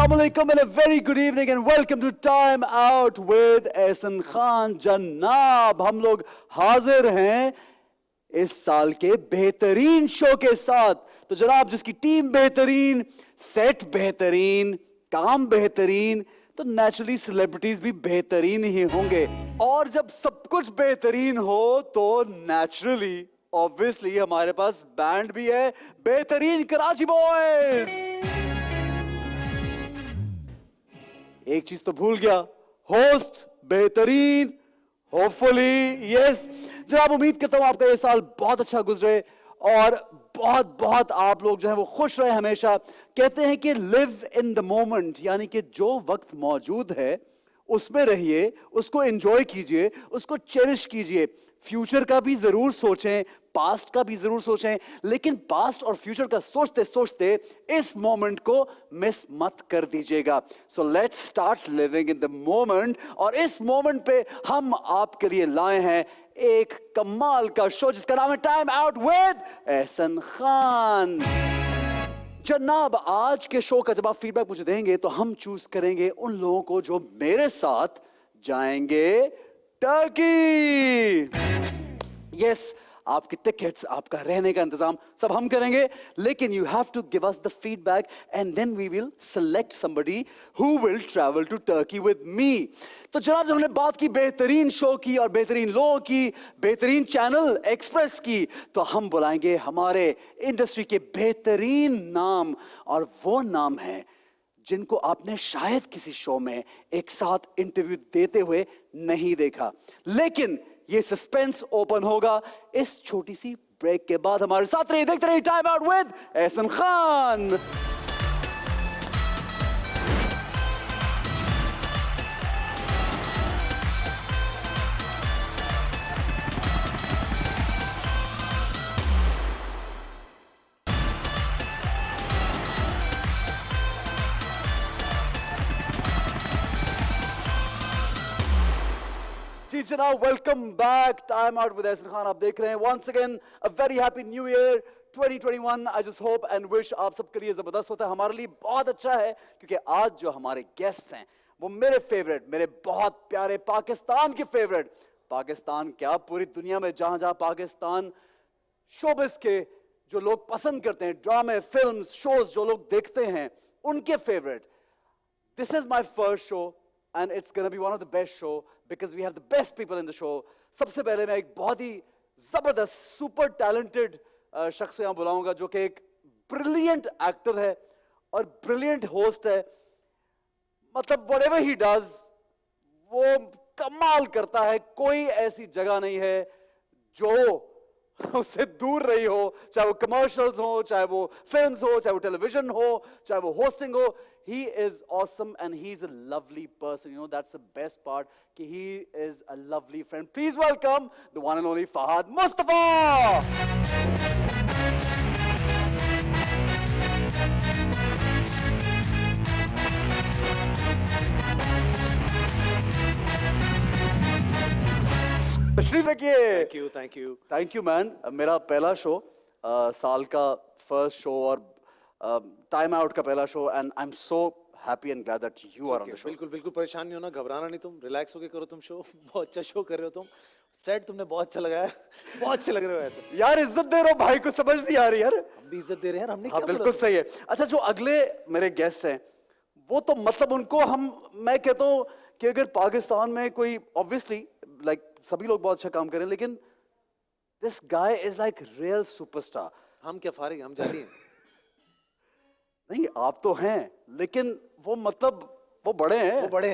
Assalamu alaikum and a very good evening and welcome to Time Out with Ehsan Khan. जनाब हम लोग हाजिर हैं इस साल के बेहतरीन शो के साथ. तो जनाब जिसकी टीम बेहतरीन, सेट बेहतरीन, काम बेहतरीन, तो नेचुरली सेलिब्रिटीज भी बेहतरीन ही होंगे. और जब सब कुछ बेहतरीन हो तो नेचुरली ऑब्वियसली हमारे पास बैंड भी है, बेहतरीन कराची बॉयज. एक चीज तो भूल गया, होस्ट बेहतरीन, होपफुली यस. जनाब उम्मीद करता हूं आपका ये साल बहुत अच्छा गुजरे और बहुत बहुत आप लोग जो है वो खुश रहे हमेशा. कहते हैं कि लिव इन द मोमेंट, यानी कि जो वक्त मौजूद है उसमें रहिए, उसको एंजॉय कीजिए, उसको चेरिश कीजिए. फ्यूचर का भी जरूर सोचें, पास्ट का भी जरूर सोचें, लेकिन पास्ट और फ्यूचर का सोचते सोचते इस मोमेंट को मिस मत कर दीजिएगा. So let's start living in the moment. और इस मोमेंट पे हम आपके लिए लाए हैं एक कमाल का शो जिसका नाम है time out with Ehsan Khan. जनाब आज के शो का जब आप फीडबैक मुझे देंगे तो हम चूज करेंगे उन लोगों को जो मेरे साथ जाएंगे टर्की. यस, आपकी टिकट्स, आपका रहने का इंतजाम सब हम करेंगे, लेकिन you have to give us the feedback and then we will select somebody who will travel to Turkey with me. तो जनाब जब हमने बात की बेहतरीन शो की और बेहतरीन लोगों की, बेहतरीन चैनल एक्सप्रेस की, तो हम बुलाएंगे हमारे इंडस्ट्री के बेहतरीन नाम. और वो नाम है जिनको आपने शायद किसी शो में एक साथ इंटरव्यू देते हुए नहीं देखा, लेकिन ये सस्पेंस ओपन होगा इस छोटी सी ब्रेक के बाद. हमारे साथ रहिए, देखते रहिए time out with Ehsan Khan. जी जनाब, welcome back. Time out with Ehsan Khan आप देख रहे हैं. Once again a very happy new year 2021. I just hope and wish आप सबके लिए जबरदस्त होता है. हमारे लिए बहुत अच्छा है क्योंकि आज जो हमारे गेस्ट्स हैं वो मेरे फेवरेट, मेरे बहुत प्यारे पाकिस्तान के फेवरेट. पाकिस्तान क्या, पूरी दुनिया में जहां जहां पाकिस्तान शोबिस के जो लोग पसंद करते हैं, ड्रामे, फिल्म, शोज जो लोग देखते हैं, उनके favourite. This is my first show and it's going to be one of the best show because we have the best people in the show. सबसे पहले मैं एक बहुत ही जबरदस्त सुपर टैलेंटेड शख्स यहाँ बुलाऊंगा जो कि एक ब्रिलियंट एक्टर है और ब्रिलियंट होस्ट है. मतलब whatever he does वो कमाल करता है. कोई ऐसी जगह नहीं है जो उससे दूर रही हो, चाहे वो कमर्शियल्स हो, चाहे वो फिल्म्स हो, चाहे वो टेलीविजन हो, चाहे वो होस्टिंग हो. He is awesome and he's a lovely person. You know, that's the best part. He is a lovely friend. Please welcome the one and only Fahad Mustafa. तशरीफ रखिए. Thank you man. मेरा पहला शो, साल का first show और time out का पहला शो, and I am so happy and glad that you are on the show. बिल्कुल बिल्कुल परेशान नहीं होना, घबराना नहीं, तुम रिलैक्स होके करो. तुम शो बहुत अच्छा शो कर रहे हो. तुम सेट तुमने बहुत अच्छा लगाया, बहुत अच्छे लग रहे हो. ऐसे यार इज्जत दे रहे हो भाई को, समझ नहीं आ रही यार. हम भी इज्जत दे रहे हैं, हमने क्या बिल्कुल सही है. अच्छा, जो अगले मेरे गेस्ट हैं वो तो मतलब उनको मैं कहता हूँ कि अगर पाकिस्तान में कोई, ऑब्वियसली लाइक सभी लोग बहुत अच्छा काम करें, लेकिन this guy is like real superstar. हम क्या फारिग, हम जाली हैं. नहीं आप तो हैं, लेकिन वो मतलब वो बड़े हैं, बड़े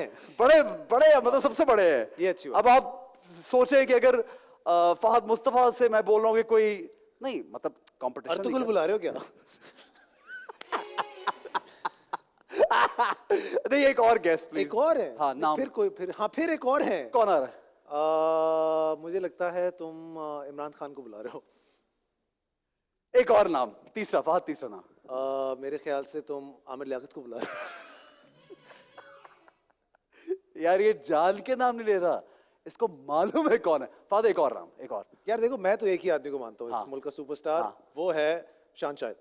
मतलब सबसे बड़े हैं. ये अच्छी बात. अब आप सोचें कि अगर फहद मुस्तफा से मैं बोल रहा हूँ कि कोई नहीं, मतलब कंपटीशन. अर्तुगरुल बुला रहे हो क्या? नहीं, एक और गेस्ट प्लीज. एक और है? हाँ नाम. फिर एक और है. कौन आ रहा है? मुझे लगता है तुम इमरान खान को बुला रहे हो. एक और नाम, तीसरा, फहद तीसरा नाम. मेरे ख्याल से तुम आमिर लियाकत को बुला रहे हो. यार ये जान के नाम नहीं ले रहा, इसको मालूम है कौन है. फहद एक और नाम, एक और. यार देखो, मैं तो एक ही आदमी को मानता हूँ इस मुल्क का सुपरस्टार. वो है शान शाहिद.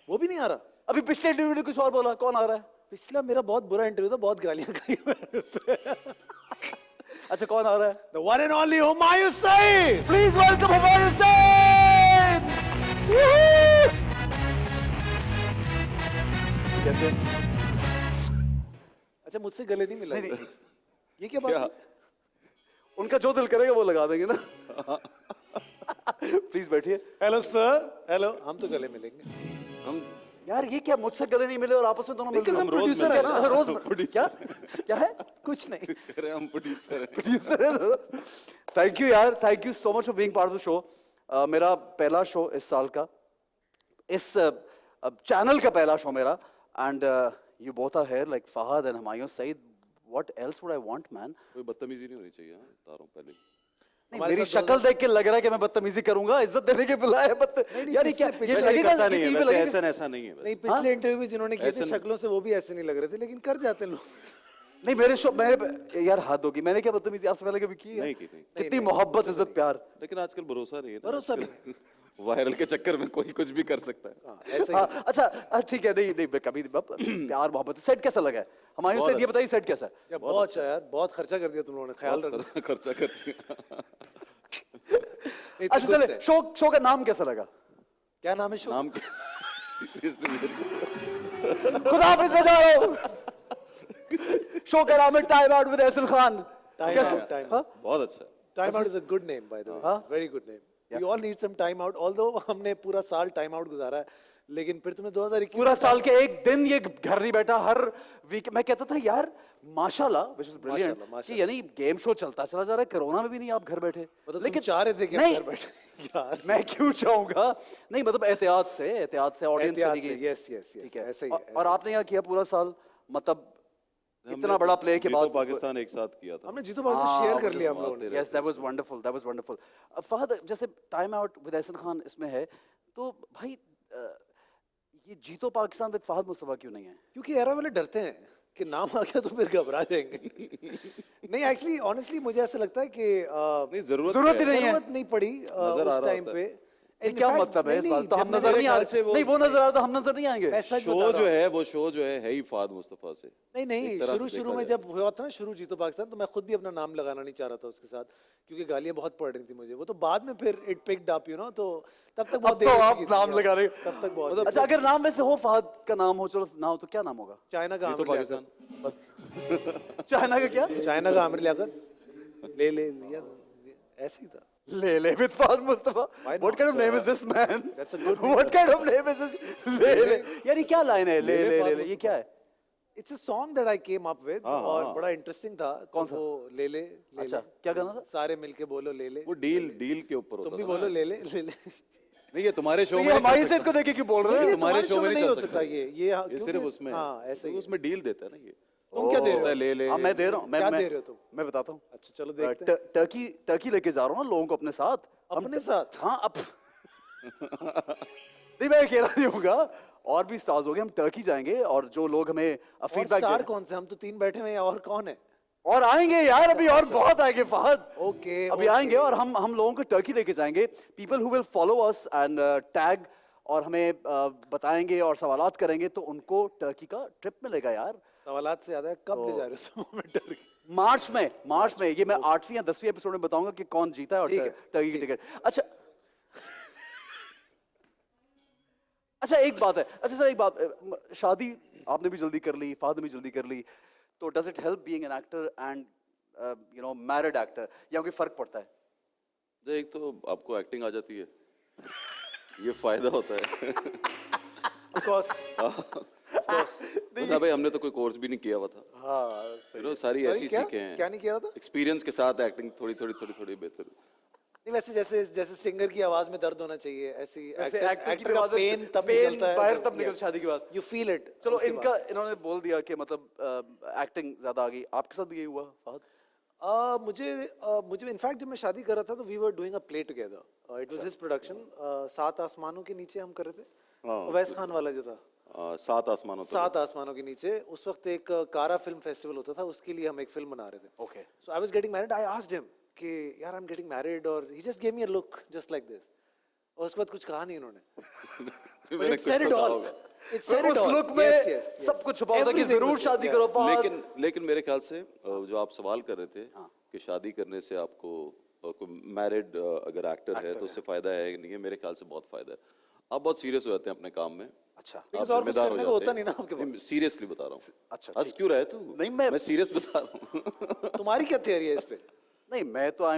वो भी नहीं आ रहा. अभी पिछले इंटरव्यू में कुछ और बोला, कौन आ रहा है? पिछला मेरा बहुत बुरा इंटरव्यू था, बहुत गालियां खाई मैंने उसमें। अच्छा कौन आ रहा है? The one and only Humayun Saeed. Please welcome Humayun Saeed. कैसे? अच्छा मुझसे गले नहीं मिला नहीं, नहीं। ये क्या बात है? उनका जो दिल करेगा वो लगा देंगे ना। प्लीज बैठिए। Hello sir, hello. हम तो गले मिलेंगे। हम यार ये क्या, मुझसे गले नहीं मिले और आपस में दोनों मिल Because रहे हम हो? producer हैं ना। अच्छा, रोज Producer। क्या क्या है? कुछ नहीं। कह रहे हैं हम प्रोड्यूसर हैं। प्रोड्यूसर है तो थैंक यू यार, thank you so much for being part of the show. मेरा पहला शो इस साल का, इस चैनल का पहला शो मेरा, and you both are here like Fahad and Humayun Saeed. What else would I want man? कोई बदतमीजी नहीं होनी चाहिए, हाँ, तारों पहले। नहीं, हमारे मेरी साथ शक्ल देख के लग रहा है कि मैं बदतमीजी करूंगा, इज्जत देने के बुलाए यार ये क्या, ये पिछले लगेगा करता कि नहीं है, टीवी वैसे लगेगा? ऐसा नहीं है। नहीं, पिछले इंटरव्यू में जिन्होंने किए थे ऐसे नहीं। शक्लों से वो भी ऐसे नहीं लग रहे थे, लेकिन कर जाते हैं लोग। नहीं मेरे शो, मेरे यार हद होगी, मैंने क्या बदतमीजी आपसे पहले कभी की है? नहीं की, नहीं। कितनी मोहब्बत इज्जत प्यार। लेकिन आजकल भरोसा नहीं है ना। भरोसा नहीं। वायरल के चक्कर में कोई कुछ भी कर सकता है। हाँ, ऐसे ही। हाँ, अच्छा ठीक है, नहीं नहीं कभी प्यार मोहब्बत। सेट कैसा लगा है हुमायूं सईद, ये बताइए सेट कैसा है? या बहुत अच्छा यार, बहुत खर्चा कर दिया तुम लोगों ने, ख्याल रखना। खर्चा करती है। नहीं, तो अच्छा good चले, से। शो का नाम कैसा लगा? क्या नाम है शो? नाम क्या? Seriously, मेरे को- खुदा हाफिज में जा रहा हूँ। शो का नाम है time out with Ehsan Khan. Time कैसे? out, time हाँ? बहुत अच्छा। Time out is a good name by the way, it's very good name. We all need some time out, although हमने पूरा साल टाइम आउट गुजारा है, लेकिन फिर तुमने 2021 पूरा साल के एक दिन ये घर नहीं बैठा, हर वीक मैं कहता था यार माशाल्लाह, which is brilliant, माशाल्लाह, कि यानी गेम शो चलता चला जा रहा है, कोरोना में भी नहीं आप घर बैठे। मतलब लेकिन तुम चाह रहे थे कि हम नहीं, घर बैठे यार। मैं क्यों चाहूंगा? नहीं मतलब एहतियात से ऑडियंस एहतियात से से, yes, yes, yes, ठीक है। ऐसे ही है, और आपने यहाँ किया पूरा साल, मतलब इतना बड़ा प्ले के जीतो बाद पाकिस्तान एक साथ किया था। हमने जीतो पाकिस्तान शेयर कर लिया हम लोगों ने। Yes that was wonderful, that was wonderful. Fahad, जैसे time out with Ehsan Khan इसमें है, तो भाई ये जीतो पाकिस्तान विद फहद मुस्तफा क्यों नहीं है? क्योंकि एरा वाले डरते हैं कि नाम आ गया तो फिर घबरा जाएंगे। नहीं, एक्चुअली ऑनेस्टली मुझे ऐसा लगता है कि नहीं, जरूरत जरूरत ही है। नहीं है। जरूरत नहीं पड़ी नजर आ उस रहा टाइम होता पे। है। ये क्या मतलब है इस बात? तो हम नजर नहीं आ रहे, नहीं वो नजर आ रहा तो हम नजर नहीं आएंगे। शो जो है वो शो जो है ही फहद मुस्तफा से। नहीं नहीं, एक तरह से शुरू देखा में जाए। जब हुआ था ना शुरू जीतो पाकिस्तान, तो मैं खुद भी अपना नाम लगाना नहीं चाह रहा था उसके साथ, क्योंकि गालियां बहुत पड़ रही थी मुझे। वो तो बाद में फिर it picked up, you know, तो तब तक अब बहुत तो देर हो आप चुकी थी नाम यार। लगा रहे तब तक बहुत हो। अच्छा अगर नाम में से हो फहद का नाम हो, चलो ना हो तो क्या नाम होगा? चाइना का जीतो आमिर लियाकत। पाकिस्तान। चाइना का क्या? चाइना का आमिर लियाकत ले लिया, ऐसे ही था। ले with Fahad Mustafa. Why What not? kind of name is this man? That's a good name. What kind of name is this? ले यार ये क्या लाइन है? ले ये क्या है? It's a song that I came up with, हाँ, और हाँ। बड़ा इंटरेस्टिंग था। कौन तो सा? वो ले अच्छा, ले। क्या गाना था? सारे मिलके बोलो ले ले। वो डील के ऊपर होता तुम भी था बोलो ना। ले ले। नहीं, ये तुम्हारे शो तो में ये नहीं चल हमारी सकता। सेट को देखे क्यों बोल रहे ये हो? तुम्हारे शो में नहीं नहीं हो चल सकता सकता। ये ये क्योंकि- सिर्फ उसमें है। हाँ, ऐसे ही है। उसमें डील देता है ना ये। तुम क्या दे रहे हो? ले ले। हाँ मैं दे रहा हूँ। क्या दे रहे हो तुम? मैं बताता हूँ। अच्छा चलो देखते हैं। टर्की लेके जा रहा हूँ ना लोगों को अपने साथ। अपने साथ? हाँ अब नहीं मैं अकेला नहीं होगा, और भी स्टार्स होंगे, हम टर्की जाएंगे और जो लोग हमें और फीडबैक स्टार कौन से? हम तो 3 बैठे हुए हैं, और कौन है? और आएंगे यार, अभी और बहुत आएंगे फहद। ओके, अभी आएंगे और हम लोगों को टर्की लेके जाएंगे। People who will follow us and tag और हमें बताएंगे और सवालात करेंगे, तो उनको टर्की का ट्रिप मिलेगा यार। सवालात से याद है, कब ले जा रहे हो तुम हमें टर्की? मार्च में ये मैं 8वीं या 10वीं एपिसोड में बताऊंगा कि कौन जीता है और ठीक है, टर्की की टिकट। अच्छा एक बात है, अच्छा सर एक बात, शादी आपने भी जल्दी कर ली, फहद ने भी जल्दी कर ली, तो does it help being an actor and you know married actor, या कोई फर्क पड़ता है? जो एक तो आपको एक्टिंग आ जाती है, ये फायदा होता है। Of course. पता भाई, हमने तो कोई कोर्स भी नहीं किया हुआ था। हाँ You know, सारी Sorry, ऐसी क्या? सीखे हैं। क्या नहीं किया था? एक्सपीरियंस के साथ एक्टिंग थोड़ी बेहतर। नहीं, वैसे जैसे सिंगर की आवाज में दर्द होना चाहिए, ऐसी वैसे एक्टर की का आवाज़ में पेन तब pain निकलता है बाहर तब निकलता है शादी के बाद। You feel it. चलो इन्होंने बोल दिया कि मतलब एक्टिंग ज्यादा आ गई, आपके साथ भी यही हुआ फहद? मुझे इनफैक्ट जब मैं शादी कर रहा था तो we were doing a play together, it was his production, 7 आसमानों के नीचे हम कर रहे थे। हाँ। अवैस खान वाला जो था, 7 आसमानों तक। 7 आसमानों के नीचे, उस वक्त एक कारा फिल्म फेस्टिवल होता था, उसके लिए हम एक फिल्म बना रहे थे। Okay so I was getting married, I asked him कि यार आई एम गेटिंग मैरिड, और he just gave me a look just like this, और उसके बाद कुछ कहा नहीं उन्होंने। मैंने it said कुछ it तो कहा all. होगा। It said it उस all. लुक में Yes, yes, yes. सब कुछ छुपा होता कि Everything जरूर was- शादी yeah. करो फहद। लेकिन मेरे ख्याल से जो आप सवाल कर रहे थे कि शादी करने से आपको मैरिड अगर एक्टर है तो उससे फायदा है कि नहीं है, मेरे ख्याल से बहुत फायदा है। आप बहुत सीरियस हो जाते हैं अपने काम में। अच्छा Because आप और कुछ जिम्मेदार करने हो को जाते होता हैं। नहीं ना आपके पास। सीरियसली बता रहा हूँ। अच्छा, हंस ठीक। क्यों रहे तू? नहीं, मैं सीरियस बता रहा हूँ। तुम्हारी क्या थियरी है इस पे? नहीं, मैं तो I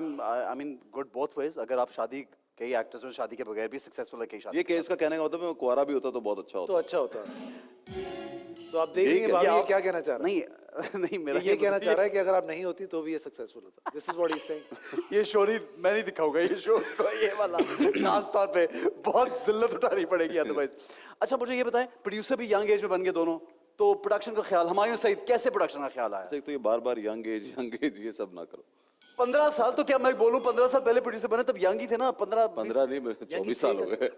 mean good both ways. अगर आप शादी, कई एक्टर्स में शादी के बगैर भी सक्सेसफुल है, कई शादी ये केस का कहने का मतलब मैं कुंवारा भी होता तो बहुत अच्छा तो होता। अच्छा होता है। तो आप देख ठीक लेंगे है, भाभी ये ये आप- क्या कहना चाह रहा है? नहीं नहीं, मेरा ये कहना चाह रहा है कि अगर आप नहीं होती तो भी ये सक्सेसफुल होता। This is what he is saying. ये शो नहीं, मैं नहीं दिखाऊंगा ये शो उसको, ये वाला खास तौर पे बहुत जिल्लत उठानी पड़ेगी अदरवाइज। अच्छा मुझे ये बताएं, प्रोड्यूसर भी यंग एज में बन गए दोनों, तो प्रोडक्शन का ख्याल, हुमायूं सईद कैसे प्रोडक्शन का ख्याल आया? एक तो ये बार यंग एज ये सब ना करो। 15 साल तो क्या मैं बोलूं, 15 साल पहले प्रोड्यूसर बने तब यंग ही थे ना, 15 नहीं, 24 साल हो गए।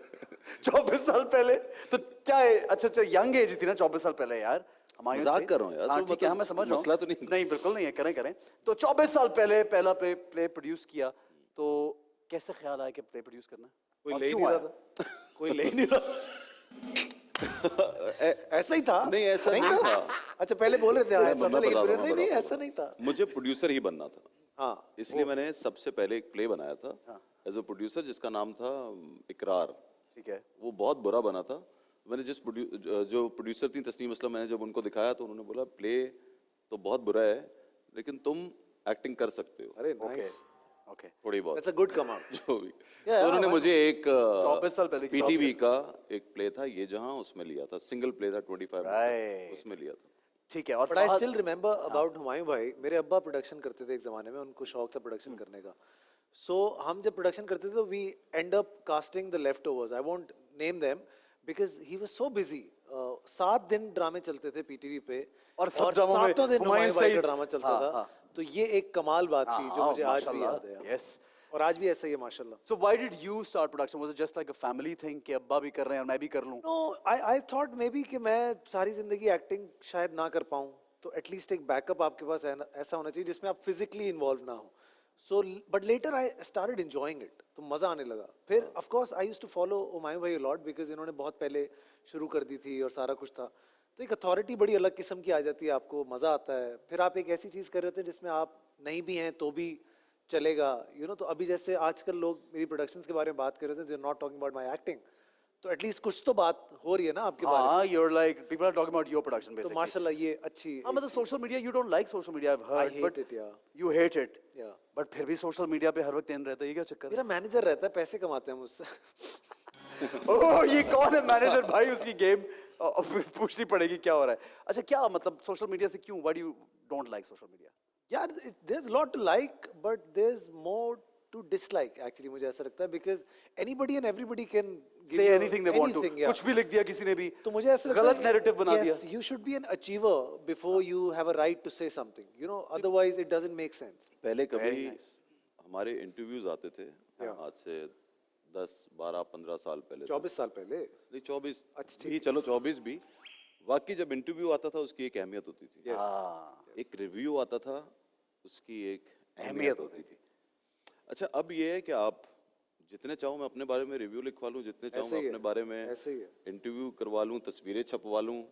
24 साल पहले तो क्या है? अच्छा यंग एज थी ना 24 साल पहले यार। हुमायूं मजाक सईद। कर रहा हूं यार, हाँ, तो ठीक है, हाँ, मैं मतलब समझ रहा हूं। मसला तो नहीं। नहीं बिल्कुल नहीं है, करें। तो 24 साल पहले पहला प्ले प्रोड्यूस किया, तो कैसे ख्याल आया कि प्ले प्रोड्यूस करना? कोई और ले क्यों नहीं रहा आया? था। कोई ले नहीं रहा। ऐसा ही था? नहीं, ऐसा नहीं था। अच्छा पहले बोल रहे थे हाँ, मैं ऐसा था, लेकिन बता फिर रहा हूं, नहीं मैं बता ऐसा नहीं था। मुझे प्रोड्यूसर ही बनना था। हाँ इसलिए मैंने सबसे पहले एक प्ले बनाया था एज अ प्रोड्यूसर जिसका नाम था इकरार। ठीक है। वो बहुत बुरा बना था। मैंने जो प्रोड्यूसर थी तस्नीम असलम, मैंने जब उनको दिखाया तो उन्होंने बोला प्ले तो बहुत बुरा है लेकिन तुम एक्टिंग कर सकते हो अरे ओके नाइस, ओके। थोड़ी बहुत, that's a good come out. जो भी। Yeah, तो उन्होंने yeah, मुझे एक 24 साल पहले की पीटीवी का एक प्ले था ये जहां, उसमें लिया था, सिंगल प्ले था 25 Right. उसमें लिया था। ठीक है। और but I Fahad- still remember about Humayun भाई, मेरे अब्बा प्रोडक्शन करते थे एक जमाने में, उनको शौक था प्रोडक्शन करने का। सो हम जब प्रोडक्शन करते थे तो we end up casting the leftovers, I won't name them because he was so busy. 7 दिन ड्रामे चलते थे पीटीवी पे और सब ड्रामों में 7 दिन हुमायूं हुमायूं भाई का सईद- ड्रामा चलता हाँ, था। हाँ। तो ये एक कमाल बात थी जो हाँ, मुझे आज भी माशाल्लाह, याद है। yes. और आज भी ऐसा ही है माशाल्लाह। So why did you start production? Was it just like a family thing कि अब्बा भी कर रहे हैं और मैं भी कर लूं? No I thought maybe कि मैं सारी जिंदगी एक्टिंग शायद ना कर पाऊँ, तो एटलीस्ट एक बैकअप आपके पास ऐसा होना चाहिए जिसमें आप फिजिकली इन्वॉल्व ना हो। So but later I started enjoying it, तो मज़ा आने लगा। फिर of course I used to follow Humayun भाई लॉट बिकॉज इन्होंने बहुत पहले शुरू कर दी थी और सारा कुछ था, तो एक अथॉरिटी बड़ी अलग किस्म की आ जाती है, आपको मज़ा आता है। फिर आप एक ऐसी चीज़ कर रहे होते हैं जिसमें आप नहीं भी हैं तो भी चलेगा, यू नो। तो अभी जैसे आजकल लोग मेरी प्रोडक्शंस के बारे में बात कर रहे थे, they are not talking about my acting, तो एटलीस्ट कुछ तो बात हो रही है ना आपके बारे में। हाँ, you're like people are talking about your production तो basically. माशाल्लाह ये अच्छी। हाँ, मतलब social media, you don't like social media, I've I heard, hate but it, yeah. you hate it. Yeah. But फिर भी सोशल मीडिया पे हर वक्त इन रहता है, ये क्या चक्कर है? मेरा मैनेजर रहता है, पैसे कमाते हैं मुझसे। ओह, ये कौन है मैनेजर भाई? उसकी गेम पूछनी पड़ेगी क्या हो रहा है। अच्छा, क्या मतलब सोशल मीडिया से क्यों? Why do you don't like social media? यार there's a lot to like but there's more to dislike actually, मुझे ऐसा लगता है because anybody and everybody can give Say you anything they want to. anything, yeah. कुछ भी लिख दिया किसी ने भी, तो मुझे ऐसा लगता है गलत narrative बना दिया। yes, you should be an achiever before you have a right to say something, you know, otherwise it doesn't make sense. पहले कभी Very nice. हमारे इंटरव्यूज आते थे आज से 10, 12, 15 साल पहले। 24 साल पहले। नहीं 24 अच्छा, ठीक भी, चलो 24 भी। वाकई जब इंटरव्यू आता था उसकी एक अहमियत होती थी। Yes. एक रिव्यू आता था उसकी एक अहमियत होती थी। अच्छा अब ये है कि आप जितने चाहो मैं अपने बारे में रिव्यू लिखवा लूं, जितने चाहो ऐसे मैं ही अपने है, बारे में ऐसे ही है। इंटरव्यू करवा लूं, तस्वीरें छपवा लूं,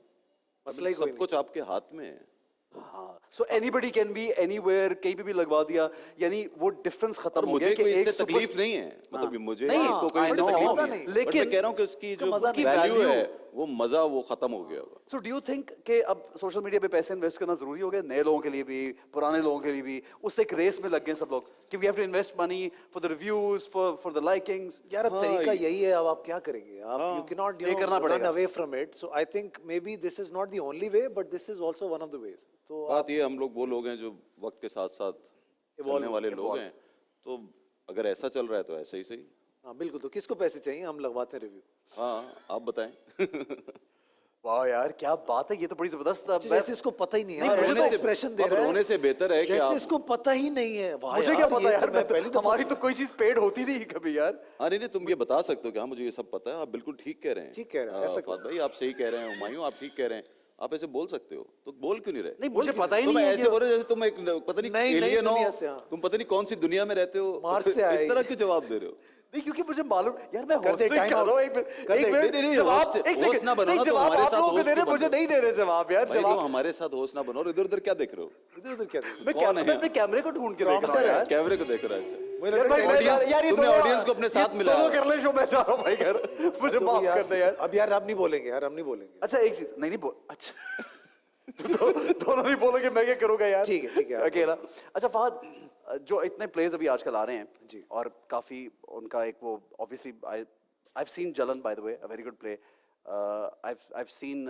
मसला ही कोई सब कुछ आपके हाथ में है। हाँ, so anybody can be anywhere, कहीं पे भी लगवा दिया, यानी वो डिफरेंस और खत्म हो मुझे गया कि कोई एक इससे तकलीफ नहीं है, मतलब मुझे नहीं, इसको कोई I इससे know, तकलीफ मजा नहीं है, नहीं। लेकिन मैं कह रहा हूँ कि उसकी जो उसकी वैल्यू value- है वो मजा वो खत्म हो गया हुआ। So do you think कि अब सोशल मीडिया पे पैसे इन्वेस्ट करना जरूरी हो गया, नए लोगों के लिए भी, पुराने लोगों के लिए भी? उससे एक रेस में लग गए सब लोग कि we have to invest money for the reviews, for the likings. यार अब हाँ, तरीका ये- यही है, अब आप क्या करेंगे? आप you cannot ये करना run पड़ेगा। away from it. So I think maybe this is not the only way, but this is also one of the ways. तो बात ये हम लोग वो लोग हैं जो वक्त के साथ साथ चलने वाले लोग हैं, तो अगर ऐसा चल रहा है तो ऐसा ही सही। हाँ बिल्कुल, तो किसको पैसे चाहिए? हम लगवाते हैं रिव्यू। हाँ आप बताएं। वाह यार क्या बात है, ये तो बड़ी जबरदस्त है। जैसे इसको पता ही नहीं है, नहीं, ऐसा रोने से- एक्सप्रेशन दे अब रहा है रोने से बेहतर है कि जैसे आप इसको पता ही नहीं है। वाह मुझे क्या पता ये यार, तो मैं पहली दफा हमारी तो कोई चीज पेड होती नहीं कभी यार। हाँ नहीं तुम ये बता सकते हो कि हाँ मुझे ये सब पता है, आप बिल्कुल ठीक कह रहे हैं। ठीक कह रहे हैं, हाँ, ऐसा फहद भाई आप सही कह रहे हैं, हुमायूं आप ठीक कह रहे हैं, आप ऐसे बोल सकते हो, तो बोल क्यों नहीं रहे? नहीं, मुझे पता ही तुम नहीं है ऐसे कि- बोल रहे हो जैसे तुम एक पता नहीं नई एलियन दुनिया हो, से, हाँ। तुम पता नहीं कौन सी दुनिया में रहते हो, मार्स से आए। इस तरह क्यों जवाब दे रहे हो? नहीं क्योंकि मुझे मालूम यार मैं कर दे, hosting time कर out। रहा हूँ एक कर दे, मिनट नहीं, नहीं, जवाब host- एक host सेकंड ना बनो नहीं ना, तो जवाब हमारे आप साथ लोगों को host दे रहे क्यों मुझे बनते नहीं दे रहे जवाब यार भाई, जवाब तुम हमारे साथ होस्ट ना बनो, इधर उधर क्या देख रहे हो? इधर उधर क्या देख मैं कौन है मैं अपने कैमरे को ढूंढ के देख रहा हूँ यार कैमरे को देख रहा है? अच्छा, मुझे यार लगता भाई है audience- यार ये तुमने तो audience को अपने साथ मिलाया। दोनों कर ले शो मैं जा रहा हूँ भाई घर मुझे तो माफ यार, कर दे यार अब यार अब नहीं बोलेंगे यार, अब नहीं बोलेंगे। अच्छा एक चीज नहीं नहीं बोल अच्छा दोनों नहीं बोलोगे मैं क्या करूंगा यार ठीक है, आप अकेला अच्छा फहद जो इतने प्लेयर्स अभी आजकल आ रहे हैं जी। और काफी उनका एक वो obviously I've seen Jalan by the way a very good play I've seen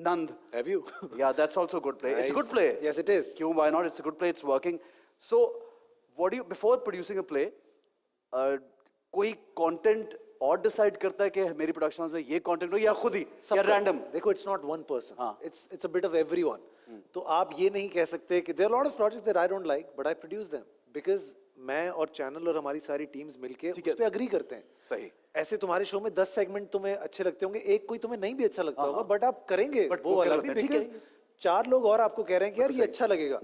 Nand Have you? yeah that's also a good play it's a good Nice. play Yes, it is. क्यों why not it's a good play it's working so what do you before producing a play कोई content और decide करता है कि मेरी production में ये content हो या खुद ही या रैंडम देखो इट्स नॉट वन पर्सन, हाँ। It's a bit of everyone. तो आप ये नहीं कह सकते कि there are lot of projects that I don't like but I produce them because मैं और चैनल और हमारी सारी टीम्स मिलके ठीक है। उस पे एग्री करते हैं। सही ऐसे तुम्हारे शो में 10 सेगमेंट तुम्हें अच्छे लगते होंगे, एक कोई तुम्हें नहीं भी अच्छा लगता होगा, बट आप करेंगे But वो वो वाला करते भी हैं, ठीक है। बिकॉज 4 लोग और आपको कह रहे हैं कि यार ये अच्छा लगेगा।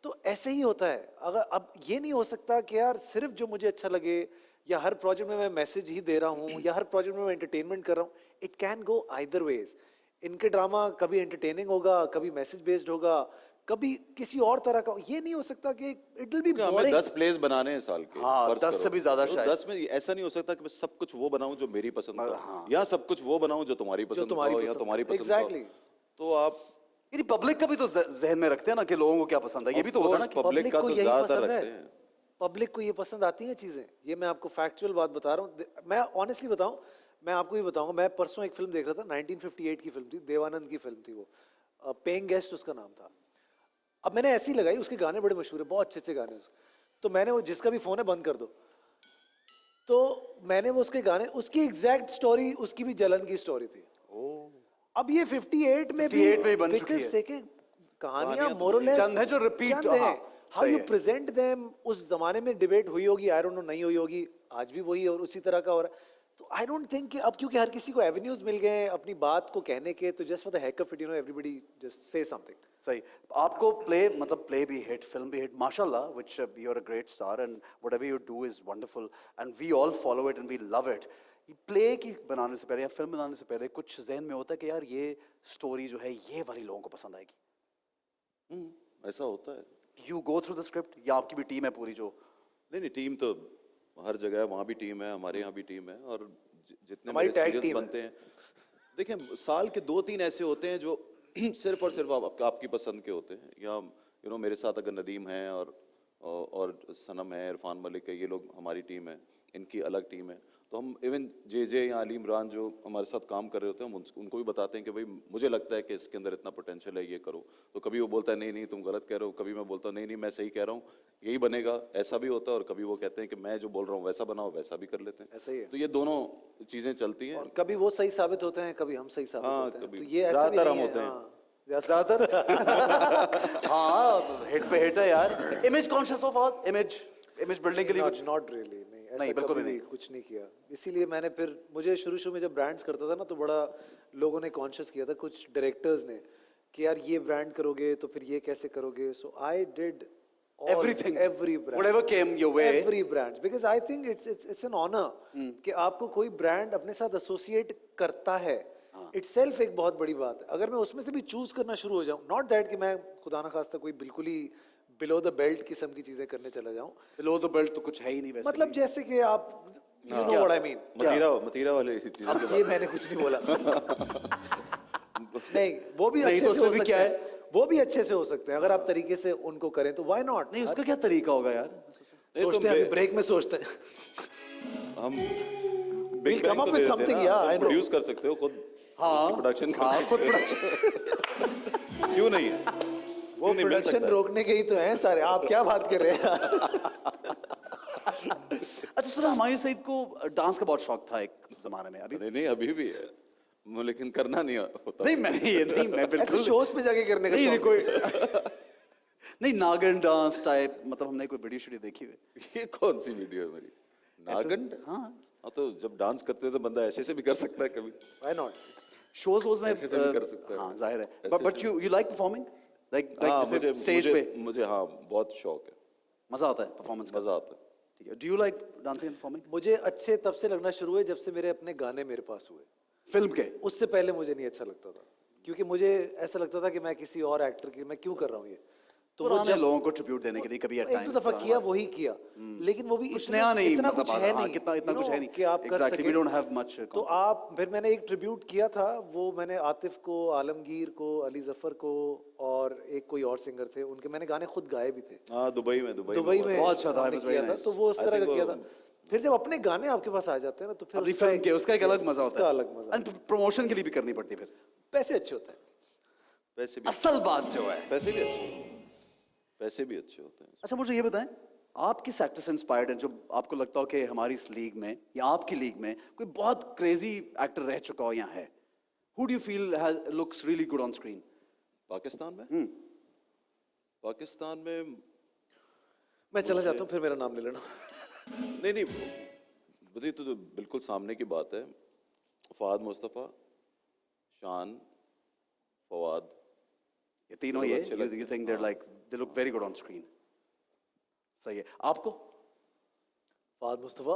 तो ऐसे ही होता है। अगर अब ये नहीं हो सकता कि यार सिर्फ जो मुझे अच्छा लगे या हर प्रोजेक्ट में मैं मैसेज ही दे रहा हूँ या हर प्रोजेक्ट में मैं एंटरटेनमेंट कर रहा हूँ। It can go either ways. इनके ड्रामा कभी एंटरटेनिंग होगा, कभी मैसेज बेस्ड होगा, कभी किसी और तरह का। ये नहीं हो सकता कि इट विल बी हमें बोरिंग। 10 प्लेस बनाने हैं साल के। हाँ, फर्ज 10 करो। से भी ज्यादा तो शायद। 10 में ऐसा नहीं हो सकता कि मैं सब कुछ वो बनाऊं जो मेरी पसंद का हाँ। या सब कुछ वो बनाऊं जो तुम्हारी पसंद का तुम्हारी हो या पसंद तुम्हारी का। पसंद का हो। Exactly. तो आप यानी पब्लिक का भी तो जहन में रखते हैं ना कि लोगों को क्या पसंद है ये भी तो होता है ना कि पब्लिक का को तो यही ज्यादातर पसंद है। रखते हैं। पब्लिक को ये पसंद आती हैं चीजें। ये मैं आपको फैक्चुअल बात बता रहा हूँ। मैं ऑनेस्टली बताऊं, मैं आपको ये बताऊंगा, मैं परसों एक फिल्म देख रहा था, 1958 की फिल्म थी, देवानंद की फिल्म थी वो, पेइंग गेस्ट उसका नाम था। अब मैंने ऐसी लगाई, उसके गाने बड़े मशहूर है, बहुत अच्छे अच्छे गाने उसके। तो मैंने वो जिसका भी फोन है बंद कर दो, तो मैंने वो उसके गाने, उसकी एग्जैक्ट स्टोरी उसकी भी जलन की स्टोरी थी। अब ये 58 में 58 में ही बन चुकी because है। से कि कहानियां कहानियां मोरलेस चंद है जो repeat, चंद है। हाँ, हाउ सही यू है। Present them. उस जमाने में डिबेट हुई होगी, आई डोंट नो, नहीं हुई होगी, आज भी वही और उसी तरह का हो रहा है। तो आई डोंट थिंक कि अब क्योंकि हर किसी को एवेन्यूज मिल गए हैं अपनी बात को कहने के, तो just for the heck of it, you know, everybody just say something. सही आपको प्ले मतलब प्ले भी हिट फिल्म भी हिट माशाल्लाह which you are a great star and whatever you do is wonderful and we all follow it and we love it play की बनाने से पहले या फिल्म बनाने से पहले कुछ जहन में होता है कि यार ये स्टोरी जो है ये वाली लोगों को पसंद आएगी ऐसा होता है। You go through the script या आपकी भी टीम है पूरी जो नहीं टीम तो हर जगह है, वहाँ भी टीम है, हमारे यहाँ भी टीम है और जितने हमारी मेरे tag सीरियल्स team है। बनते हैं, देखिए साल के 2-3 ऐसे होते हैं जो सिर्फ और सिर्फ आपकी पसंद के होते हैं। या यू नो मेरे साथ अगर नदीम है और सनम है, इरफान मलिक है, ये लोग हमारी टीम है, इनकी अलग टीम है। तो हम इवन जे या अली इमरान जो हमारे साथ काम कर रहे होते हैं, हम उनको भी बताते हैं कि भाई मुझे लगता है कि इसके अंदर इतना पोटेंशियल है, ये करो। तो कभी वो बोलता है नहीं नहीं तुम गलत कह रहे हो, कभी मैं बोलता हूँ नहीं नहीं मैं सही कह रहा हूँ, यही बनेगा, ऐसा भी होता है। और कभी वो कहते हैं कि मैं जो बोल रहा हूँ वैसा बनाओ, वैसा भी कर लेते हैं। ऐसा ही है। तो ये दोनों चीजें चलती हैं। और कभी वो सही साबित होते हैं, कभी हम सही साबित हाँ, होते हैं। कभी तो ये ऐसा भी ज्यादातर नहीं हम है, होते हैं। हाँ, ज्यादातर हाँ हिट पे हिट है यार image conscious of all image building के लिए कुछ नॉट रियली नहीं, ऐसा नहीं, बिल्कुल कभी भी भी नहीं। कुछ नहीं किया। इसीलिए मैंने फिर, मुझे शुरू में जब ब्रांड्स करता था ना, तो बड़ा लोगों ने कॉन्शियस किया था, कुछ डायरेक्टर्स ने, कि यार ये ब्रांड करोगे तो फिर ये कैसे करोगे। So I did Everything. every brand, Whatever came your way. every brand, because I think it's an honor कि आपको कोई ब्रांड अपने साथ एसोसिएट करता है, itself एक बहुत बड़ी बात है। अगर मैं उसमें से भी चूज करना शुरू हो जाऊं, नॉट दैट कि मैं खुदा ना खास्ता कोई बिल्कुल ही बिलो द बेल्ट किस्म की चीजें करने चला जाऊं, बिलो द बेल्ट तो कुछ है ही नहीं वैसे मतलब जैसे कि आप you know what I mean। मतीरा वाले चीजें अब ये मैंने कुछ नहीं बोला। नहीं, वो भी नहीं, अच्छे तो से हो उसमें भी सकते क्या हैं, वो भी अच्छे से हो सकते हैं अगर आप तरीके से उनको करें तो व्हाई नॉट। नहीं उसका क्या तरीका होगा यार सोचते हैं, अभी ब्रेक में सोचते हैं। हम We'll come up with something, yeah, I know। Produce कर सकते हो खुद, प्रोडक्शन खुद प्रोडक्शन क्यों नहीं है? वो नहीं मिल प्रोडक्शन सकता है। रोकने के ही तो हैं सारे। आप क्या बात कर रहे हैं? अच्छा सुना हुमायूं सईद को डांस का बहुत शौक था एक जमाने में अभी नहीं अभी भी है, लेकिन करना नहीं होता। नहीं मैं ये नहीं मैं ऐसे बिल्कुल शोज पे जाके करने का नहीं नहीं शौक कोई नहीं नागन डांस टाइप मतलब हमने कोई वीडियो शूडियो देखी हुई ये कौन सी वीडियो है मेरी? नागन? हाँ तो जब डांस करते हैं तो बंदा ऐसे से भी कर सकता है कभी। Why not? शोज में ऐसे से भी कर सकता है। हाँ जाहिर है ऐसे बट से यू लाइक परफॉर्मिंग लाइक हाँ जैसे स्टेज पे मुझे हाँ बहुत शौक है, मजा आता है परफॉर्मेंस का मजा आता है। ठीक है, do you like dancing and performing? मुझे अच्छे तब से लगना शुरू हुए जब से मेरे अपने गाने मेरे पास हुए। फिल्म के? उससे पहले मुझे नहीं अच्छा लगता था, क्योंकि मुझे ऐसा लगता था कि मैं किसी और एक्टर की, मैं क्यों कर रहा हूँ ये। तो वो पुराने जब लोगों को ट्रिब्यूट देने के लिए कभी at एक times दो दफा पुराना- किया, वही किया, लेकिन वो भी कुछ इतना नया नहीं, इतना मतलब कुछ हाँ, है हाँ, नहीं, कितना you कुछ know, है नहीं कि आप कर Exactly, we सकें। don't have much तो आप फिर मैंने एक ट्रिब्यूट किया था, वो मैंने आतिफ को, आलमगीर को, अली जफर को और एक कोई और सिंगर थे, उनके मैंने गाने खुद गाए भी थे हाँ दुबई में दुबई हुआ में। था। बहुत अच्छा था, हमने it was very किया था, nice. तो वो उस I तरह का think किया वो- था। फिर जब अपने गाने आपके पास आ जाते हैं ना, तो फिर अपनी उसका फिल्म के उसका एक अलग मजा होता उसका है, अलग मजा। एंड प्रमोशन के लिए भी करनी पड़ती है फिर। पैसे अच्छे होते हैं। पैसे भी असल बात जो है, पैसे भी अच्छे पैसे भी अच्छे होते हैं। अच्छा मुझे ये बताएं, आप किस एक्टर से इंस्पायर्ड हैं जो आपको लगता हो कि हमारी इस लीग में या आपकी लीग में कोई बहुत क्रेजी एक्टर रह चुका हो या है? Who do you feel looks really good on screen? Pakistan में पाकिस्तान में मैं चला जाता हूँ, फिर मेरा नाम ले लेना। नहीं नहीं बताइए, तो बिल्कुल सामने की बात है। फवाद मुस्तफ़ा, शान, फवाद, ये तीनों लोग ये अच्छे लगते you think they look very good on screen? सही है। आपको? फहद मुस्तफा।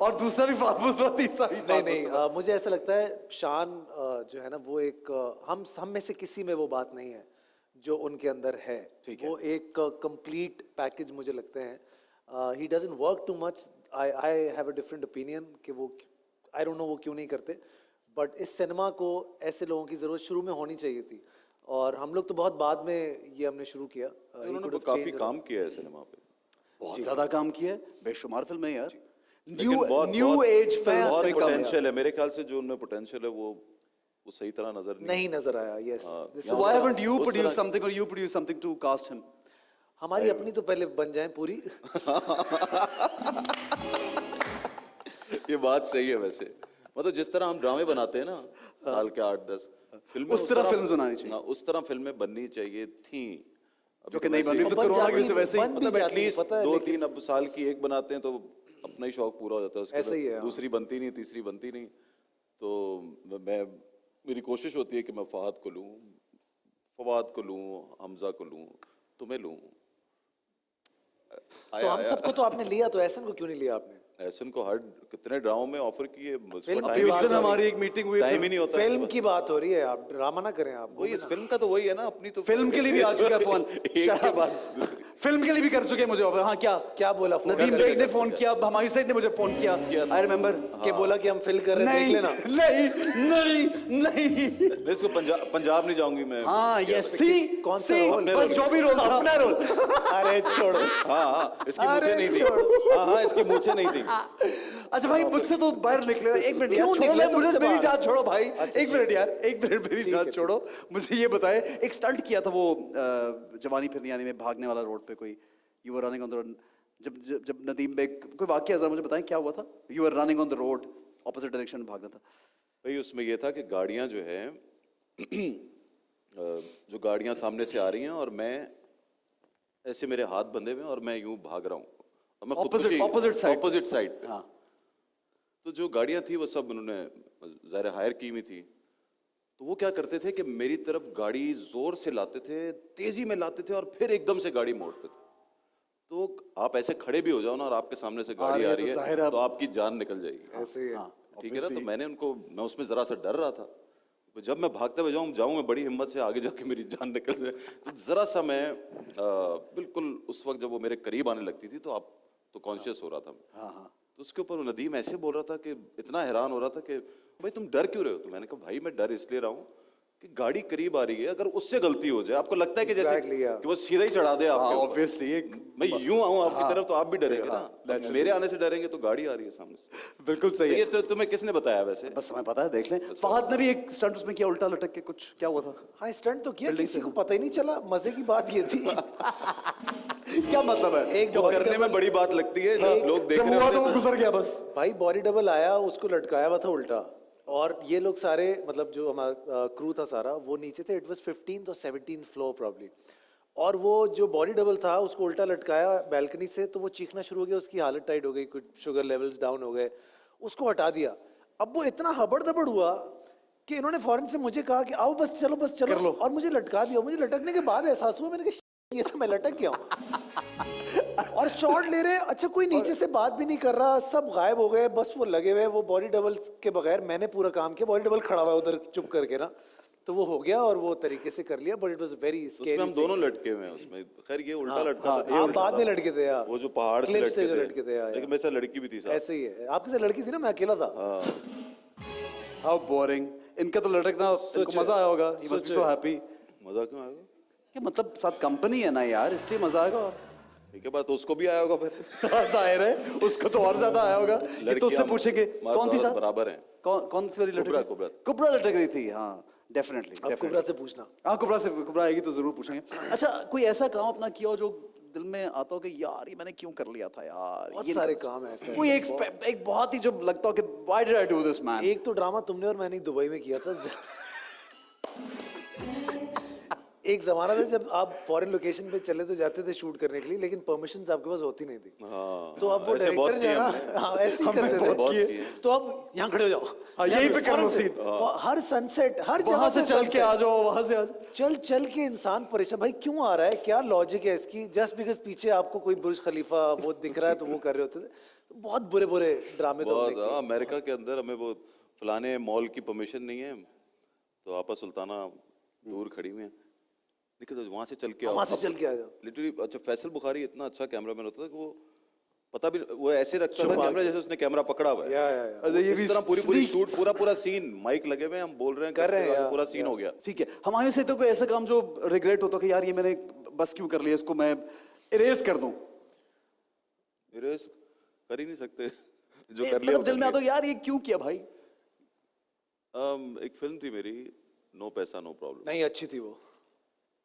और दूसरा भी फात मुस्तफा, तीसरा भी नहीं फात नहीं, मुस्तफा। मुझे ऐसा लगता है शान जो है ना, वो एक हम में से किसी में वो बात नहीं है जो उनके अंदर है। ठीक है। वो एक कंप्लीट पैकेज मुझे लगते हैं। He doesn't work too much. I have a different opinion कि वो, आई डोंट नो वो क्यों नहीं करते, बट इस सिनेमा को ऐसे लोगों की जरूरत शुरू में होनी चाहिए थी, और हम लोग तो बहुत बाद में ये हमने शुरू किया। He उन्होंने could तो have काफी changed a lot. काम किया है सिनेमा पे। बहुत ज्यादा काम किया है, बेशुमार फिल्में यार। लेकिन बहुत न्यू बहुत- एज फिल्म बहुत से कम है। पोटेंशियल है मेरे ख्याल से, जो उनमें पोटेंशियल है वो सही तरह नजर नहीं नजर आया। Yes, So why haven't you उस produced तरह- something or you produced something to cast him? हमारी अपनी तो पहले बन जाए पूरी। ये बात सही है वैसे। मतलब जिस तरह हम ड्रामे बनाते हैं ना साल के 8-10 फिल्में, उस तरह फिल्म्स बनानी चाहिए। हाँ, उस तरह फिल्में बननी चाहिए थी। जो कि नहीं बन रही, और तो बन कोरोना की जाती- वजह से वैसे ही बन भी मतलब जाती है, एटलीस्ट पता है, 2-3 अब साल की एक बनाते हैं तो अपना ही शौक पूरा हो जाता है। उसके ऐसा ही बाद है, हाँ। दूसरी बनती नहीं, तीसरी बनती नहीं। तो मैं मेरी कोशिश होती है कि मैं फवाद को लूं, हमजा को लूं, तुम्हें लूं। तो हम सबको तो आपने लिया, तो एहसन को क्यों नहीं लिया आपने? ऐसन को हर कितने ड्रामों में ऑफर किए, फिल्म अभी उस दिन हमारी एक मीटिंग हुई टाइम ही नहीं होता है। फिल्म की बात हो रही है, आप ड्रामा ना करें। आप वही फिल्म का तो वही है ना, अपनी तो फिल्म के लिए भी आ चुका है फोन। एक के बाद दूसरी। फिल्म के लिए भी कर चुके हैं मुझे ऑफर। हाँ क्या क्या बोला फोन नदीम करके? बेग ने फोन किया, हमारी सईद ने मुझे फोन किया, आई रिमेम्बर। कि बोला कि हम फिल कर रहे हैं, देख नहीं लेना। नहीं नहीं मैं इसको पंजाब नहीं जाऊंगी मैं। हाँ ये सी कौन सा सी रोल? बस जो भी रोल था अपना रोल। अरे छोड़ो। हाँ इसकी अरे मूछें नहीं थी। छोड़ो। हाँ इसकी मूछें नहीं थी। अच्छा भाई मुझसे तो बाहर निकले। एक मिनट यार, क्यों छोड़ो निकले ना, मुझे तुमसे मेरी बाहर? जान छोड़ो भाई। अच्छा, एक मिनट यार, एक मिनट मेरी ठीक जान है, छोड़ो। मुझे ये बताए, एक स्टंट किया था वो जवानी फिर नहीं आनी में, भागने वाला रोड पे कोई, you were running on the road, जब नदीम बेग, कोई वाकया जरा मुझे बताएं क्या हुआ था? You were running on the road, opposite direction में भागना था। भाई उसमें ये था कि गाड़ियां जो है जो गाड़ियां सामने से आ रही हैं और मैं ऐसे, मेरे हाथ बंधे हुए हैं और मैं यूं भाग रहा हूँ, और मैं ऑपोजिट साइड पे। हाँ तो जो गाड़ियां थी वो सब उन्होंने ज़ाहिर हायर की हुई थी। तो वो क्या करते थे कि मेरी तरफ गाड़ी जोर से लाते थे, तेजी में लाते थे, और फिर एकदम से गाड़ी मोड़ते थे। तो आप ऐसे खड़े भी हो जाओ ना और आपके सामने से गाड़ी आ रही है तो आपकी जान निकल जाएगी। ऐसे ही है। ठीक है ना। तो मैंने उनको, मैं उसमें जरा सा डर रहा था, तो जब मैं भागते हुए जाऊं मैं बड़ी हिम्मत से, आगे जाके मेरी जान निकल जाए। तो जरा सा मैं बिल्कुल उस वक्त जब वो मेरे करीब आने लगती थी तो आप तो कॉन्शियस हो रहा था। तो उसके ऊपर नदीम ऐसे बोल रहा था कि इतना हैरान हो रहा था कि भाई तुम डर क्यों रहे हो? तो मैंने कहा भाई मैं डर इसलिए रहा हूँ कि गाड़ी करीब आ रही है, अगर उससे गलती हो जाए, आपको लगता है कि जैसे Exactly, yeah. कि वो सीधा ही चढ़ा दे आपके ऊपर। ऑब्वियसली एक मैं यूं आऊं आपकी तरफ तो आप भी डरेंगे ना। मेरे आने से डरेंगे तो गाड़ी आ रही है सामने से। बिल्कुल सही है। ये तो तुम्हें किसने बताया वैसे? बस हमें पता है, देख लें। फहद ने भी एक स्टंट उसमें किया, उल्टा लटक के, कुछ क्या हुआ था? हाँ स्टंट तो किया, किसी को पता ही नहीं चला। मजे की बात ये थी। क्या मतलब है? एक जो body करने में double- बड़ी बात लगती है, जब लोग देख जब रहे हुआ होते तो वो हैं गुजर गया बस। भाई बॉडी डबल आया, उसको लटकाया हुआ था उल्टा, और ये लोग सारे, मतलब जो हमारा क्रू था सारा, वो नीचे थे। इट वाज 15th और 17th फ्लोर प्रॉब्ली। और वो जो बॉडी डबल था उसको उल्टा लटकाया बैल्कनी से, तो वो चीखना शुरू हो गया, उसकी हालत टाइट हो गई, कुछ शुगर लेवल्स डाउन हो गए, उसको हटा दिया। अब वो इतना हबड़ दबड़ हुआ कि इन्होंने फौरन से मुझे कहा कि आओ बस चलो कर लो। और मुझे लटका दिया। मुझे लटकने के बाद एहसास हुआ, मैंने कहा ये तो मैं लटक गया हूँ। और शॉट ले रहे हैं, अच्छा कोई नीचे से बात भी नहीं कर रहा, सब गायब हो गए, बस वो लगे हुए, वो बॉडी डबल के बगैर मैंने पूरा काम किया, बॉडी डबल खड़ा हुआ है उधर चुप करके ना, तो वो हो गया और वो तरीके से कर लिया, बट इट वाज वेरी उसमें स्कैरी। हम दोनों लटके हुए हैं उसमें। खैर ये उल्टा लटका था, ये आप उल्टा बाद था। में लटके थे यार, वो जो पहाड़ से Cliff से जो लटके लटके थे, यार। लेकिन मेरे साथ लड़की भी थी साथ। ऐसे ही है, आपके साथ लड़की थी ना, मैं अकेला था। How boring. इनका तो लटकना, इनको मजा आया होगा, he must be so happy. मजा क्यों आएगा? क्या मतलब साथ कंपनी है ना यार, इसलिए मजा आएगा। और ठीक है, बात तो उसको भी आया होगा फिर। जाहिर है उसको तो और ज्यादा आया होगा। ये तो उससे पूछेंगे कौन थी साथ, बराबर हैं। कौन सी वाली लटक कुबरा। कुबरा लटक रही थी। हाँ डेफिनेटली। अब कुबरा से पूछना। हाँ कुबरा आएगी तो जरूर पूछेंगे। अच्छा कोई ऐसा काम अपना किया हो जो दिल में आता हो कि यार ये मैंने क्यों कर लिया था यार। बहुत ये सारे काम है ऐसे। कोई एक बहुत ही जो लगता हो कि why did I do this man. एक तो ड्रामा तुमने और मैंने दुबई में किया था। एक जमाना था जब आप फॉरेन लोकेशन पे चले तो जाते थे शूट करने के लिए, लेकिन परमिशंस आपके पास होती नहीं थी। हाँ, तो अब वो ऐसे बहुत डायरेक्टर जो है किए ना, हाँ ऐसे ही करते थे। बहुत किए। तो अब यहाँ खड़े हो जाओ, हाँ, यहीं पे कर लो फौरन से, scene। हर सनसेट, हर जगह वहां से पे चल के sunset। आ जाओ, वहां से आ जाओ। चल चल के इंसान परेशान, भाई क्यों आ रहा है, क्या लॉजिक है इसकी, जस्ट बिकॉज पीछे आपको कोई बुर्ज खलीफा वो दिख रहा है तो वो कर रहे होते थे। बहुत बुरे बुरे ड्रामे तो हमने बहुत। अमेरिका के अंदर हमें वो फलाने मॉल की परमिशन नहीं है, तो आपा सुल्ताना दूर खड़ी हुई है, देखो तो वहां से चल के आओ। वहां से चल के आ जाओ। लिटरली। अच्छा फैसल बुखारी इतना अच्छा कैमरामैन होता था कि वो पता भी वो ऐसे रखता था कैमरा जैसे उसने कैमरा पकड़ा हुआ है। या। अच्छा, ये इस भी तरह पूरी sneak- शूट पूरा सीन माइक लगे हुए हैं, हम बोल रहे हैं कर रहे हैं, करते या, पूरा सीन हो गया। ठीक है। हमारे से तो कोई ऐसा काम जो रिग्रेट होता कि यार ये मैंने बस क्यों कर लिया, इसको मैं इरेज कर दूं। इरेज कर ही नहीं सकते जो कर लिया मतलब वो दिल कर में आता लिया। यार ये क्यों किया भाई। एक फिल्म थी मेरी, नो पैसा नो प्रॉब्लम। नहीं अच्छी थी वो,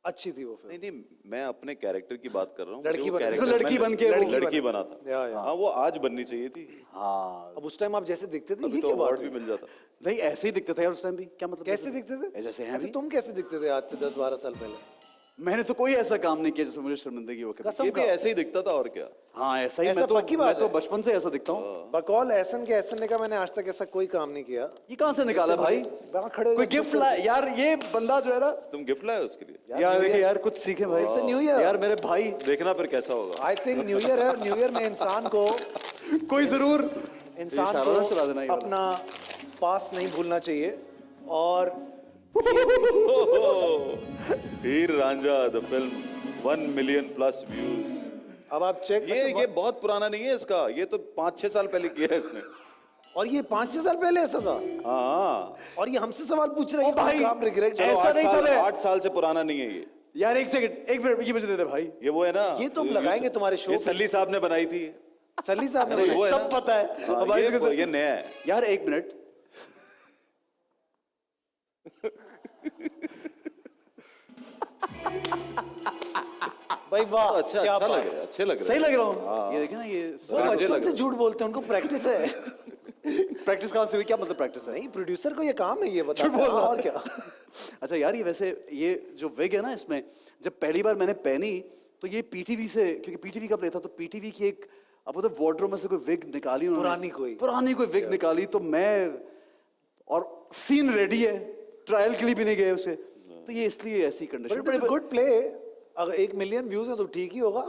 अच्छी थी वो फिल्म। नहीं नहीं, मैं अपने कैरेक्टर की बात कर रहा हूँ। लड़की जो बन- character इसमें लड़की मैंने- बन के वो- लड़की बना था। या। हाँ वो आज बननी चाहिए थी, हाँ अब उस टाइम आप जैसे दिखते थे, अभी ये तो क्या बात अवार्ड है? भी मिल जाता। नहीं ऐसे ही दिखते थे यार उस टाइम भी। क्या मतलब कैसे दिखते थे? जैसे हैं अच्छा अभी? तुम कैसे दिखते थे आज से 10-12 साल पहले? मैंने तो कोई ऐसा काम नहीं किया जिसमें मुझे शर्मिंदगी हो कभी। कसम ये भी का। ऐसे ही दिखता था और क्या। हाँ ऐसा ही। ऐसा मैं तो पक्की बात मैं तो है। बचपन से ऐसा दिखता हूँ। बकौल एहसन के एहसन ने कहा मैंने आज तक ऐसा कोई काम नहीं किया। ये कहाँ से निकाला भाई? वहाँ खड़े हो कोई जाओ, गिफ्ट ला यार, ये बंदा जो है ना तुम गिफ्ट लाए उसके लिए? यार देखिए यार कुछ सीखे भाई। It's a new year। यार मेरे भाई देखना फिर कैसा होगा। आई थिंक न्यू ईयर है, न्यू ईयर में इंसान को कोई जरूर इंसान इशारा ना चला देना ये को वाला। अपना पास नहीं भूलना चाहिए। और Heer Ranjha the film 1 million plus views. अब आप चेक, ये बहुत पुराना नहीं है इसका, ये तो 5-6 साल पहले किया है इसने। और ये 5-6 साल पहले ऐसा था, हाँ और ये हमसे सवाल पूछ रहे हैं कि भाई, कोई काम रिग्रेट। ऐसा ऐसा नहीं नहीं था मैं। 8 साल से पुराना नहीं है ये। यार एक सेकंड, एक मिनट, ये मुझे दे दे भाई। ये वो है ना, ये तो हम लगाएंगे तुम्हारे शो ये पे। सल्ली साहब ने बनाई थी। सली साहब ने अरे बनाई। वो है सब ना? पता है। हाँ, अब भाई इसके ये नया है। यार एक मिनट, भाई वाह, अच्छा क्या अच्छा बात लग है। रहा है, अच्छे लग रहे सही हैं। लग रहा हूँ। ये देखे ना ये वो मुझे बचपन लग से रहा झूठ बोलते हैं, उनको प्रैक्टिस है। प्रैक्टिस कहाँ से हुई? क्या मतलब प्रैक्टिस है? नहीं, प्रोड्यूसर को ये काम है, ये बता झूठ बोलना। और क्या। अच्छा यार ये वैसे ये जो विग है ना, इसमें जब पहली बार मैंने पहनी तो ये पीटीवी से, क्योंकि पीटीवी का प्ले था तो पीटीवी की एक अब उधर वार्डरोब में से कोई विग निकाली उन्होंने। पुरानी कोई विग निकाली, तो मैं और सीन रेडी है, ट्रायल के लिए भी नहीं गए उसे, तो ये इसलिए ऐसी condition. But it is good play. अगर 1 मिलियन व्यूज है तो ठीक ही होगा।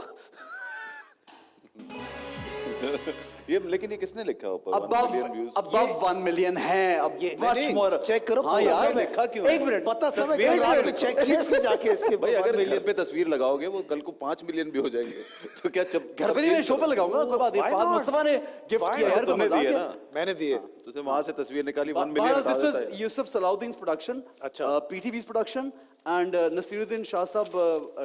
ये लेकिन ये किसने लिखा ऊपर 1 above million views? Above 1 million है अब ये नहीं, मच नहीं, मोर। चेक करो, हाँ पता यार सब है। लिखा क्यों है? एक मिनट, पता सब है, तस्वीर कल रात लगा में चेक किया इसने जाके इसके। भाई अगर मिलियन घर पे तस्वीर लगाओगे वो कल को 5 मिलियन भी हो जाएंगे तो क्या घर पे नहीं, मैं शो पे लगाऊंगा, कोई बात नहीं। Why Fahad not? मुस्तफा ने गिफ्ट Why किया not? यार, तुमने मजाक दिए है। ना, मैंने दिए। तो से वहां से तस्वीर निकाली 1 Bahar, million this was Yusuf Salahuddin's production, अच्छा। PTV's production, and Nasiruddin Shah Sahab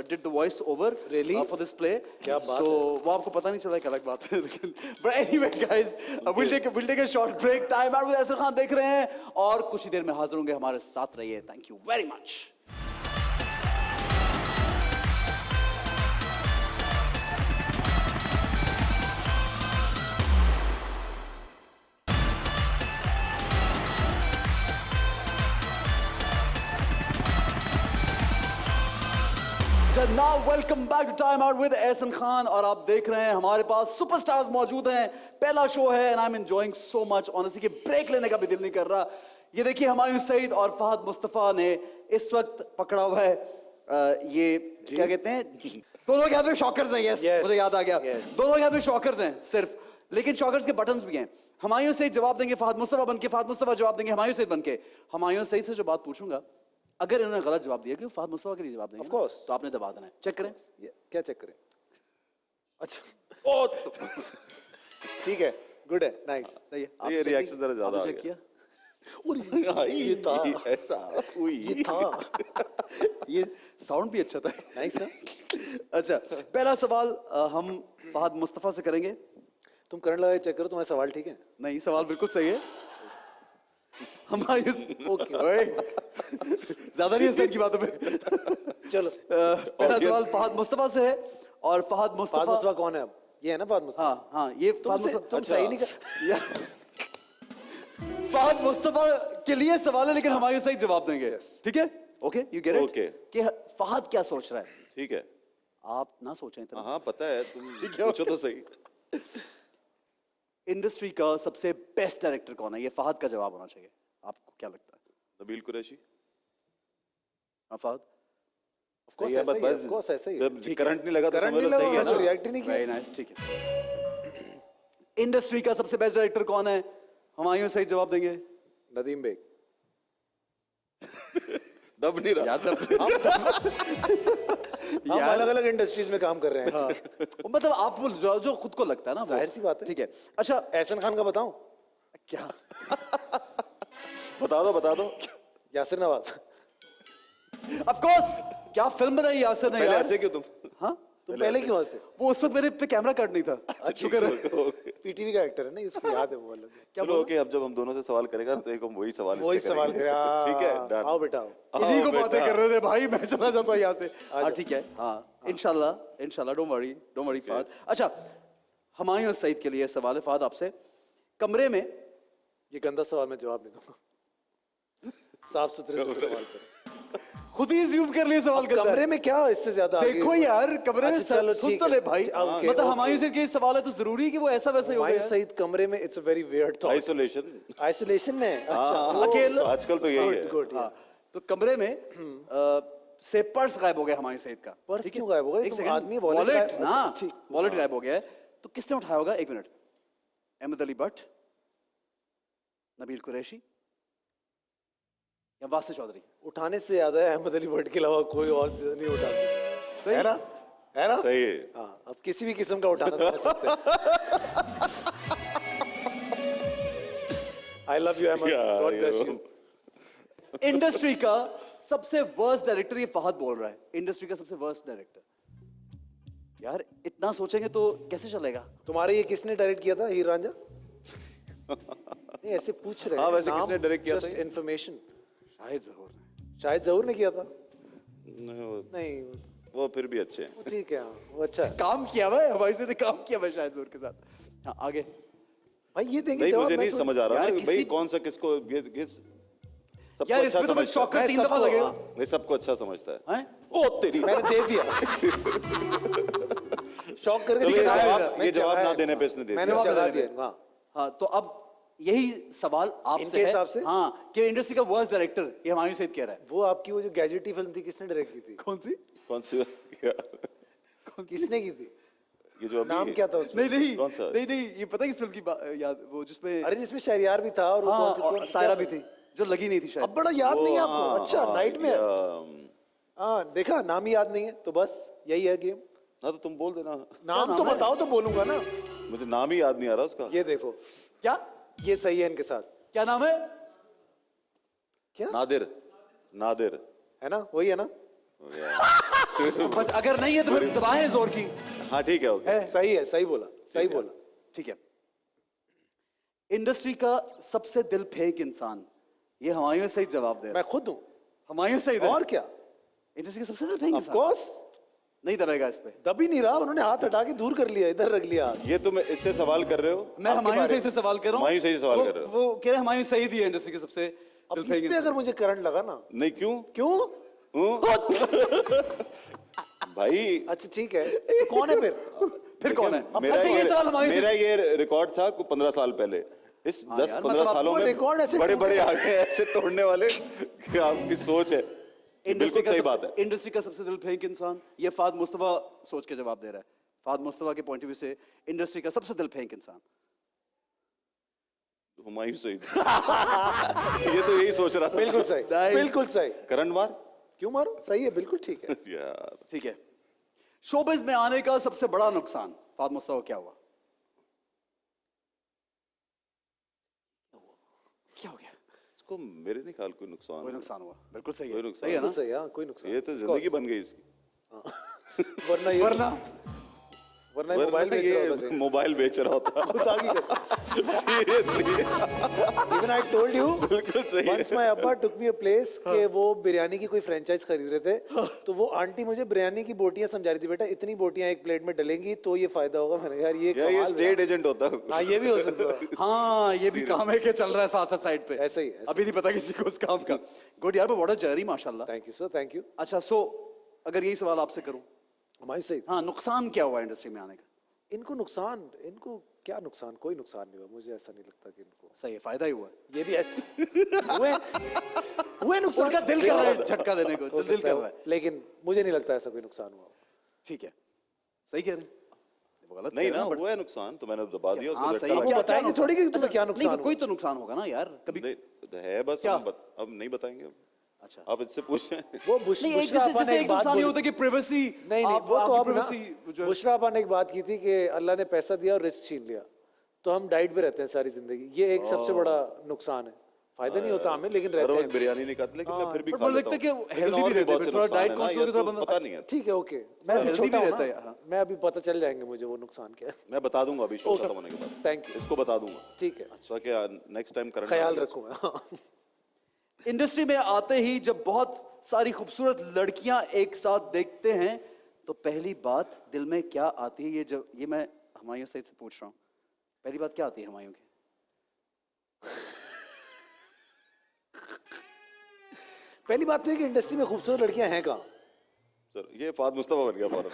did the voice over Really? for this play. क्या बात So वो आपको पता नहीं चला, एक अलग बात है लेकिन but anyway guys, we'll take a short break. Time out with Ahsan Khan देख रहे हैं और कुछ ही देर में हाजिर होंगे, हमारे साथ रहिए। Thank you very much. Now welcome back to time out with Ehsan Khan, और आप देख रहे हैं हमारे पास सुपरस्टार्स मौजूद हैं। पहला शो है and I am enjoying so much honestly कि ब्रेक लेने का भी दिल नहीं कर रहा। ये देखिए हुमायूं सईद और फहद मुस्तफा ने इस वक्त पकड़ा हुआ है ये क्या कहते हैं, दोनों के हाथ में शॉकर्स हैं। यस, Yes, मुझे याद आ गया, yes. दोनों के हाथ में शॉकर्स हैं सिर्फ, लेकिन शॉकर्स के बटन्स भी हैं। हुमायूं सईद जवाब देंगे फहद मुस्तफा बनके, फहद मुस्तफा जवाब देंगे हुमायूं सईद बनके। हुमायूं सईद से जो बात पूछूंगा, अगर इन्होंने गलत जवाब दिया कि वो फहद मुस्तफा के लिए जवाब देंगे Of course. तो आपने दबा देना है। चेक करें। क्या चेक करें? अच्छा, ठीक है, गुड है, नाइस। सही है। ये reaction जरा ज्यादा आ चेक गया। किया। ये था, ऐसा ये था, ये साउंड भी अच्छा था। नाइस ना? अच्छा, पहला सवाल हम फहद मुस्तफा से करेंगे। तुम करंट लगा के चेक करो, तुम्हारा सवाल ठीक है? नहीं, सवाल बिल्कुल सही है। हुमायूं ओके, ओए, ज्यादा नहीं है सर की बातों पे। चलो। पहला सवाल फहद मुस्तफा से है और फहद फहद मुस्तफा, मुस्तफा कौन है अब? ये है ना फहद मुस्तफा? हाँ हाँ, ये फहद मुस्तफा, तुम सही नहीं कर। फहद मुस्तफा के लिए सवाल है, लेकिन हुमायूं सईद जवाब देंगे। ठीक है, okay, you get it. Okay. कि फहद क्या सोच रहा है, ठीक है। आप ना सोचें इतना। हाँ पता है, तुम पूछो तो सही। इंडस्ट्री का सबसे बेस्ट डायरेक्टर कौन है, ये फहद का जवाब होना चाहिए। आपको क्या लगता है? नबील कुरैशी। हाँ फहद, Of course सही है, ऐसा ही है, बस of course ऐसा ही है। जब करंट नहीं लगा तो करंट समझ नहीं लो लगा, सही है सच ना। रिएक्ट ही नहीं किया। वेरी नाइस, ठीक है। इंडस्ट्री का सबसे बेस्ट डायरेक्टर कौन है, हुमायूं सईद जवाब देंगे। नदीम बेग। दब नहीं रहा। हम अलग अलग इंडस्ट्रीज में काम कर रहे हैं। मतलब आप जो खुद को लगता है ना, वो। जाहिर सी बात है। ठीक है। अच्छा, एहसन खान का बताऊं? क्या बता दो। यासिर नवाज। ऑफ कोर्स, क्या फिल्म बनाई यासिर ने पहले यार। ऐसे क्यों तुम? हाँ, तुम पहले क्यों हंसे? वो उस वक्त मेरे पे कैमरा कट नहीं था। शुक्र है। पीटीवी का एक्टर है ना, इसको याद है वो वाला। चलो ओके, अब जब हम दोनों से सवाल करेगा तो एक हम वही सवाल वही इससे सवाल करेंगे। करे। ठीक है, done। आओ बेटा आओ। इन्हीं को बेटा। बातें कर रहे थे भाई, मैं चला जाता हूँ यहाँ से। हाँ ठीक है, हाँ इंशाल्लाह, डोंट वरी फहद। अच्छा, हुमायूं सईद के लिए सवाल है फहद आपसे। कमरे में, ये गंदा सवाल मैं जवाब नहीं दूंगा। साफ सुथरे से सवाल करो। खुद ही ज़ूम कर लिए सवाल करता है। कमरे में क्या इससे ज्यादा आगे? देखो यार, कमरे में अच्छा, चलो, सुन ठीक तो है। ले भाई। ओके, मतलब ओके। हुमायूं सईद के सवाल है तो जरूरी है कि वो ऐसा वैसा ही हो हुमायूं गया। सईद कमरे में, it's a very weird thought. Isolation. Isolation में? अच्छा, अकेले। आजकल तो यही है। गुड। हाँ, तो कमरे में से पर्स गायब हो गया हुमायूं सईद का। पर्स ठीक है? क्यों गायब हो गया? एक तुम सेकंड, आदमी wallet वॉलेट गायब- ना, अच्छा, ठीक। वॉलेट गायब हो गया है, तो किसने उठाया होगा? एक मिनट, अहमद अली भट्ट, नबील कुरैशी या वासिफ चौधरी? उठाने से याद है, अहमद अली भट्ट के अलावा कोई और नहीं उठा सकता। सही है ना? है ना? सही है। हाँ, अब किसी भी किस्म का उठाना समझ सकते हैं। I love you, Ahmed. God bless you. Industry का सबसे वर्स्ट डायरेक्टर, ये फहद बोल रहा है, इंडस्ट्री का सबसे वर्स्ट डायरेक्टर। यार इतना सोचेंगे तो कैसे चलेगा? तुम्हारे ये किसने डायरेक्ट किया था, हीर रांझा? नहीं, ऐसे पूछ रहे हैं। हाँ, वैसे नाम, किसने direct किया था just ये? information। शायद जहूर ने। शायद जहूर ने किया था। नहीं, नहीं, वो फिर भी अच्छे हैं। वो ठीक है, हाँ, वो अच्छा है। काम किया हुआ है हमारे से, काम किया हुआ है शायद जहूर के साथ। हाँ आगे। भाई ये देंगे नहीं, जवाब, मुझे मैं नहीं तो- समझ आ रहा यार, ना कि भाई किसी- कौन सा किसको ये सबको यार अच्छा इसमें तो मुझे समझता है। शॉकर मैं 3 दफा सबको- लगेगा। नहीं, सबको अच्छा समझता है। हैं? ओ तेरी। मैंने दे दिया। शौक करके चलो, ये दिखाया जवाब- है। ये जवाब ना देने पे इसने दे मैंने दिया। जवाब दिया। हाँ, हाँ, तो अब यही सवाल आपसे इनके है। हिसाब से? हाँ, कि इंडस्ट्री का वर्स्ट डायरेक्टर ये हुमायूं सईद कह रहा है। वो आपकी वो जो गैजेटी फिल्म थी, किसने डायरेक्ट की थी? कौन सी? कौन सी? किसने की थी? ये जो अभी नाम क्या था उसमें? नहीं, कौन सा? नहीं, ये पता है किस फिल्म की याद, वो जिसमें अरे जिसमें शहरियार भी था और वो हाँ, कौन सी और सायरा भी थी, जो लगी नहीं थी शायद। अब बड़ा याद नहीं है आपको? अच्छा, नाइट में। हाँ, हाँ, देखा, नाम ही याद नहीं है, तो बस यही है गेम। तो तुम बोल देना। नाम तो बताओ तो बोलूंगा ना। मुझे नाम ही याद नहीं आ रहा उसका। ये देखो, क्या ये सही है इनके साथ। क्या नाम है? क्या नादिर। नादिर। है ना, वही है ना? बस अगर नहीं है तो फिर दबाएं जोर की। हाँ ठीक है, ओके। सही है, सही बोला, सही बोला। ठीक है। इंडस्ट्री का सबसे दिल फेंक इंसान, ये हुमायूं सईद जवाब दे रहा मैं खुद हूँ। है। हुमायूं सईद है। और क्या? इंडस्ट्री का सबसे दिल फेंक ऑफ इंसान कोर्स। नहीं दबेगा इस पे। दब ही नहीं रहा, उन्होंने हाथ हटा के दूर कर लिया, इधर रख लिया हाथ। ये तुम इससे सवाल कर रहे हो? मैं हुमायूं सईद से सवाल कर रहा हूँ। हुमायूं सईद से सवाल कर रहे हो। वो कह रहे हैं हुमायूं सईद ही है इंडस्ट्री के सबसे अब दिल इस फेंक पे इंसान। अगर मुझे करंट लगा ना, नहीं, क्यों? क्यों? हूँ? भाई अच्छा ठीक है, तो कौन है फिर? फिर कौन है? मेरा अच्छा ये सवाल हुमायूं मेरा सईद। ये रिकॉर्ड था 15 साल पहले। इस यार, 10-15 मतलब सालों आपको में रिकॉर्ड ऐसे बड़े बड़े आ गए ऐसे तोड़ने वाले कि आपकी सोच है। बिल्कुल सही बात है। इंडस्ट्री का सबसे दिल फेंक इंसान, ये फाद मुस्तफा सोच के जवाब दे रहा है। फाद मुस्तफा के पॉइंट ऑफ व्यू से इंडस्ट्री का सबसे दिल फेंक इंसान। हुमायूं सईद। ये तो यही सोच रहा था। बिल्कुल सही, Nice. बिल्कुल सही। करण वार। क्यों मारो? सही है, बिल्कुल ठीक है। यार ठीक है, शोबिज में आने का सबसे बड़ा नुकसान फाद मुस्तफा को क्या हुआ? क्या हो गया? इसको मेरे नहीं ख्याल कोई नुकसान कोई है। नुकसान हुआ, बिल्कुल सही कोई है, नुकसान सही है ना? बिल्कुल सही, हाँ, कोई नुकसान ये तो जिंदगी बन गई इसकी। वरना ये वरना वरना ये मोबाइल वरना बेच रहा होता ये मोबाइल बेच रहा होता। खुद आगे कैसे? Seriously Even I told you, बिल्कुल सही है। once my अब्बा took me a place कि वो बिरयानी की कोई फ्रेंचाइज खरीद रहे थे, तो वो आंटी मुझे बिरयानी की बोटियां समझा रही थी, बेटा इतनी बोटियां एक प्लेट में डलेंगी तो ये फायदा होगा। मैंने कहा, यार ये यार ये कमाल स्टेट है। एजेंट होता है। हाँ, ये भी हो सकता है। हाँ, ये भी काम है कि चल रहा है साथ साइड पे। ऐसे ही, ऐसे अभी नहीं पता किसी को उस काम का। गुड यार, व्हाट अ जर्नी माशाल्लाह। Thank you sir, thank you. अच्छा, सो अगर यही सवाल आपसे करूं, हमारी सही। हाँ, नुकसान क्या हुआ इंडस्ट्री में आने का? इनको क्या नुकसान? कोई नुकसान नहीं हुआ, मुझे ऐसा नहीं लगता कि इनको। सही है, फायदा ही हुआ। ये भी ऐसे हुए नुकसान। उनका दिल कर रहा है झटका देने को, हो दिल सकता कर है, रहा है। लेकिन मुझे नहीं लगता ऐसा कोई नुकसान हुआ। ठीक है, सही कह रहे हैं। वो गलत नहीं कह रहे ना, हैं, but- वो है नुकसान तो मैंने दबा दिया हाँ, उसको। सही है। अब झटका वो लगा। बताएंगे थोड़ी कि तुम्हें क्या नहीं, नुकसान कोई तो नुकसान होगा ना यार, कभी। नहीं, है बस क्या? अब नहीं बताएंगे। अच्छा, आप इससे पूछें। वो नहीं, एक जैसे एक नुकसान ये होता है कि प्राइवेसी। नहीं नहीं, वो तो अब ना, प्राइवेसी बुशरा आपा ने एक बात की थी कि अल्लाह ने पैसा दिया और रिस्क छीन लिया, तो हम डाइट पे रहते हैं सारी जिंदगी। ये एक सबसे बड़ा नुकसान है। फायदा नहीं होता हमें, लेकिन हर रहते वक्त हैं। बिरयानी नहीं खाते, लेकिन मैं फिर भी पर खा मुझे लेता लगता है हूँ। कि लेकिन healthy और भी भी रहते बहुत हैं, से थोड़ा नुकसान diet है ना, conscious या की तरह तो बंदा- पता नहीं है। ठीक है, ओके। मैं अभी healthy छोटा भी हूँ रहता है, ना, हाँ। मैं अभी पता चल जाएंगे मुझे वो नुकसान क्या है। मैं बता दूंगा अभी शो खत्म होने के बाद। थैंक यू, इसको बता दूंगा ठीक है, ताकि नेक्स्ट टाइम करना ख्याल रखूंगा। इंडस्ट्री में आते ही जब बहुत सारी खूबसूरत लड़कियां एक साथ देखते हैं तो पहली बात दिल में क्या आती है? ये मैं हुमायूं सईद से पूछ रहा हूँ, पहली बात क्या आती है हुमायूं की? पहली बात तो है कि इंडस्ट्री में खूबसूरत लड़कियां हैं कहाँ? सर ये फाद मुस्तफा बन गया फौरन।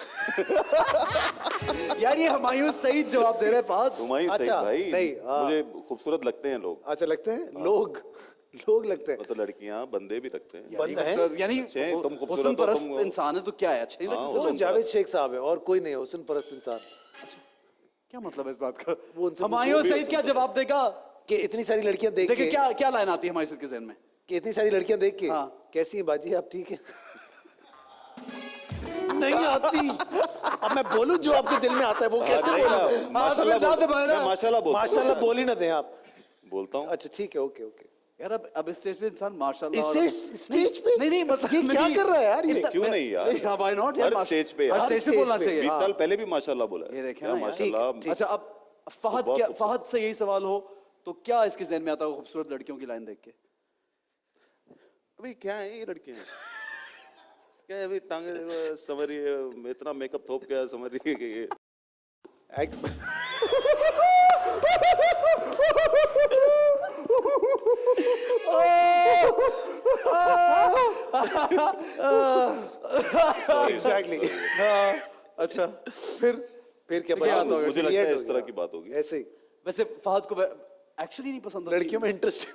यार ये हुमायूं सईद जवाब दे रहे हैं फाद। हुमायूं सईद अच्छा, भाई, नहीं, हाँ। मुझे खूबसूरत लगते हैं लोग। अच्छा लगते हैं लोग लगते हैं। मतलब लड़कियां बंदे भी लगते हैं। बंद हैं? यानी अच्छे हैं, तुम खूबसूरत हुस्न हो, परस्त तुम- इंसान है तो क्या है, अच्छे नहीं लग हाँ, सकते? वो जावेद शेख साहब है और कोई नहीं है हुस्न परस्त इंसान। क्या मतलब है इस बात का? वो उनसे हुमायूं पूछो भी सईद क्या जवाब देगा? कि इतनी सारी लड़कियां देख देखिए के, क्या क्या लाइन आती है हुमायूं सईद के ज़हन में? कि इतनी सारी लड़कियां देख के, हाँ। कैसी हैं बाजी आप, ठीक है? नहीं आती। अब मैं बोलूं जो आपके दिल में आता है वो कैसे नहीं, बोलूं? मैं माशाल्लाह तो बोलता दबाए हूँ। ना। मैं माशाल्लाह बोलता हूँ। माशाल्लाह बोल ही ना दें आप। बोलता हूँ। अच्छा ठीक है, ओके ओके। यार अब इस स्टेज पे इंसान माशाल्लाह स्टेज पे नहीं मतलब ये क्या कर रहा है यार? ये क्यों नहीं यार? हाँ, why not यार? हर स्टेज पे हर यार। स्टेज पे स्टेज बोलना पे। चाहिए। 20 हाँ। साल पहले भी माशाल्लाह बोला है। ये देखें क्या ना यार। माशाल्लाह। अच्छा, अब फहद बहुत क्या, खूबसूरत। फहद से यही सवाल हो तो क्या इसके जहन में आता है खूबसूरत लड़कियों की लाइन देख के? अभी क्या है ये लड़कियां? क्या है अभी टांगे समझ रही है, इतना मेकअप थोप के समझ रही है कि ये एग्जैक्टली। अच्छा, फिर क्या क्या बात आता होगा? मुझे लगता Weird है हो इस तरह गया। की बात होगी। ऐसे ही वैसे फहद को एक्चुअली नहीं पसंद आती। लड़कियों में इंटरेस्ट।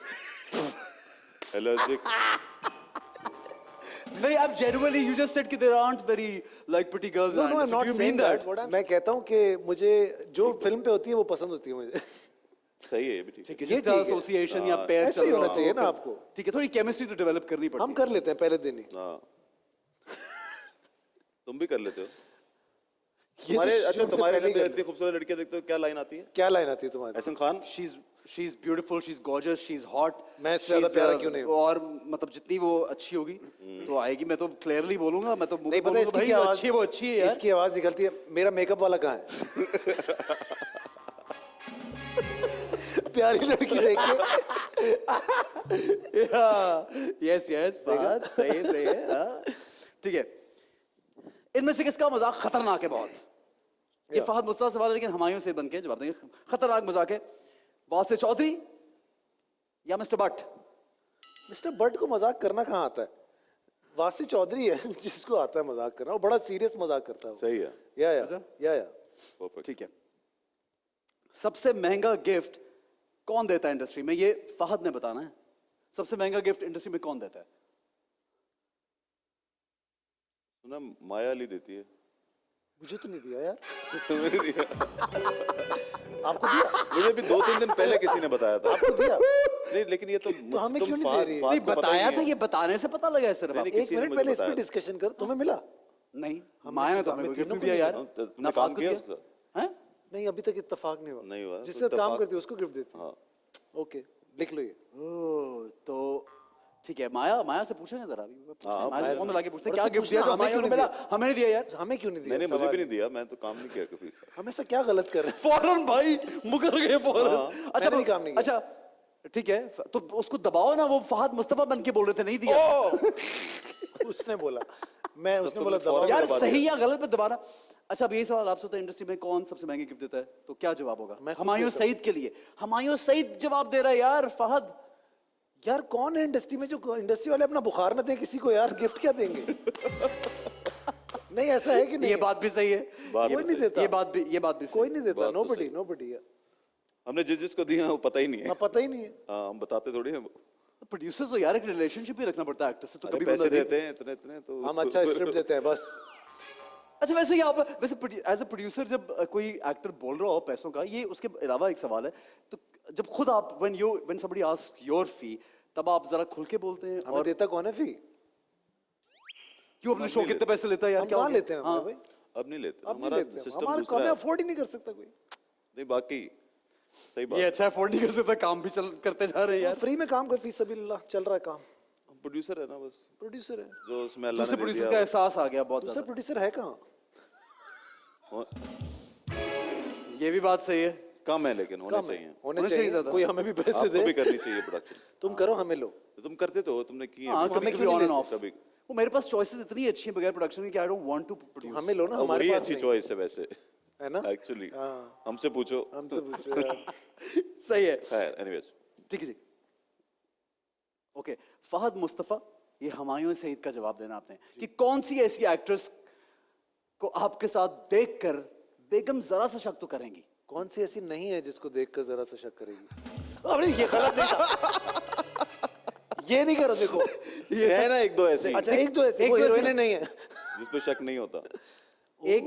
एलर्जिक। नहीं, अब genuinely you just said कि there aren't very like pretty girls No, around. no, I'm So not do you saying mean that? that. मैं कहता हूँ कि मुझे जो फिल्म पे होती है वो पसंद होती है मुझे। सही है ये भी ठीक है। ठीक है, ये जिसका ठीक है। एसोसिएशन या पेयर ऐसे ही होना चाहिए ना आपको। ठीक है, थोड़ी केमिस्ट्री तो डेवलप करनी पड़ती हम है। कर लेते हैं पहले दिन ही। हाँ तुम भी कर लेते हो। ये तो तुम्हारे अच्छा शुरू से तुम्हारे पहले ही घर में कर इतनी खूबसूरत लड़कियां देखते हो, क्या लाइन आती है? क्या लाइन आती है तुम्हारी? Ehsan Khan. She's beautiful, she's gorgeous, she's hot. मैं इससे ज्यादा she's, प्यारा क्यों नहीं हूँ? और मतलब जितनी वो अच्छी होगी तो आएगी। मैं तो क्लियरली बोलूंगा, मैं तो मुंह नहीं पे पता बोलूंगा, इसकी भाई क्या वो आवाज, अच्छी है, वो अच्छी है यार। इसकी आवाज निकलती है, मेरा मेकअप वाला कहाँ है? प्यारी लड़की देख के। यस बात सही है। हाँ। ठीक है, इनमें से किसका मजाक खतरनाक है बहुत? ये फहद मुस्तफा सवाल है, लेकिन हुमायूं से बन के जवाब देंगे। खतरनाक मजाक है, वासिफ चौधरी या मिस्टर बट? मिस्टर बट को मजाक करना कहाँ आता है? वासी चौधरी है जिसको आता है मजाक करना, वो बड़ा सीरियस मजाक करता है वो। सही है। या परफेक्ट। ठीक है, सबसे महंगा गिफ्ट कौन देता है इंडस्ट्री में? ये फहद ने बताना है। सबसे महंगा गिफ्ट इंडस्ट्री में कौन देता है? तो ना माया अली देती है। मुझे तो नहीं दिया यार। मुझे दिया। आपको दिया? मुझे भी 2-3 दिन पहले किसी ने बताया था। आपको दिया? नहीं, लेकिन ये तो हमें तुम क्यों नहीं दे फाद- रही है? फाद नहीं को पता ही बताया नहीं था, है। ये बताने से पता लगा है सिर्फ नहीं, आपको। नहीं, एक किसी ने मिनट मुझे पहले इस पे बताया था। डिस्कशन कर, तुम्हें मिला? नहीं हम माया ने इससे तो हमें हमें गिफ्ट तीनों नहीं दिया को यार। हाँ, तो तुमने ना काम फाद को किया दिया उसका? हैं? नहीं, अभी तक इत्तेफाक नहीं हुआ। नहीं हुआ, जिसके तो साथ काम इत्तेफाक- करती है उसको गिफ्ट देती हाँ। है। ओके, लिख लो ये। ओह, तो ठीक है, माया से पूछेंगे जरा अभी। हाँ, माया से फोन मिला के पूछते हैं और क्या उससे गिफ्ट दिया पूछना, जो हमें माया क्यों को नहीं मिला, हमें नहीं दिया यार। हमें क्यों नहीं दिया? नहीं, मुझे भी सवाल नहीं दिया, मैं तो काम नहीं किया कभी। हम ऐसा क्या गलत कर रहे हैं? फौरन भाई मुकर गए फौरन। अच्छा मैंने भी काम नहीं किया। अच्छा ठीक है, तो उसको दबाओ ना, वो फहद मुस्तफा बन के बोल रहे थे नहीं दिया। उसने बोला, मैं उसने तुमने बोला फौरन दबाओ। यार दबा दिया। सही या गलत पे दबाना। अच्छा अब यही सवाल आपसे होता है, इंडस्ट्री में कौन सबसे महंगी गिफ्ट देता है, तो क्या जवाब होगा? मैं खुद हुमायूं देता हूं। सईद के लिए हुमायूं सईद जवाब दे रहा है यार। फहद यार कौन है इंडस्ट्री में जो इंडस्ट्री वाले अपना बुखार न दे किसी को, यार गिफ्ट क्या देंगे? नहीं ऐसा है कि नहीं? ये बात भी सही है, बात कोई भी नहीं सही। देता। ये बात भी सही कोई नहीं देता। बात तो नोबडी नोबडी। हमने जिसको दिया वो पता ही नहीं ना है। पता ही नहीं है। हाँ, हम बताते थोड़ी हैं। प्रोड्यूसर्स को यार एक रिलेशनशिप ही रखना पड़ता है एक्टर से, तो अरे कभी पैसे बंदा दे- देते हैं इतने इतने तो हम अच्छा स्क्रिप्ट देते हैं बस। अच्छा वैसे ही आप वैसे एज अ प्रोड्यूसर जब कोई एक्टर बोल रहा हो पैसों का, ये उसके अलावा एक सवाल है, तो जब खुद आप व्हेन समबडी आस्क्स योर फी, तब आप जरा खुल के बोलते हैं? हमें और देता कौन है फी? क्यों अपने शो कितने पैसे लेता है यार? हम क्या हो कहाँ गया? लेते हैं हाँ। हमें भाई? अब नहीं लेते, अब नहीं हमारा लेते हैं। सिस्टम हमारा दूसरा काम है। अफोर्ड ही नहीं कर सकता कोई। नहीं, बाकी सही ये बात। अच्छा अफोर्ड नहीं कर सकता, काम भी चल करते जा रहे हैं यार। फ्री में काम कर, फीस सभी चल रहा है काम। प्रोड्यूसर है ना बस, प्रोड्यूसर है। जो उसमें अल्लाह दूसरे ने दे प्रोड्यूसर्स का दिया। एहसास आ गया बहुत दूसरा ज्यादा। प्रोड्यूसर है कहाँ? ये भी बात सही है। कम है लेकिन होने कम है। चाहिए। होने होने चाहिए चाहिए। ज्यादा। कोई हमें भी पैसे आपको भी दे। करनी चाहिए प्रोडक्शन। तुम करो, हमें लो। तुम करते तो हो, तुमने की हाँ है। कभी हमें कभी क्यों ऑन नहीं एंड लेते? ऑफ। वो मेरे पास चॉइसेस इतनी अच्छी हैं बगैर प्रोडक्शन की कि I don't want to produce. हमें लो ना, हमारे वही पास अच्छी नहीं। चॉइस है वैसे है ना? एक्चुअली। हाँ। हमसे पूछो। हमसे पूछो यार। सही है। खैर एनीवेज, ठीक है जी, ओके। फहद मुस्तफा, ये हुमायूं सईद का जवाब देना आपने कि कौन सी ऐसी एक्ट्रेस को आपके साथ देखकर बेगम जरा सा शक तो करेंगी? कौन सी ऐसी नहीं है जिसको देखकर जरा सा शक करेगी? अरे ये गलत नहीं था। ये नहीं करो, देखो ये है ना एक दो ऐसे अच्छा एक दो ऐसे, एक वो दो ऐसे हीरोइनें नहीं है। जिसपे शक नहीं होता। एक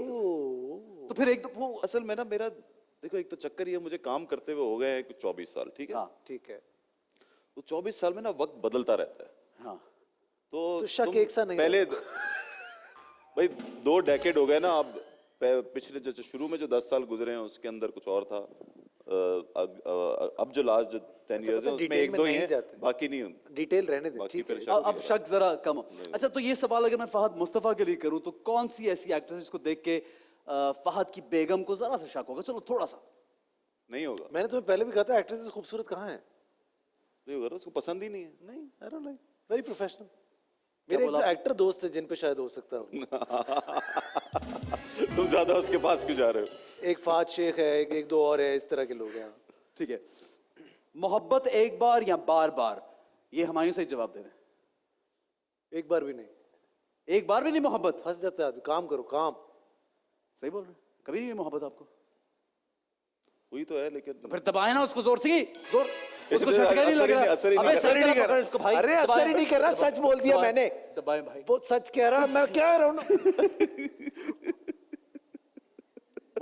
तो फिर एक वो असल में ना मेरा देखो, एक तो चक्कर ये, मुझे काम करते हुए हो गए हैं कुछ 24 साल, ठीक है। हाँ ठीक है। तो 24 साल में ना वक्त बदलता रहता है। हाँ तो शक तुम एक सा नहीं पहले भाई 2 डेकेड हो गए ना। अब पिछले जो शुरू में जो 10 साल गुजरे हैं उसके अंदर कुछ और था। अब जो लास्ट जो 10 इयर्स है पता उसमें डिटेल एक में दो ही नहीं हैं, जाते। बाकी नहीं। डिटेल रहने दे, बाकी ठीक है। फिर अब शक जरा कम हो। अच्छा तो ये सवाल अगर मैं फहद मुस्तफा के लिए करूं, तो कौन सी ऐसी एक्ट्रेस जिसको देख के फहद की बेगम को जरा सा शक होगा? चलो थोड़ा सा। नहीं होगा, मैंने तुम्हें पहले भी कहा था एक्ट्रेसेस खूबसूरत कहाँ है? नहीं होगा, उसको पसंद ही नहीं है। नहीं, आई डोंट लाइक, वेरी प्रोफेशनल। मेरे एक बोला? तो एक्टर दोस्त है जिन पे शायद हो सकता हो। तुम ज्यादा उसके पास क्यों जा रहे हो? एक फाद शेख है, एक दो और है, इस तरह के लोग हैं। ठीक है, मोहब्बत एक बार या बार बार, ये हुमायूं सईद जवाब दे रहे हैं। एक बार भी नहीं। एक बार भी नहीं मोहब्बत? फंस जाता है आदमी। काम करो, काम। सही बोल रहे हैं, कभी नहीं हुई मोहब्बत आपको? हुई तो है लेकिन तो फिर दबाए ना उसको जोर से, जोर उसको इसमें झटका नहीं असर लग ही रहा। नहीं- असर ही नहीं अबे कर सही रहा। तरह पकड़ इसको भाई। अरे असर दबाए। ही नहीं कर रहा, सच बोल दिया दबाए, मैंने। दबाए भाई। वो सच कह रहा, मैं क्या कह रहा हूँ ना।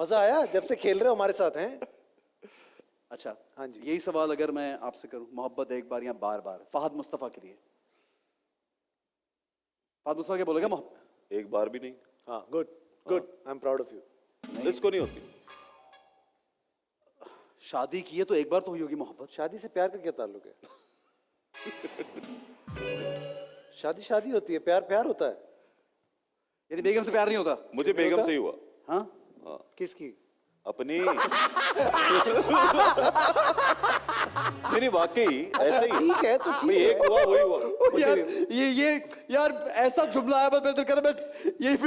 मजा आया जब से खेल रहे हो हमारे साथ हैं। अच्छा हाँ जी। यही सवाल अगर मैं आपसे करूं, मोहब्बत एक बार या बार बार, फहद मुस्तफा के लिए, फहद मुस्तफा क्या बोलेगा? एक बार भी नहीं। हाँ, good good, I am proud of you. इसको नहीं होती। शादी की है तो एक बार तो हुई होगी मोहब्बत। शादी से प्यार का क्या ताल्लुक है? शादी शादी होती है, प्यार प्यार होता है। यानी बेगम से प्यार नहीं होता? मुझे बेगम से ही हुआ। हाँ किसकी? अपनी नहीं वाकई ऐसे ही। ठीक है, तो ठीक भाई, है। एक हुआ वही हुआ। यार ये यार ऐसा जुमला है, मैं कर मैं यही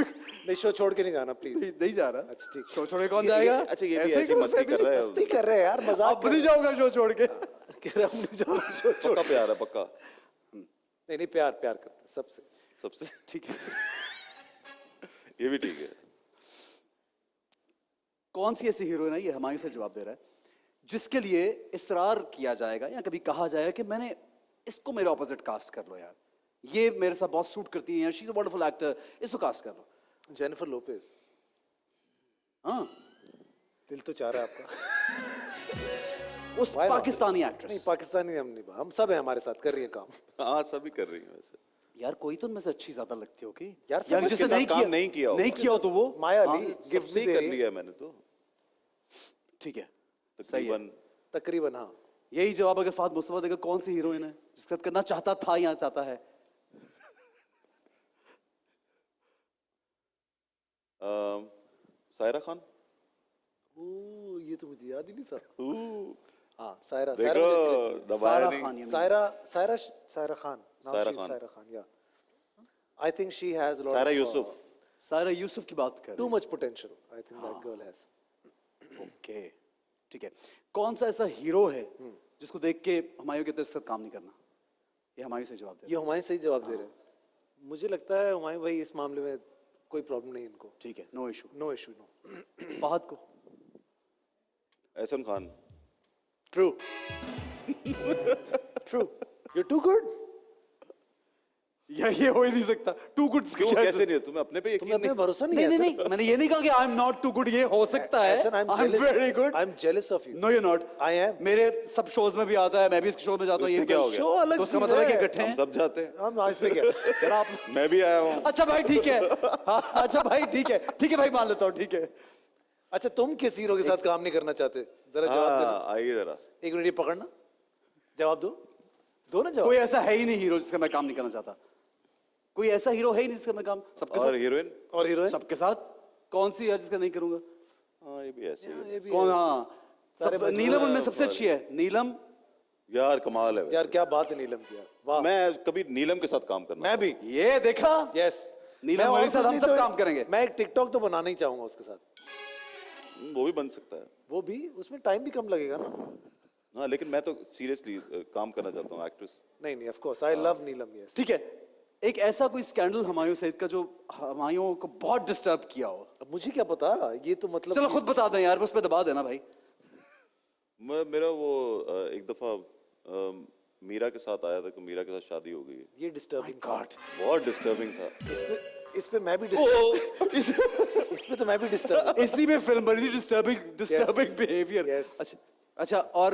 नहीं, शो छोड़ के नहीं जाना प्लीज। नहीं जा रहा। अच्छा ठीक। शो छोड़े कौन जाएगा? अच्छा ये भी ऐसे ही ऐसी करो, मस्ती कर रहा है। मस्ती कर रहे हैं यार, मजाक अब नहीं जाऊंगा शो छोड़ के। कह रहा हूँ, नहीं जाओ शो छोड़। पक्का प्यार है, पक्का। नहीं नहीं, प्यार प्यार करता है सबसे। सबसे ठीक है, ये भी ठीक है। कौन सी ऐसी हीरोइन है, ये हुमायूं से जवाब दे रहा है, जिसके लिए इसरार किया जाएगा या कभी कहा जाएगा कि मैंने इसको मेरे ऑपोजिट कास्ट कर लो यार, ये मेरे साथ बहुत सूट करती है, she is a wonderful actor, इसको कास्ट कर लो। Jennifer Lopez. हाँ, दिल तो चाह रहा है आपका। उस Why not? पाकिस्तानी नहीं, एक्ट्रेस। पाकिस्तानी हम सब हैं हमारे साथ, कर रही है काम। हाँ सभी कर रही है वैसे। यार कोई तो उनमें से अच्छी ज्यादा लगती होगी यार, सब जिसने उसके साथ काम नहीं किया होगा। नहीं किया हो तो वो माया हाँ, अली गिफ्ट सबसे भी ही दे कर रही है। लिया है मैंने तो ठीक है, सही है। तकरीबन। तकरीबन हाँ। यही जवाब अगर फात मुस्तफा देगा, कौन सी हीरोइन है जिसके साथ करना चाहता था या चाहता है? सायरा खान। ओ, ये तो मुझे याद ही नहीं था। Ooh, हाँ, सायरा देखो दबाया सारा नहीं। खान ये Saira Khan. Now Saira she's Khan. Saira Khan, yeah. I think she has a lot Saira of, Yusuf. सारा यूसुफ की बात कर too much potential. I think that girl has. Okay, ठीक है। कौन सा ऐसा हीरो है जिसको देख के हुमायूं कहते हैं इसके साथ काम नहीं करना? ये हुमायूं से जवाब दे। ये हुमायूं सही जवाब दे रहे हैं। मुझे लगता है हुमायूं भाई इस मामले में कोई प्रॉब्लम नहीं इनको। ठीक है, no issue. No issue, no. Fahad को। Ehsan Khan. True. True. You're too good. या ये हो ही नहीं सकता। टू गुड क्यों कैसे नहीं? तुम्हें अपने पे तुम्हें यकीन अपने नहीं? भरोसा नहीं नहीं है? नहीं नहीं, मैंने ये नहीं कहा कि I am not too good, ये हो सकता है। I'm I'm jealous. very good. I'm jealous of you. No, you're not. I am. मेरे सब शोज में भी आता है, मैं भी इसके शो में जाता हूँ। उससे ये क्या हो गया? शो अलग तो उसका चीज मतलब है कि है। इकट्ठे हम हैं। सब जाते हैं। हम इस पे क्या? यार आप मैं भी आया हूँ। अच्छा भाई ठीक है। हाँ, अच्छा भाई ठीक है, ठीक है भाई मान लेता हूँ, ठीक है। अच्छा, तुम किस हीरो के साथ काम नहीं करना चाहते? जरा जवाब देना। हाँ आइए जरा। एक मिनट, ये पकड़ना, जवाब दो। दो ना जवाब। कोई ऐसा है ही नहीं हीरो जिसका मैं काम नहीं करना चाहता। कोई ऐसा हीरो है ही नहीं जिसका मैं काम सबके और साथ हीरोइन? और हीरोइन? सबके साथ कौन सी है जिसका नहीं करूंगा? हाँ ये भी ऐसे ही है। ये भी कौन? है। हाँ सारे सब, बच्चे- नीलम उनमें सबसे अच्छी है। नीलम यार कमाल है यार वैसे। क्या बात है नीलम की, यार वाह। मैं कभी नीलम के साथ काम करना। मैं भी। ये देखा, यस। नीलम वाली साथ हम सब काम करेंगे। मैं एक टिकटॉक तो बनाना ही चाहूंगा उसके साथ। वो भी बन सकता है। वो भी, उसमें टाइम भी कम लगेगा ना। हाँ लेकिन मैं तो सीरियसली काम करना चाहता हूँ एक्ट्रेस। नहीं नहीं, of course I love Neelam, yes. ठीक है, एक ऐसा कोई स्कैंडल हुमायूं सईद का जो हुमायूं को बहुत डिस्टर्ब किया हो। अब मुझे क्या पता, ये तो मतलब चलो खुद बता दें यार, उस पे दबा देना भाई। मेरा वो एक दफा मीरा के साथ आया था कि मीरा के साथ शादी हो गई। ये डिस्टर्बिंग। गॉड, बहुत डिस्टर्बिंग था। इस पे मैं भी डिस्टर्ब, इस पे तो मैं भी डिस्टर्ब। इसी में फिल्म बनी थी, डिस्टर्बिंग बिहेवियर। Yes. अच्छा अच्छा, और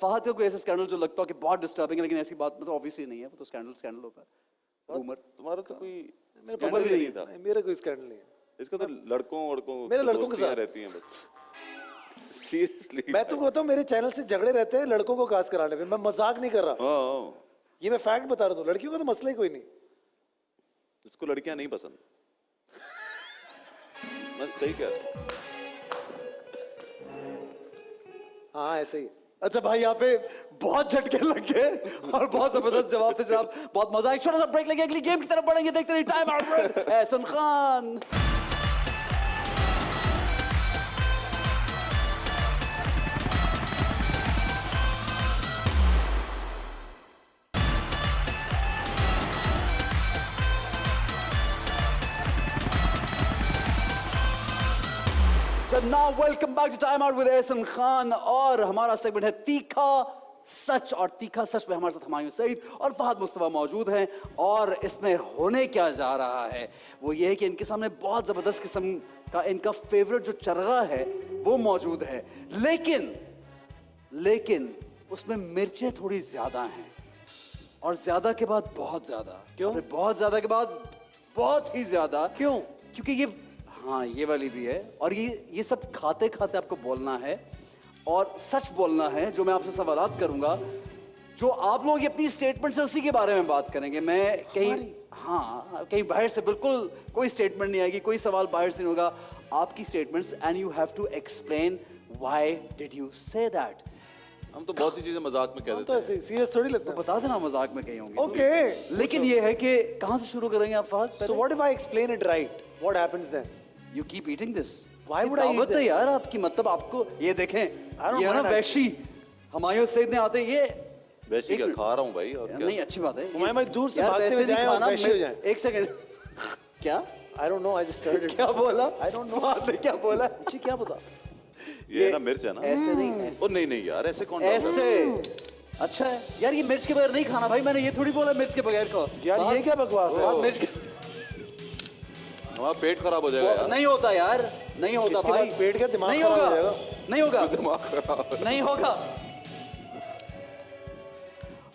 फहद का कोई ऐसा स्कैंडल जो लगता हो कि बहुत डिस्टर्बिंग है, लेकिन ऐसी बात मतलब ऑब्वियसली नहीं है, वो तो स्कैंडल होता है। रूमर। तुम्हारा तो कोई मेरा स्कैंडल ही नहीं था। नहीं, मेरा कोई स्कैंडल नहीं है। इसका तो लड़कों मेरे लड़कों के दोस्तियां साथ। रहती हैं बस। सीरियसली मैं तो कहता हूँ मेरे चैनल से झगड़े रहते हैं लड़कों को कास्ट कराने पे, मैं मजाक नहीं कर रहा। हाँ ये मैं फैक्ट बता रहा हूँ, लड़कियों का तो मसला ही कोई नहीं। इसको लड़कियां नहीं पसंद। मैं सही कह रहा हूँ। हाँ ऐसे ही। अच्छा भाई, यहाँ पे बहुत झटके लग गए और बहुत जबरदस्त जवाब थे जनाब, बहुत मजा आया। एक छोटा सा ब्रेक लेंगे, अगली गेम की तरफ बढ़ेंगे, देखते रहिए time out break. Ehsan Khan. Now welcome back to Time Out with Ehsan Khan, और हमारा सेगमेंट है तीखा सच। और तीखा सच में हमारे साथ हुमायूं सईद और फहद मुस्तफा मौजूद हैं। और इसमें होने क्या जा रहा है वो ये है कि इनके सामने बहुत जबरदस्त किस्म का इनका फेवरेट जो चरगा है वो मौजूद है, लेकिन उसमें मिर्चें थोड़ी ज्यादा हैं, और ज्यादा के बाद बहुत ज्यादा। क्यों? और बहुत ज्यादा के बाद बहुत ही ज्यादा। क्यों? क्योंकि ये, हाँ ये वाली भी है, और ये सब खाते खाते आपको बोलना है और सच बोलना है। जो मैं आपसे सवालात करूंगा, जो आप लोग अपनी स्टेटमेंट से उसी के बारे में बात करेंगे। मैं कहीं, हाँ कहीं बाहर से बिल्कुल कोई स्टेटमेंट नहीं आएगी, कोई सवाल बाहर से नहीं होगा। आपकी statements, and you have to explain why did you say that. हम तो बहुत सी चीजें मजाक में कह हम देते तो हैं। ऐसे सीरियस थोड़ी लेते हैं। बता देना मजाक में कहीं होंगे। ओके। लेकिन ये है कि कहाँ से शुरू करेंगे आप Fahad? So what if I explain it right? What happens then? You keep eating this. Why would I eat दावत है that? यार आपकी, मतलब आपको ये देखें, I don't ये है ना mind वैशी हुमायूं सईद ने आते ये वैसे एक क्या मिनट। खा रहा हूँ भाई, और क्या? नहीं अच्छी बात है। हुमायूं भाई दूर से यार भागते वैसे हुए नहीं जाएं और खाना, वैसे हो मैं- जाएं। एक सेकंड। क्या I don't know, I just started it. क्या बोला? I don't know. आपने क्या बोला? मुझे क्या पता? ये ना मिर्च है ना? ऐसे नहीं, ओ नहीं नहीं यार, ऐसे कौन डालता है? ऐसे अच्छा है यार, ये मिर्च के बगैर नहीं खाना भाई, मैंने ये थोड़ी बोला मिर्च के बगैर को। यार ये क्या बकवास है? मिर्च के हमारा पेट खराब हो जाएगा यार। नहीं होता यार, नहीं होता इसके भाई। बाद पेट क्या दिमाग नहीं खराब हो होगा, जाएगा। नहीं होगा, दिमाग खराब। नहीं होगा।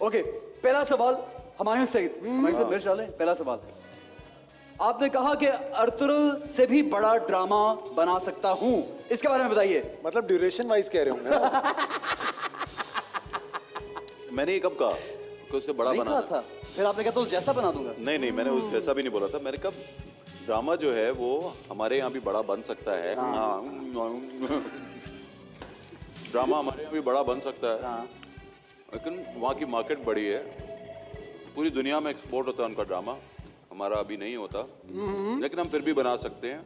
ओके, पहला सवाल हुमायूं सईद, हुमायूं सईद मिर्च डालें। पहला सवाल, आपने कहा कि अर्तुगरुल से भी बड़ा ड्रामा बना सकता हूं, इसके बारे में बताइए। मतलब ड्यूरेशन वाइज कह रहे होंगे ना? मैंने ये कब कहा कि उससे बड़ा नहीं बना कहा था, फिर आपने कहा तो उस जैसा बना दूंगा। नहीं, मैंने उस जैसा भी नहीं बोला था। मैंने कब ड्रामा जो है वो हमारे यहाँ भी बड़ा बन सकता है। हाँ। ड्रामा हमारे यहाँ भी बड़ा बन सकता है, हाँ। लेकिन वहाँ की मार्केट बड़ी है, पूरी दुनिया में एक्सपोर्ट होता है उनका ड्रामा, हमारा अभी नहीं होता, लेकिन हम फिर भी बना सकते हैं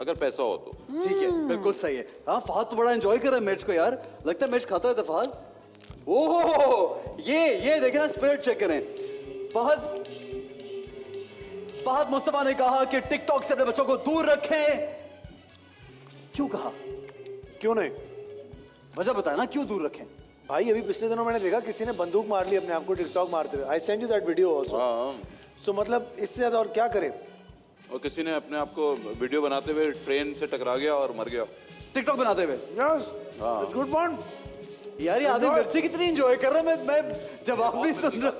अगर पैसा हो तो। ठीक है, बिल्कुल सही है। हाँ, फहद तो बड़ा एंजॉय कर रहा है मिर्च को यार, लगता है मिर्च खाता है फहद। ओहो, ये देखे ना, स्पिरिट चेक करें। फहद मुस्तफा ने कहा कि टिकटॉक से अपने बच्चों को दूर रखें। क्यों कहा? क्यों नहीं वजह बताया ना, क्यों दूर रखें? भाई? अभी पिछले दिनों मैंने देखा किसी ने बंदूक मार ली अपने आप को टिकटॉक मारते हुए। I send you that video also. हाँ, सो मतलब इससे ज्यादा और क्या करें? और किसी ने अपने आप को वीडियो बनाते हुए ट्रेन से टकरा गया और मर गया। टिकटॉक बनाते हुए। Yes, it's good point. यार ये आदमी मिर्ची कितनी एंजॉय कर रहा है, मैं जवाब भी सुन रहा।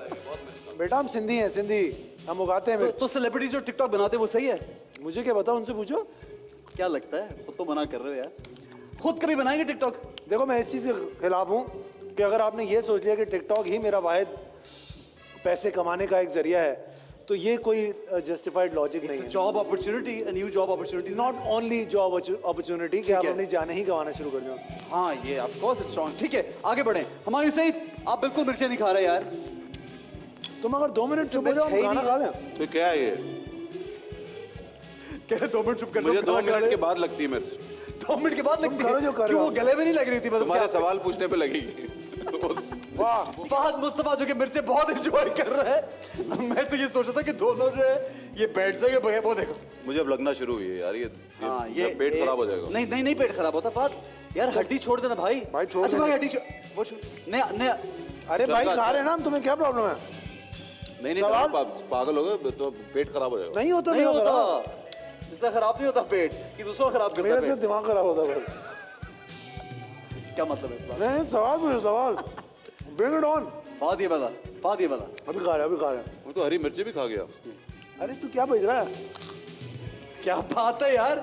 बेटा हम सिंधी हैं, सिंधी हम उगाते हैं मिर्च। तो सेलिब्रिटी जो टिकटॉक बनाते हैं वो सही है? मुझे क्या पता, उनसे पूछो। क्या लगता है, खुद तो मना कर रहे हो यार। खुद कभी बनाएंगे टिकटॉक? देखो मैं इस चीज़ के खिलाफ हूँ कि अगर आपने ये सोच लिया कि टिकटॉक ही मेरा वाहिद पैसे कमाने का एक जरिया है, तो ये कोई जस्टिफाइड लॉजिक नहीं है। Job opportunity, a new job opportunity. Not only job opportunity कि आप है। अपनी जाने ही गंवाना शुरू कर दो। हाँ, ये ऑफ कोर्स इट्स स्ट्रांग। ठीक है, आगे बढ़ें। हुमायूं सईद, आप बिल्कुल मिर्ची नहीं खा रहे यार। तुम अगर 2 मिनट चुप हो मिर्च जाओ, है ही खाना नहीं। खा लें। तो क्या है ये? कह रहे 2 मिनट चुप कर मुझे जाओ, 2 खाना खा मिनट ले। के बाद लगती है मेरे। 2 मिनट के बाद लगती है। करो जो कर रहे क्यों, हो। वो गले में नहीं लग रही थी? मतलब तुम्हारे क्या? सवाल पूछने पे लगी। वाह, फहद मुस्तफा जो कि मिर्चे बहुत एंजॉय कर रहा है। मैं तो ये सोचा था कि दोनों जो है ये बैठ जाएंगे बगैर। वो देखो, मुझे अब लगना शुरू हुई है यार, ये हाँ, ये पेट खराब हो जाएगा। नहीं नहीं नहीं, पेट खराब होता फहद यार। हड्डी छोड़ देना भाई। भाई छोड़ अच्छा देना। भाई, हड्डी वो छोड़। नया नया। अरे भाई चल, खा रहे हैं ना हम, तुम्हें क्या प्रॉब्लम है? नहीं सवाल? पागल हो गए तो पेट खराब हो जाएगा। नहीं होता, नहीं होता, इससे खराब नहीं होता पेट, कि दूसरों खराब करता मेरे है से पेट। दिमाग खराब होता है। क्या मतलब है इस बात? नहीं सवाल पूछो, सवाल। Bring it on. फहद ये वाला, फहद ये वाला। अभी खा रहे हैं, अभी खा रहे हैं। वो तो हरी मिर्ची भी खा गया। अरे तू क्या भेज रहा है? क्या बात है यार।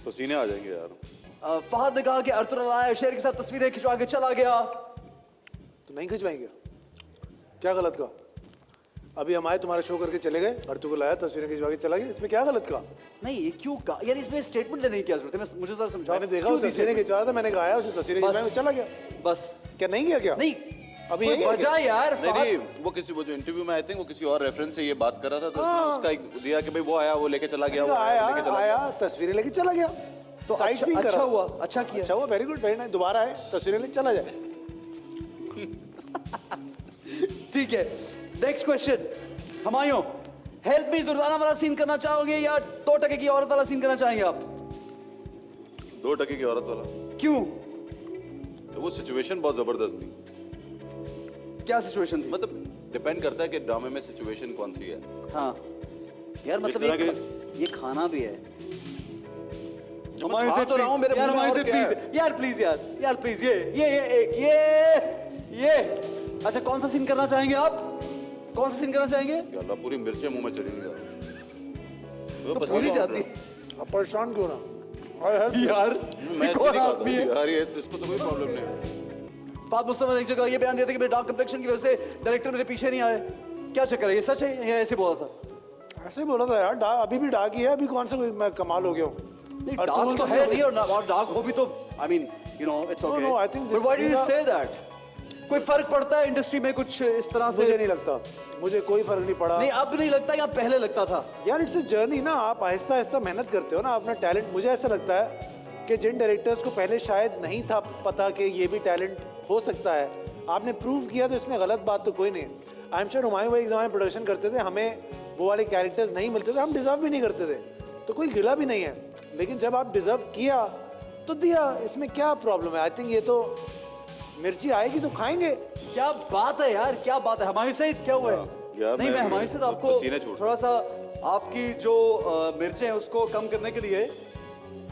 पसीने आ जाएंगे यार। फहद ने कहा कि अर्तुगरुल आया, शेर के साथ तस्वीरें खिंचवा के चला गया। तो नहीं खिंचवाएंगे? क्या गलत कहा? अभी हम आए, तुम्हारा शो करके चले गए, अर्तुगरुल आया, तस्वीरें खिंचवा के चला गया, इसमें क्या गलत कहा? नहीं, ये क्यों कहा यार? इसमें स्टेटमेंट लेने की क्या जरूरत है? मुझे जरा समझाओ। मैंने देखा क्यों वो दी तस्वीरें statement? खिंचवा था, मैंने कहा उसने तस्वीरें बस। खिंचवाई, वो चला गया। बस। क्या नहीं किया क्या? नहीं, अभी कोई यही है वजह यार। नहीं फहद- नहीं, वो किसी वो जो इंटरव्यू में आई थिंक वो किसी और रेफरेंस से ये बात कर रहा था, तो उसने उसका एक दिया कि भाई वो आया, वो लेके चला गया, वो आया लेके चला आया, गया। तस्वीरें लेके चला गया। तो साइड अच्छा, सीइंग अच्छा करा। हुआ, अच्छा किया। अच्छा हुआ, वेरी गुड, वेरी नाइस। दोबारा आए, तस्वीरें लेके चला जाए। ठीक है, next question. Humayun, help me Durdana वाला सीन करना चाहोगे या 2% की औरत वाला सीन करना चाहेंगे आप? 2% की औरत वाला। क्यों? वो सिचुएशन बहुत जबरदस्त थी। क्या सिचुएशन थी? मतलब डिपेंड करता है कि ड्रामे में सिचुएशन कौन सी है। हाँ यार, मतलब तरह ये खाना भी है। खा तो रहा हूं, मेरे यार मुंह में हुमायूं और से क्या है? प्लीज यार, प्लीज यार प्लीज, ये अच्छा, कौन सा सीन करना चाहेंगे आप? कौन सा सीन करना चाहेंगे? या अल्लाह, पूरी मिर्चें मुंह में चली गई तो पसीने पूरी आ जाती रहे अब परेशान क्यों ना? I help you. यार। हैं। मैं कौन नहीं आदमी है? खाता यार, ये इसको तो कोई प्रॉब्लम नहीं। फहद मुस्तफा ने एक जगह ये बयान दिया था कि मेरे डार्क कंप्लेक्शन की वजह से डायरेक्टर मेरे पीछे नहीं आए। क्या चक्कर है, ये सच है या ऐसे बोला था? ऐसे ही बोला था यार, अभी भी डाक ही है, अभी कौन सा कोई मैं कमाल हो गया हूँ? डार्क तो है नहीं, और डार्क हो भी तो I mean you know it's okay. no, I think this why do you is a- say that? कोई फर्क पड़ता है इंडस्ट्री में कुछ इस तरह से? मुझे नहीं लगता, मुझे कोई फर्क नहीं पड़ा। नहीं, अब नहीं लगता या पहले लगता था? यार इट्स अ जर्नी ना, आप आहिस्ता आहिस्ता मेहनत करते हो ना अपना टैलेंट। मुझे ऐसा लगता है कि जिन डायरेक्टर्स को पहले शायद नहीं था पता कि ये भी टैलेंट हो सकता है, आपने प्रूव किया, तो इसमें गलत बात तो कोई नहीं। आई एम श्योर हुमायूं भाई एक ज़माने प्रोडक्शन करते थे, हमें वो वाले कैरेक्टर्स नहीं मिलते थे, हम डिजर्व भी नहीं करते थे, तो कोई गिला भी नहीं है। लेकिन जब आप डिजर्व किया तो दिया, इसमें क्या प्रॉब्लम है? आई थिंक ये तो मिर्ची आएगी तो खाएंगे। क्या बात है यार, क्या बात है। हमारे सहित क्या हुआ है? यार, नहीं, मैं हमारे सहित आपको पसीने छूट थोड़ा सा आपकी जो मिर्चें हैं उसको कम करने के लिए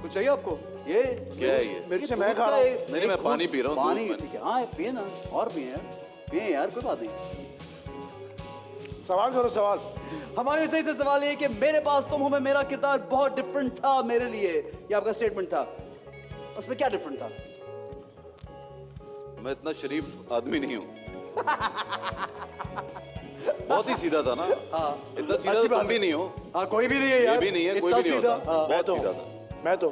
कुछ चाहिए आपको? ये क्या है ये? मिर्चें दूध मैं खा का रहा हूँ। एक- नहीं, एक मैं पानी खूब- पी रहा हूँ, दूध पानी में। ठीक है, हाँ पिए ना, और पिए यार, पिए यार, कोई बात नहीं। सवाल करो सवाल। हमारे सही से सवाल ये है कि मेरे पास तुम हो में मेरा किरदार बहुत डिफरेंट था मेरे लिए, ये आपका स्टेटमेंट था, उसमें क्या डिफरेंट था? मैं इतना शरीफ आदमी नहीं हूँ। बहुत ही सीधा था ना। हाँ, इतना सीधा अच्छी तो बात तुम भी है। नहीं हो। हाँ, कोई भी नहीं है ये यार, भी नहीं है, कोई इतना भी नहीं सीधा। होता। हाँ, बहुत सीधा था। मैं तो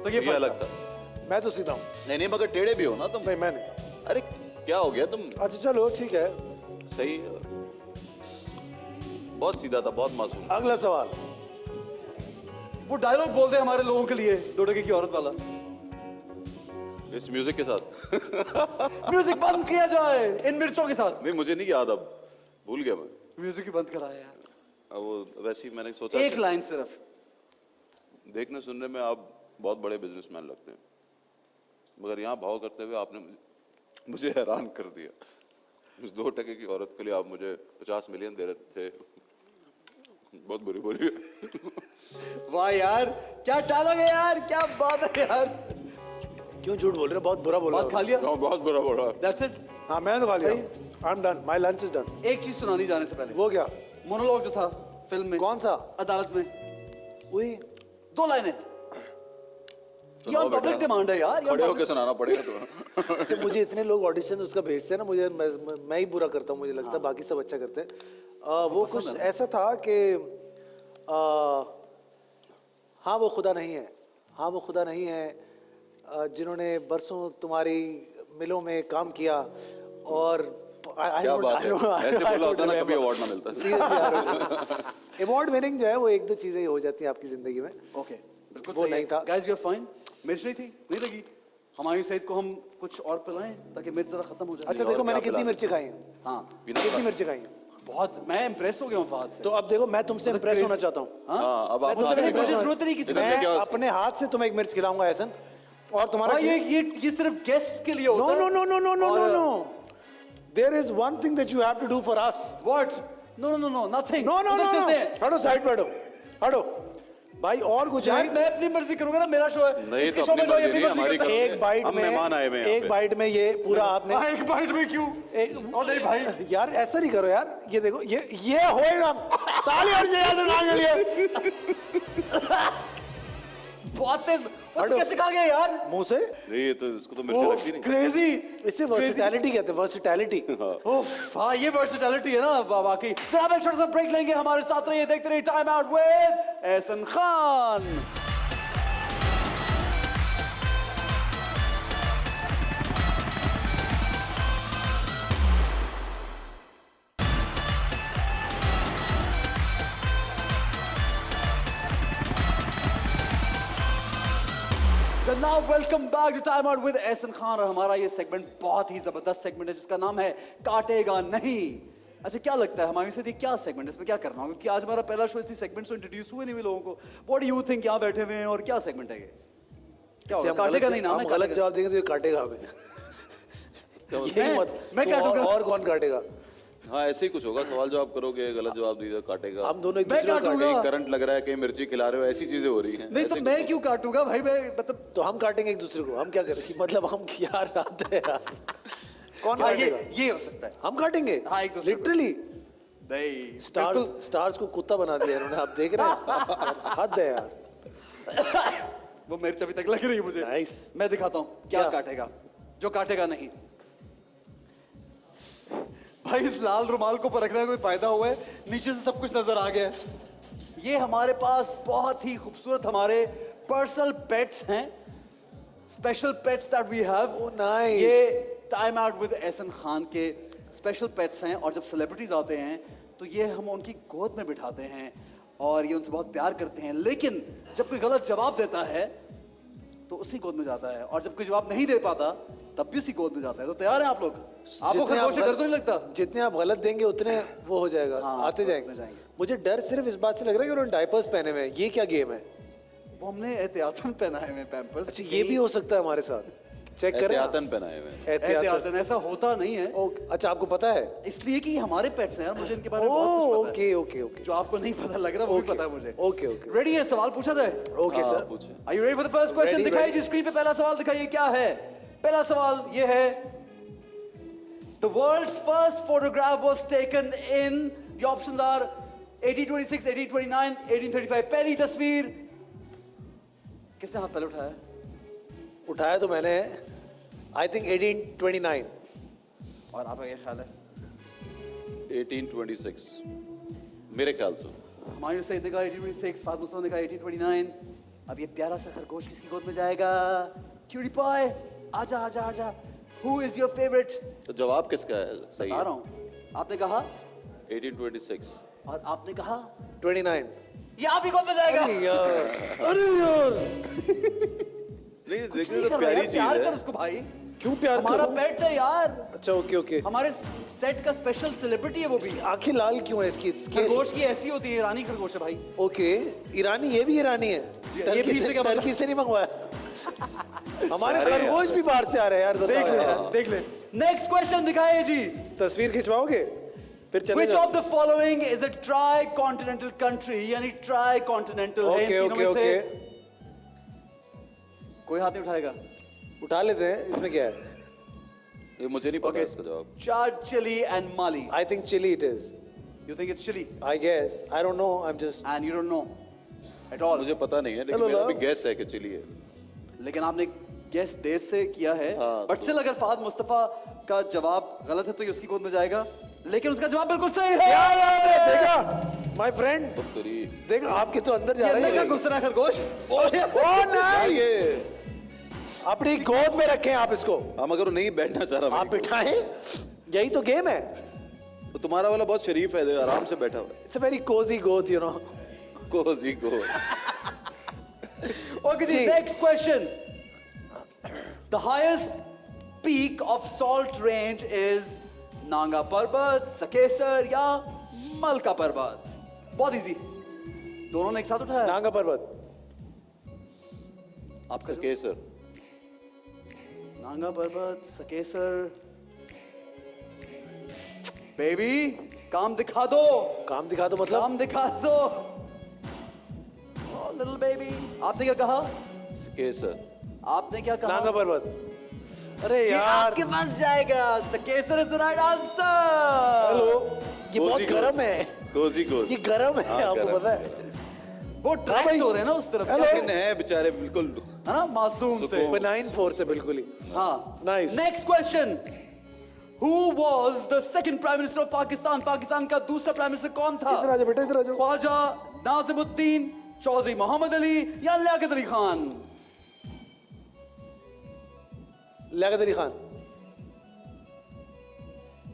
तो ये फर्क अलग था। था। मैं तो सीधा हूँ। नहीं मगर टेढ़े भी हो ना तुम। नहीं मैं नहीं। अरे क्या हो गया तुम? अच्छा चलो ठीक है। सही है। बहुत सीधा था, बहुत मासूम। अगला सवाल। वो डायलॉग बोल दे हमारे लोगों के लिए, 2 टके की औरत वाला। इस म्यूजिक के साथ। म्यूजिक बंद किया जाए इन मिर्चों के साथ। नहीं मुझे नहीं याद, अब भूल गया मैं। म्यूजिक ही बंद कराया यार। अब वो वैसे ही मैंने सोचा एक कि लाइन सिर्फ। देखने सुनने में आप बहुत बड़े बिजनेसमैन लगते हैं, मगर यहाँ भाव करते हुए आपने मुझे हैरान कर दिया। उस 2 टके की औरत के लिए आप मुझे 50 मिलियन दे रहे थे। बहुत बुरी बोली है। वाह यार, क्या डायलॉग है यार, क्या बात है यार। क्यों झूठ बोल रहे हो? बहुत बुरा बोल रहे बात हो। खा लिया? हाँ, बहुत बुरा बोला। That's it. हाँ मैंने तो खा लिया। सही। I am done, my lunch is done. एक चीज सुनानी जाने से पहले, वो क्या? मोनोलॉग जो था फिल्म में, कौन सा? अदालत में, वही 2 लाइनें। ये सुनाओ पब्लिक बेटा। डिमांड है यार, ये खड़े on होके public- सुनाना पड़ेगा तुम्हें। अच्छा मुझे इतने लोग ऑडिशन उसका भेजते हैं ना, मुझे मैं ही बुरा करता हूँ, मुझे लगता है बाकी सब अच्छा करते हैं। वो कुछ ऐसा था कि हाँ वो खुदा नहीं है, हाँ वो खुदा नहीं है, जिन्होंने बरसों तुम्हारी मिलों में काम किया और क्या बात है, ऐसे बोला होता ना कभी अवार्ड ना मिलता। अवार्ड विनिंग जो है वो 1-2 चीजें हो जाती हैं आपकी जिंदगी में। ओके, बिल्कुल वो सही नहीं है। था। Guys you are fine. मिर्च नहीं थी, नहीं लगी। हमारी सईद को हम कुछ और पिलाएं ताकि मिर्च जरा खत्म हो जाए। अच्छा और देखो मैंने क्या कितनी पिला मिर्ची खाई हैं, हाँ, कितनी मिर्ची खाई हैं। बहुत, मैं इंप्रेस हो गया हूँ फहद से। तो अब देखो मैं तुमसे इम्प्रेस होना चाहता हूँ। हाँ, अब आप मुझसे आगे मुझे बढ़ो। जरूरत नहीं किसी इधर की। से मैं क्या- अपने हाथ से तुम्हें एक मिर्च खिलाऊंगा ऐसन, और तुम्हारा हाँ, ये सिर्फ गेस्ट के लिए होता नो है। No no no no no no और- no there is one thing that you have to do for us. What? No, no, no, no, nothing. No no उधर नो चलते हैं। हटो साइड पे हटो, हटो भाई। और कुछ यार है? मैं अपनी मर्जी करूंगा ना, मेरा शो है। नहीं, इसके तो शो अपनी में जो मर्जी अपनी नहीं, मर्जी हमारी करता है। एक बाइट हम में, मेहमान आए हुए हैं यहाँ एक पे। बाइट में ये पूरा आपने हाँ, एक बाइट में क्यों? ओ नहीं भाई, यार ऐसा नहीं करो यार। ये देखो ये होएगा। ताली और जय दुनिया के लिए। बहुत तेज। वो हटो। तो कैसे खा गया यार? मुंह से। नहीं ये तो इसको तो मिर्ची लगती नहीं। क्रेजी। इससे वर्सिटैलिटी कहते हैं, वर्सिटैलिटी। हाँ, ये वर्सेटैलिटी है ना वाकई। फिर आप एक छोटा सा ब्रेक लेंगे, हमारे साथ रहिए, देखते रहिए time out with Ehsan Khan. So now welcome back to Time Out with Ehsan Khan. और हमारा ये सेगमेंट बहुत ही जबरदस्त सेगमेंट है जिसका नाम है काटेगा नहीं। अच्छा क्या लगता है हमारे साथ ये क्या सेगमेंट है, इसमें क्या करना होगा? क्योंकि आज हमारा पहला शो, इसलिए सेगमेंट से इंट्रोड्यूस हुए नहीं हुए लोगों को। व्हाट डू यू थिंक, यहाँ बैठे हुए हैं और क्या सेगमेंट है ये? क्या होगा? काटेगा नहीं नाम है, हम गलत काटेगा। जवाब देंगे तो ये काटेगा हमें। यही मत। मैं तो काटूंगा। और कौन काटेगा? हाँ ऐसे ही कुछ होगा, सवाल जवाब करोगे, गलत जवाब दीजिए काटेगा। हम दोनों एक मैं दूसरे को काटूंगा। काटेंगे। कहीं करंट लग रहा है, कहीं मिर्ची खिला रहे हो, ऐसी चीजें हो रही हैं। नहीं तो ऐसे मैं कुछ क्यों काटूंगा भाई? मैं मतलब तो हम काटेंगे एक दूसरे को। हम क्या करें? मतलब हम यार आते हैं यार। कौन हाँ, काटेगा? ये हो सकता है। हम काटेंगे। हाँ, एक दूसरे को। लिटरली नहीं, स्टार्स को कुत्ता बना दिया इन्होंने, आप देख रहे हैं? हद है यार। वो मिर्च अभी तक लग रही है मुझे। Nice. मैं दिखाता हूँ क्या क्या? काटेगा, जो काटेगा नहीं। भाई इस लाल रुमाल को परखने का कोई फायदा हुआ है? नीचे से सब कुछ नजर आ गया है। ये हमारे पास बहुत ही खूबसूरत हमारे पर्सनल पेट्स हैं, special pets that we have. Oh, nice. ये time out with Ehsan Khan के स्पेशल पेट्स हैं। और जब सेलिब्रिटीज आते हैं तो ये हम उनकी गोद में बिठाते हैं और ये उनसे बहुत प्यार करते हैं। लेकिन जब कोई गलत जवाब देता है तो उसी गोद में जाता है, और जब कोई जवाब नहीं दे पाता तब भी उसी गोद में जाता है। तो तैयार हैं आप लोग? आपको जितने खरगोश से आप डर तो नहीं लगता? जितने आप गलत देंगे उतने वो हो जाएगा। हाँ, आते होते जाएंगे। जाएंगे। मुझे डर सिर्फ इस बात से लग रहा है कि उन्होंने डायपर्स पहने हुए हैं। ये क्या गेम है? वो हमने एहतियातन पहना है पैम्पर्स। अच्छा ये भी हो सकता है हमारे साथ। चेक करें आप। एहतियातन पहनाए मैंने। एहतियातन। ऐसा होता नहीं है, अच्छा आपको पता है? इसलिए कि हमारे पेट्स हैं यार, मुझे इनके बारे में बहुत कुछ पता है। ओके ओके ओके जो आपको नहीं पता लग रहा वो भी Okay. पता है मुझे। ओके ओके रेडी है? सवाल पूछा जाए? Okay sir. पूछे। Are you ready for the first question? Ready, दिखाइए ready. जी स्क्रीन पे पहला सवाल दिखाइए क्या है। पहला सवाल ये है, The world's first photograph was taken in, the options are 1826, 1829, 1835. पहली तस्वीर किसने हाथ पहले उठाया? उठाया तो मैंने आई थिंक 1829। और आपका क्या ख्याल है? 1826 मेरे ख्याल से। हुमायूं सईद ने कहा 1826, फातिमा सुल्तान ने कहा 1829। अब ये प्यारा सा खरगोश किसकी गोद में जाएगा? क्यूटी पाई, आजा आजा आजा। Who is your favorite? तो जवाब किसका है? सही बता है। रहा हूँ। आपने कहा 1826। और आपने कहा 29। ये आप ही गोद में जाएगा। अरे यार नहीं कुछ देखने नहीं तो कर रहा प्यारी यार, चीज प्यार कर है। उसको भाई। क्यों प्यार हमारा करूं? पेट है यार, अच्छा ओके ओके। हमारे सेट का स्पेशल सेलिब्रिटी है वो भी। आंखें लाल क्यों है इसकी? खरगोश की ऐसी होती है, ईरानी खरगोश है भाई। ओके ईरानी, ये भी ईरानी है। ये टर्की पीछे से का मतलब- टर्की से नहीं मंगवाया। हमारे अरे खरगोश भी बाहर से आ रहे हैं यार। देख ले बताओ। यार, देख ले। नेक्स्ट क्वेश्चन दिखाइए जी। तस्वीर खिंचवाओगे फिर चले Which जाओ। of the following is a tri-continental country? यानी tri-continental है इन ओके तीनों ओके में से। ओके कोई हाथ नहीं उठाएगा। उठा लेते हैं, इसमें क्या है? ये मुझे नहीं पता Okay. इसका जवाब। Chad, Chile and Mali. I think Chile it is. You think it's Chile I guess, I don't know, I am just and you don't know at all. मुझे पता नहीं है लेकिन चलो मेरा बताओ। भी गैस है कि चिली है। लेकिन आपने गेस देर से किया है, हाँ, बट स्टिल अगर फाद मुस्तफा का जवाब गलत है तो ये उसकी गोद में जाएगा, लेकिन उसका जवाब बिल्कुल सही है। देखा माय फ्रेंड, तेरी देखा आपके तो अंदर जा ये रहा अंदर का है। घुस रहा है खरगोश। ओ नाइस, अपनी गोद में रखें आप इसको, हम अगर वो नहीं बैठना चाह रहा आप बिठाएं, यही तो गेम है। तो तुम्हारा वाला बहुत शरीफ है, देखो, आराम से बैठा हुआ इट्स अ वेरी कोजी गोद, यू नो। है। कोजी को ओके जी, जी। Next question. The highest peak of salt range is Nanga Parbat, Sakesar या मलका पर्वत? बहुत इजी, दोनों ने एक साथ उठाया। नांगा पर्वत। आपका जवाब? केसर। नांगा पर्वत, सकेसर। बेबी काम दिखा दो, काम दिखा दो मतलब? काम दिखा दो। लिटिल बेबी, आपने क्या कहा? केसर। आपने क्या कहा? नांगा पर्वत। अरे ये यार, आपके पास जाएगा। Sakesar is the right answer. Hello, ये बहुत कोजी गोद। गर्म है, कोजी को ये गर्म है, हाँ, आपको गर्म पता है? वो ट्रैक्ट हो रहे हैं ना उस तरफ, हेलो। लेकिन है बेचारे बिल्कुल। है ना, मासूम से। सुकून। बेनाइन फोर्स है बिल्कुल ही। हाँ, Nice. Next question. Who was the second prime minister of Pakistan? Pakistan का दूसरा प्राइम मिनिस्टर कौन था? इधर आ जाओ बेटा, इधर आ जाओ। ख्वाजा नाजिमुद्दीन, चौधरी मोहम्मद अली या लियाकत अली खान? लियाकत अली खान।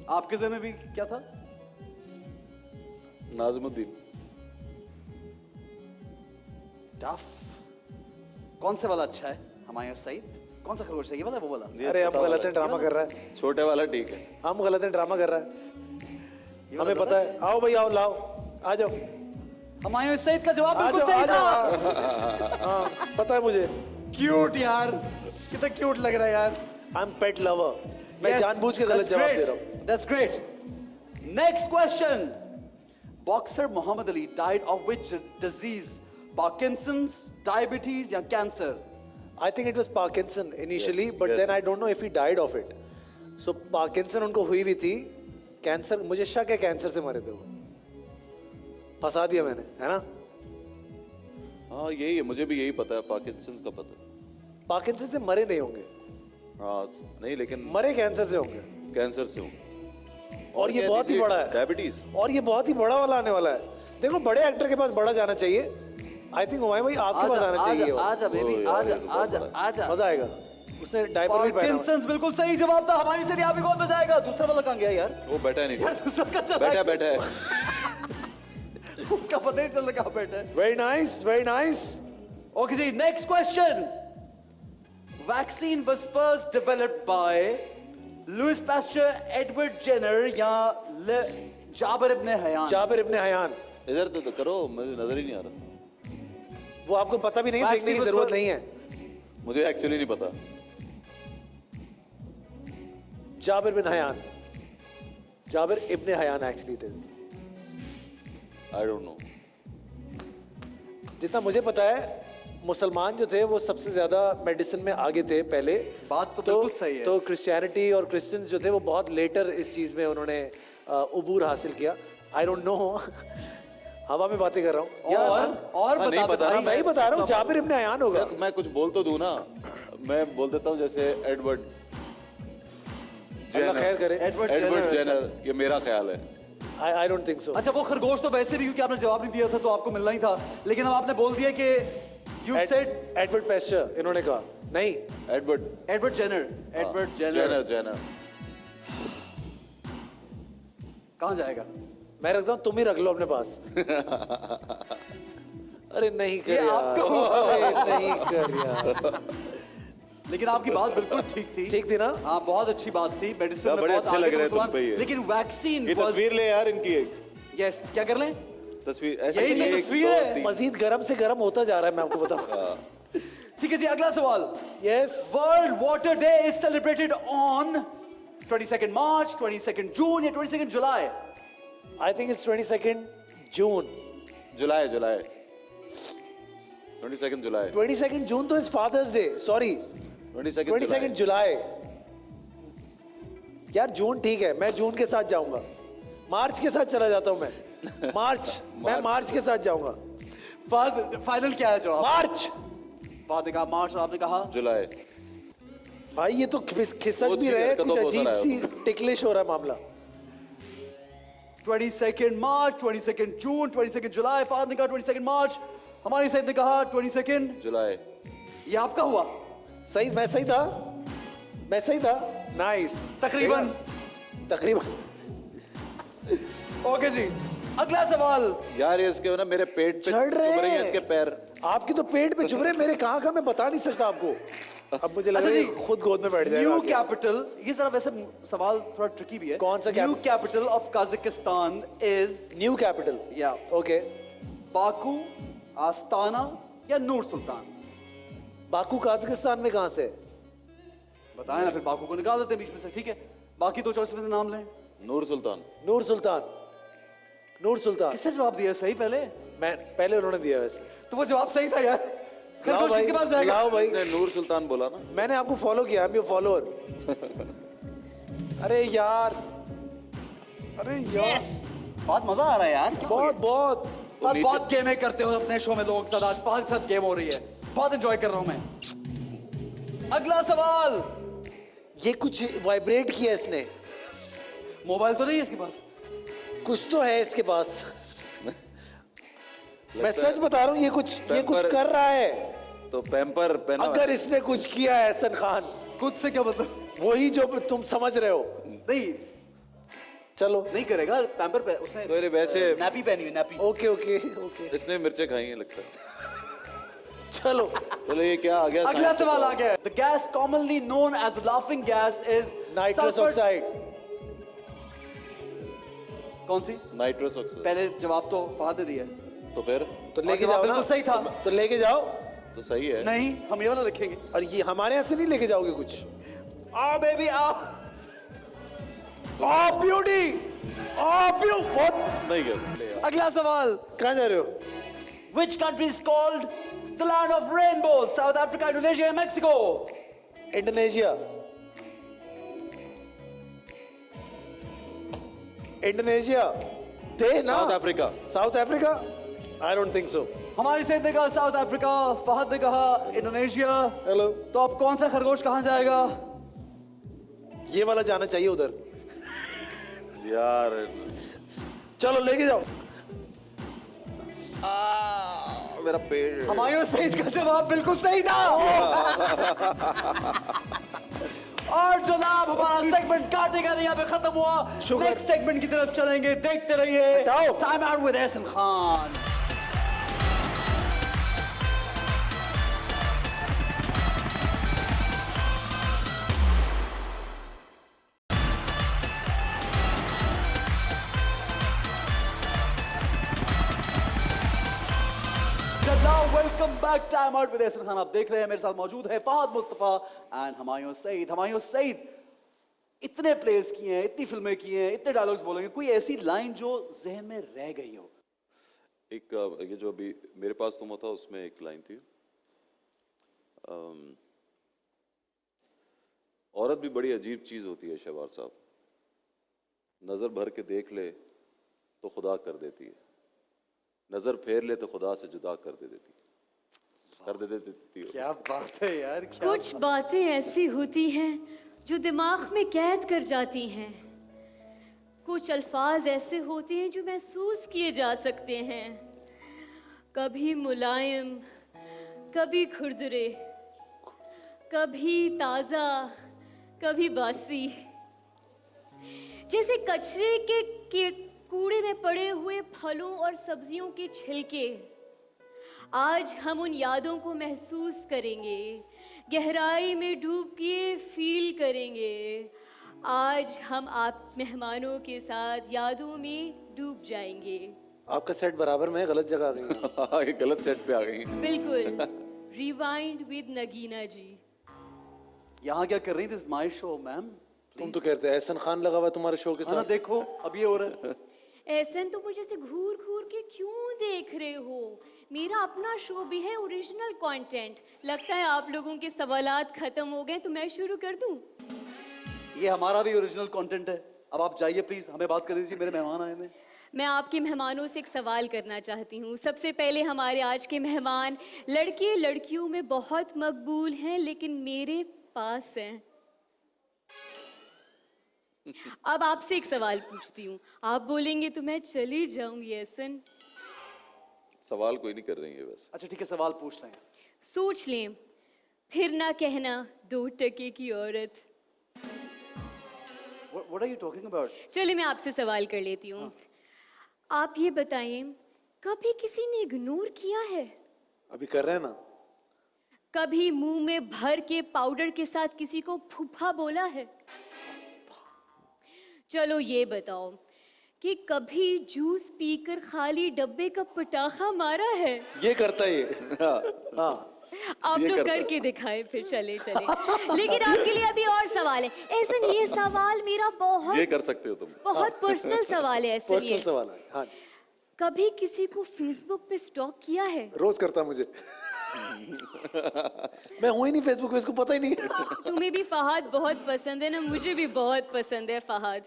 आपके ज़हन में भी क्या था? नाजमुद्दीन। टफ। कौन से वाला अच्छा है? हुमायूं सईद? कौन सा खरगोश है ये वाला, वो वाला? ये अरे हम छोटा गलत है, वाला ड्रामा कर रहा है। छोटे वाला ठीक है। हम गलत है, ड्रामा कर रहा है। ये वाला हमें ज़्यादा पता है। आओ भाई आओ, लाओ, आ जाओ, अच्छा? हुमायूं सईद का जवाब आ बिल्कुल जाओ, सही आ था। जाओ। हाँ, पता है मुझे। क्यूट यार, कितना क्यूट लग रहा है यार। I M pet lover. मैं जानबूझ के गलत जवाब दे रहा हूँ। That's great. Next question. Boxer Muhammad Ali died of which disease? Parkinson's, diabetes या cancer? I think it was Parkinson initially, Yes, but yes. then I don't know if he died of it. So Parkinson उनको हुई भी थी, cancer, मुझे शक है cancer से मरे थे वो। फंसा दिया मैंने, है ना? हाँ यही है, मुझे भी यही पता है, पार्किंसंस का पता है। पार्किंसन से मरे नहीं होंगे, हाँ नहीं लेकिन मरे कैंसर से होंगे। कैंसर से हूँ। और ये बहुत ही बड़ा है। डायबिटीज। और ये बहुत ही बड़ा वाला आने वाला है। देखो बड़े एक्टर के पास बड़ा जाना चाहिए। आई थिंक हुमायूं भाई आपके पास आना चाहिए। वो। आजा बेबी, ओ यार, आजा ये तो बहुत आजा बड़ा आजा। मजा आएगा। उसने डायपर भी पहना हुआ है। Parkinson's बिल्कुल सही जवाब था। हमारी से आप ही कौन बजाएगा? दूसरा वाला कहाँ गया यार? वो बैठा नहीं। यार दूसरा का चला बैठा गया। बैठा है। उसका पता नहीं चल रहा कहाँ बैठा है। Very nice, very nice. Okay ji, next question. Vaccine was first developed by Louis Pasteur, Edward Jenner या जाबिर इब्न हयान? जाबिर इब्न हयान। इधर तो करो, मुझे नजर ही नहीं आ रहा। वो आपको पता भी नहीं, Vaccine देखने की was जरूरत first- नहीं है। मुझे एक्चुअली नहीं पता। Jabir bin Hayyan, Jabir ibne Hayyan actually it is. I don't know. जितना मुझे पता है मुसलमान जो थे वो सबसे ज्यादा मेडिसिन में आगे थे पहले। बात तो बिल्कुल सही है। तो क्रिश्चियनिटी और क्रिश्चियंस जो थे वो बहुत लेटर इस चीज में उन्होंने उबूर हासिल किया। आई डोंट नो हवा में बातें कर रहा हूँ। और हाँ, नहीं बता पता दो ना, भाई, सही बता रहा हूँ, जाबिर इब्ने हयान होगा। मैं कुछ बोल तो दूं ना, मैं बोल देता हूँ जैसे एडवर्ड अल्लाह खैर करे। एडवर्ड जेनर, ये मेरा ख्याल है। I don't think so. अच्छा वो खरगोश तो वैसे भी क्योंकि आपने जवाब नहीं दिया था तो आपको मिलना ही था, लेकिन अब आपने बोल दिया कि यू सेड एडवर्ड पेस्चर इन्होंने कहा नहीं। Edward Edward Jenner. जेनर कहाँ जाएगा? मैं रखता हूँ, तुम ही रख लो अपने पास। अरे नहीं कर ये यार, आपको- अरे नहीं कर यार। लेकिन आपकी बात बिल्कुल ठीक थी। ठीक थी ना? हाँ बहुत अच्छी बात थी। मेडिसिन में बड़े बहुत अच्छे आगे लग थे रहे हैं तुम मुसलमान, पे ये। लेकिन वैक्सीन ये तस्वीर ले यार इनकी एक यस क्या कर लें? तस्वीर यही ऐसी तो एक, तस्वीर दो, है। तीन। मजीद गर्म से गर्म होता जा रहा है, मैं आपको बताऊं। ठीक है जी, अगला सवाल। Yes, world water day is celebrated on 22nd March, 22nd जून या 22nd July? I think it's 22nd June. July 22nd July 22nd June तो is Father's day, sorry 22nd July. यार जून ठीक है, मैं जून के साथ जाऊंगा, मार्च के साथ चला जाता हूं मैं। मार्च मैं मार्च के साथ जाऊंगा। फाइनल क्या है जवाब? मार्च। फाद ने कहा मार्च और आपने कहा जुलाई। भाई ये तो खिसक बहुत भी सी रहे हैं, हरकतों कुछ को अजीब होता सी टिकलिश हो रहा है मामला। 22nd मार्च, 22nd जून, 22nd जुलाई। फाद ने कहा 22nd मार्च, हमारी सैयद ने कहा 22nd जुलाई। ये आपका हुआ सही, मैं सही था, मैं सही था। नाइस, तकरीबन। तकरीबन। ओके जी, अगला सवाल। यार ये इसके ना मेरे पेट पे चढ़ रहे चुभ रही है हैं। इसके पैर। आपके तो पेट पे चुभ रहे, मेरे कहाँ का मैं बता नहीं सकता आपको। अब मुझे लग अच्छा रहा है जी, खुद गोद में बैठ जाएगा न्यू आके। कैपिटल, ये जरा वैसे सवाल थोड़ा ट्रिकी भी है। कौन सा new capital of Kazakhstan is new capital, या ओके। बाकू, आस्ताना या नूर सुल्तान? बाकू काजाकिस्तान में कहाँ से? बताएं ना, फिर बाकू को निकाल देते हैं बीच में से, ठीक है? बाकी दो चॉइस में से नाम लें। नूर सुल्तान। नूर सुल्तान, नूर सुल्तान। किससे जवाब दिया सही पहले? मैं पहले उन्होंने दिया वैसे। तो वो जवाब सही था यार। लाओ खरगोश भाई, किसके पास जाएगा? लाओ भाई, ने नूर सुल्तान बोला ना। मैंने आपको फॉलो किया, आई एम योर फॉलोअर। अरे यार, अरे यार, बहुत मजा आ रहा है यार। क्यों? बहुत बहुत। बहुत गेमें करते हो अपने शो में लोग साथ। आज 5 साथ गेम हो रही है, बहुत एंजॉय कर रहा हूं मैं। अगला सवाल। ये कुछ वाइब्रेट किया इसने, मोबाइल तो नहीं है इसके पास? कुछ तो है इसके पास। मैं लगता सच बता रहा हूँ, ये कुछ कर रहा है। तो पैम्पर पहना हुआ है। अगर इसने कुछ किया है हसन खान, खुद से क्या मतलब? वही जो तुम समझ रहे हो। नहीं चलो, नहीं करेगा। पैम्पर पे उसने तो ये वैसे नैपी पहनी हुई, नैपी। ओके ओके ओके, इसने मिर्चें खाई हैं लगता है। चलो। बोले ये क्या आ गया? अगला science सवाल का? आ गया। The gas commonly known as laughing gas is nitrous sulfur- oxide. कौन सी? Nitrous oxide. पहले जवाब तो फहद ने दिया। तो फिर तो लेके जवाब जाओ ना। बिल्कुल सही था। तो लेके जाओ। तो सही है। नहीं, हम ये वाला रखेंगे। और ये हमारे यहाँ से नहीं लेके जाओगे कुछ? आ बेबी आ। ब्यूटी, बहुत। नहीं गया। अगला सवाल। कहाँ जा रहे हो? Which country is called the land of rainbows? South Africa, Indonesia, and Mexico? Indonesia. Indonesia थे ना? South Africa. South Africa? I don't think so. हमारी सैयद ने कहा साउथ अफ्रीका, फहद ने कहा इंडोनेशिया। हेलो, तो अब कौन सा खरगोश कहाँ जाएगा? ये वाला जाना चाहिए उधर। यार चलो लेके जाओ। मेरा पेट। हमायूं सईद का जवाब बिल्कुल सही था। और जनाब हमारा सेगमेंट काटेगा नहीं, यहाँ पे खत्म हुआ। शुक्र। नेक्स्ट सेगमेंट की तरफ चलेंगे, देखते रहिए। हटाओ। Time out with Ehsan Khan. Welcome back, time out with Ehsan Khan. आप देख रहे हैं, मेरे साथ मौजूद है फहद मुस्तफा एंड हमायूं सईद। हमायूं सईद, इतने प्लेस किए हैं, इतनी फिल्में की हैं, इतने डायलॉग्स बोलेंगे, कोई ऐसी लाइन जो जहन में रह गई हो? एक ये जो अभी मेरे पास तुम था उसमें एक लाइन थी, औरत भी बड़ी अजीब चीज होती है शहबाज साहब, नजर भर के देख ले तो खुदा कर देती है, नजर फेर ले तो खुदा से जुदा कर देती है। क्या बात है यार, क्या कुछ बातें ऐसी होती हैं जो दिमाग में कैद कर जाती हैं, कुछ अल्फाज ऐसे होते हैं जो महसूस किए जा सकते हैं, कभी मुलायम, कभी खुरदरे, कभी ताज़ा, कभी बासी, जैसे कचरे के कूड़े में पड़े हुए फलों और सब्जियों के छिलके। आज हम उन यादों को महसूस करेंगे, गहराई में डूब के फील करेंगे। आज हम आप मेहमानों के साथ यादों में डूब जाएंगे। आपका सेट बराबर में है, गलत जगह आ गई हैं। ये गलत सेट पे आ गई हैं। बिल्कुल। रिवाइंड विद नगीना जी। यहाँ क्या कर रही थी? My show ma'am. तुम तो कहते हैं एहसन खान लगा हुआ तुम्हारे शो के हाँ ना, साथ। देखो अब ये हो रहा है। ऐसन तो मुझे से घूर घूर के क्यों देख रहे हो? मेरा अपना शो भी है, ओरिजिनल कंटेंट। लगता है आप लोगों के सवालात खत्म हो गए तो मैं शुरू कर दूं? ये हमारा भी ओरिजिनल कंटेंट है। अब आप जाइए प्लीज, हमें बात कर दीजिए, मेरे मेहमान आए हैं। मैं आपके मेहमानों से एक सवाल करना चाहती हूँ। सबसे पहले हमारे आज के मेहमान लड़के लड़कियों में बहुत मकबूल हैं, लेकिन मेरे पास हैं। अब आपसे एक सवाल पूछती हूँ, आप बोलेंगे तो मैं चली जाऊंगी। एहसन, सवाल कोई नहीं कर रही है बस। अच्छा ठीक है, सवाल पूछ लें। सोच लें, फिर ना कहना 2 टके की औरत। What are you talking about? चलिए मैं आपसे सवाल कर लेती हूँ। आप ये बताइए, कभी किसी ने इग्नोर किया है? अभी कर रहे हैं ना। कभी मुंह में भर के पाउडर के साथ किसी को फूफा बोला है? चलो ये बताओ कि कभी जूस पीकर खाली डब्बे का पटाखा मारा है? ये करता है ये। हाँ। आप ये तो करता करके दिखाए फिर। चले लेकिन आपके लिए अभी और सवाल है। ऐसा ये सवाल मेरा ये कर सकते हो तुम। बहुत पर्सनल सवाल है। ऐसा पर्सनल सवाल है। हाँ। कभी किसी को फेसबुक पे स्टॉक किया है? रोज करता मुझे। मैं हूं ही नहीं फेसबुक पे, इसको पता ही नहीं। तुम्हें भी फहाद बहुत पसंद है ना? मुझे भी बहुत पसंद है फहाद।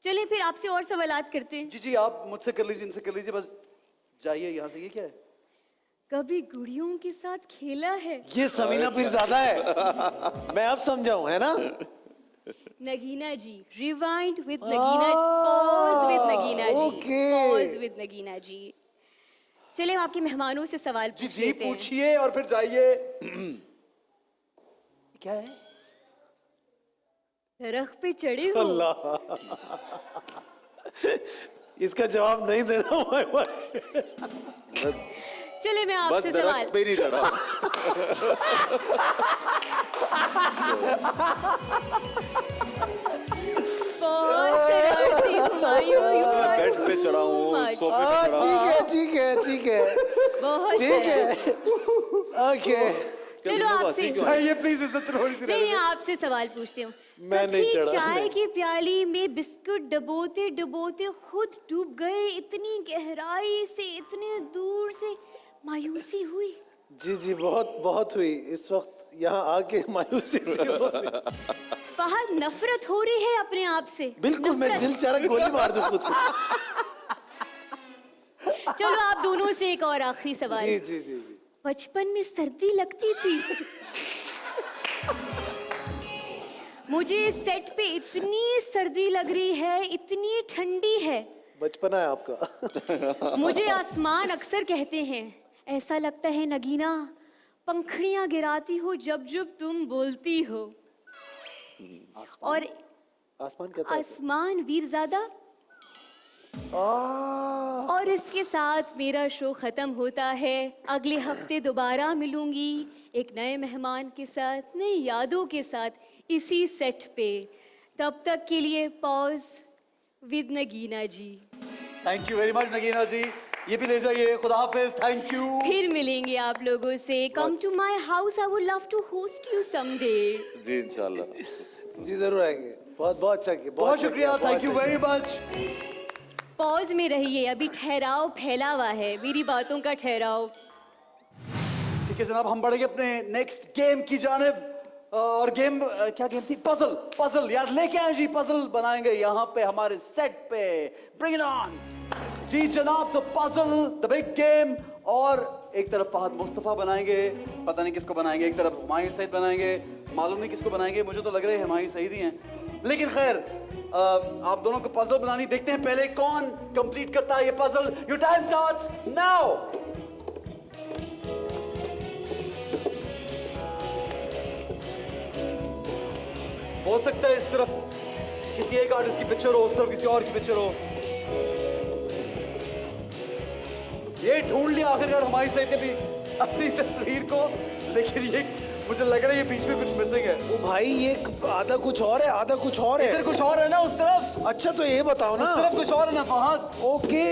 चलिए फिर आपसे और सवालात करते हैं। जी जी, आप मुझसे कर लीजिए, इनसे कर लीजिए, बस जाइए यहाँ से। ये क्या है? कभी गुड़ियों के साथ खेला है? ये समीना फिर ज्यादा है। मैं अब समझाऊं, है ना? Nagina ji, rewind with Nagina, pause with Nagina ji, okay. Pause with Nagina ji. चलिए हम आपके मेहमानों से सवाल जी पूछ जी लेते हैं। पूछिए और फिर जाइए। क्या है? दरख्त पे चढ़े हो? अल्लाह। इसका जवाब नहीं देना हुआ। चलिए मैं बस आपसे सवाल। दरख्त पे नहीं चढ़ा। बहुत शरारती हुमायूं, you are बेड पे चढ़ा too हूँ, much। सोफे पे चढ़ा हूँ। ठीक है, ठीक है। बहुत ठीक शरारती। है। ओके। चलो आपसे जाइए प्लीज, इज्जत थोड़ी सी नहीं, रहने दो। आपसे सवाल पूछती हूँ। मैं नहीं कभी चढ़ा। चाय की प्याली में बिस्कुट डबोते डबोते खुद डूब गए? इतनी गहराई से, इतने दूर से मायूसी हुई? जी जी, बहुत बहुत हुई। इस वक्त यहाँ आके मायूसी से बहुत। फहद, नफरत हो रही है अपने आप से? बिल्कुल, मैं दिल चाह रहा गोली मार दूं खुद को। चलो आप दोनों से एक और आखिरी सवाल। जी जी जी जी। बचपन में सर्दी लगती थी? मुझे सेट पे इतनी सर्दी लग रही है, इतनी ठंडी है। बचपना है आपका। मुझे आसमान अक्सर कहते हैं, ऐसा लगता है नगीना पंखड़ियां गिराती हो जब जब तुम बोलती हो। और आसमान कहता है। आसमान वीरजादा। और इसके साथ मेरा शो खत्म होता है। अगले हफ्ते दोबारा मिलूंगी एक नए मेहमान के साथ, नई यादों के साथ, इसी सेट पे। तब तक के लिए pause with Nagina ji. Thank you very much Nagina ji, ये भी ले जाइए। खुदा हाफिज, थैंक यू। फिर मिलेंगे आप लोगों से। Come to my house, I would love to host you someday. जी इंशाल्लाह। जी जरूर आएंगे। बहुत बहुत अच्छा किया, बहुत अच्छा शुक्रिया, किया, थैंक यू बहुत वेरी मच। पॉज में रहिए, अभी ठहराव फैला हुआ है, मेरी बातों का ठहराव। ठीक है जनाब, हम बढ़ेंगे अपने नेक्स्ट गेम की जानिब। और गेम क्या गेम थी? पजल। पजल यार लेके आए जी, पजल बनाएंगे यहाँ पे हमारे सेट पे। ब्रिंग इट ऑन जी जनाब, the puzzle, the big game. और एक तरफ फहद मुस्तफा बनाएंगे, पता नहीं किसको बनाएंगे, एक तरफ हुमायूं सईद बनाएंगे, मालूम नहीं किसको बनाएंगे, मुझे तो लग रहा है हुमायूं सईद ही हैं। लेकिन खैर आप दोनों को पजल बनानी, देखते हैं पहले कौन कंप्लीट करता है ये puzzle. Your time starts now. हो सकता है इस तरफ किसी एक आर्टिस्ट की पिक्चर हो, उस तरफ किसी और की पिक्चर हो। ये ढूंढ लिया आखिरकार हमारी सईद ने भी अपनी तस्वीर को, लेकिन ये मुझे लग रहा है ये बीच में कुछ मिसिंग है। ओ भाई ये आधा कुछ और है, आधा कुछ और है। इधर कुछ और है ना उस तरफ? अच्छा तो ये बताओ ना, उस तरफ कुछ और है ना फहद? ओके,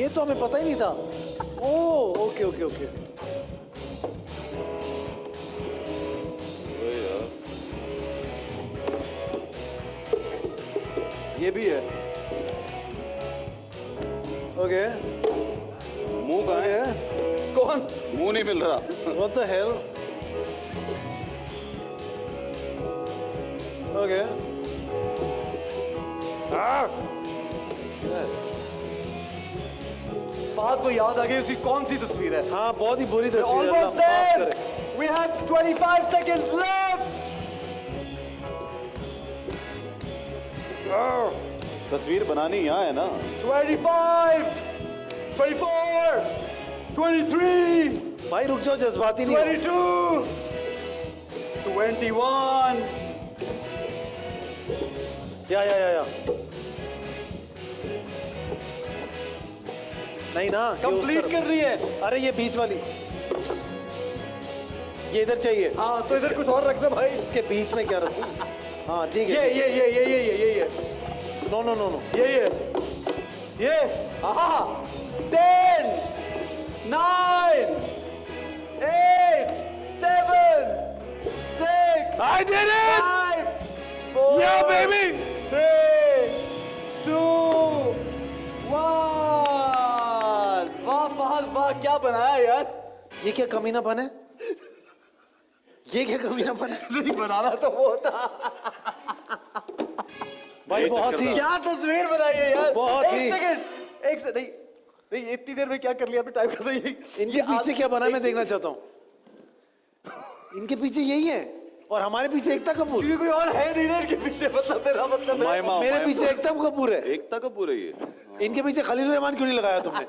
ये तो हमें पता ही नहीं था। ओ ओके ओके ओके। ओए यार, ये भी है। ओके मुंह कहाँ है? ओके, कौन? मुंह नहीं मिल रहा। What the hell. Okay Fahad को याद आ गई उसकी कौन सी तस्वीर है? हाँ बहुत ही बुरी तस्वीर है, Almost अल्लाह माफ there. करे। We have 25 seconds left. तस्वीर बनानी यहाँ है ना? 25, 24, 23, भाई रुक जाओ, जज्बाती नहीं हो। 22, 21. या नहीं ना, ये उस कंप्लीट तरफ। कर रही है। अरे ये बीच वाली, ये इधर चाहिए। हाँ तो इधर कुछ और रखना भाई। इसके बीच में क्या रखूं? हाँ ठीक ये है। ये ये ये ये ये ये नो नो नो नो। ये हाँ 10, 9, 8, 7, 6. I did it! 5, 4, Yeah, baby! 3, 2, 1. वाह फहद वाह, क्या बनाया यार। ये क्या कमीनापन है? ये क्या कमीनापन है? नहीं बनाना तो वो था। भाई ये बहुत चक्कर ही, था। क्या तस्वीर बनाई है यार। बहुत एक ही। सेकंड, एक से नहीं नहीं, इतनी देर में क्या कर लिया आपने, टाइम कर दिया। इनके पीछे क्या बना है मैं देखना चाहता हूँ। इनके पीछे यही है और हमारे पीछे एकता कपूर। क्योंकि कोई और है नहीं ना इनके पीछे, मतलब मेरा मतलब है। मायमा, मेरे मायमा। पीछे एकता कपूर है, एकता कपूर है ये। इनके पीछे खलील रहमान क्यों नहीं लगाया तुमने?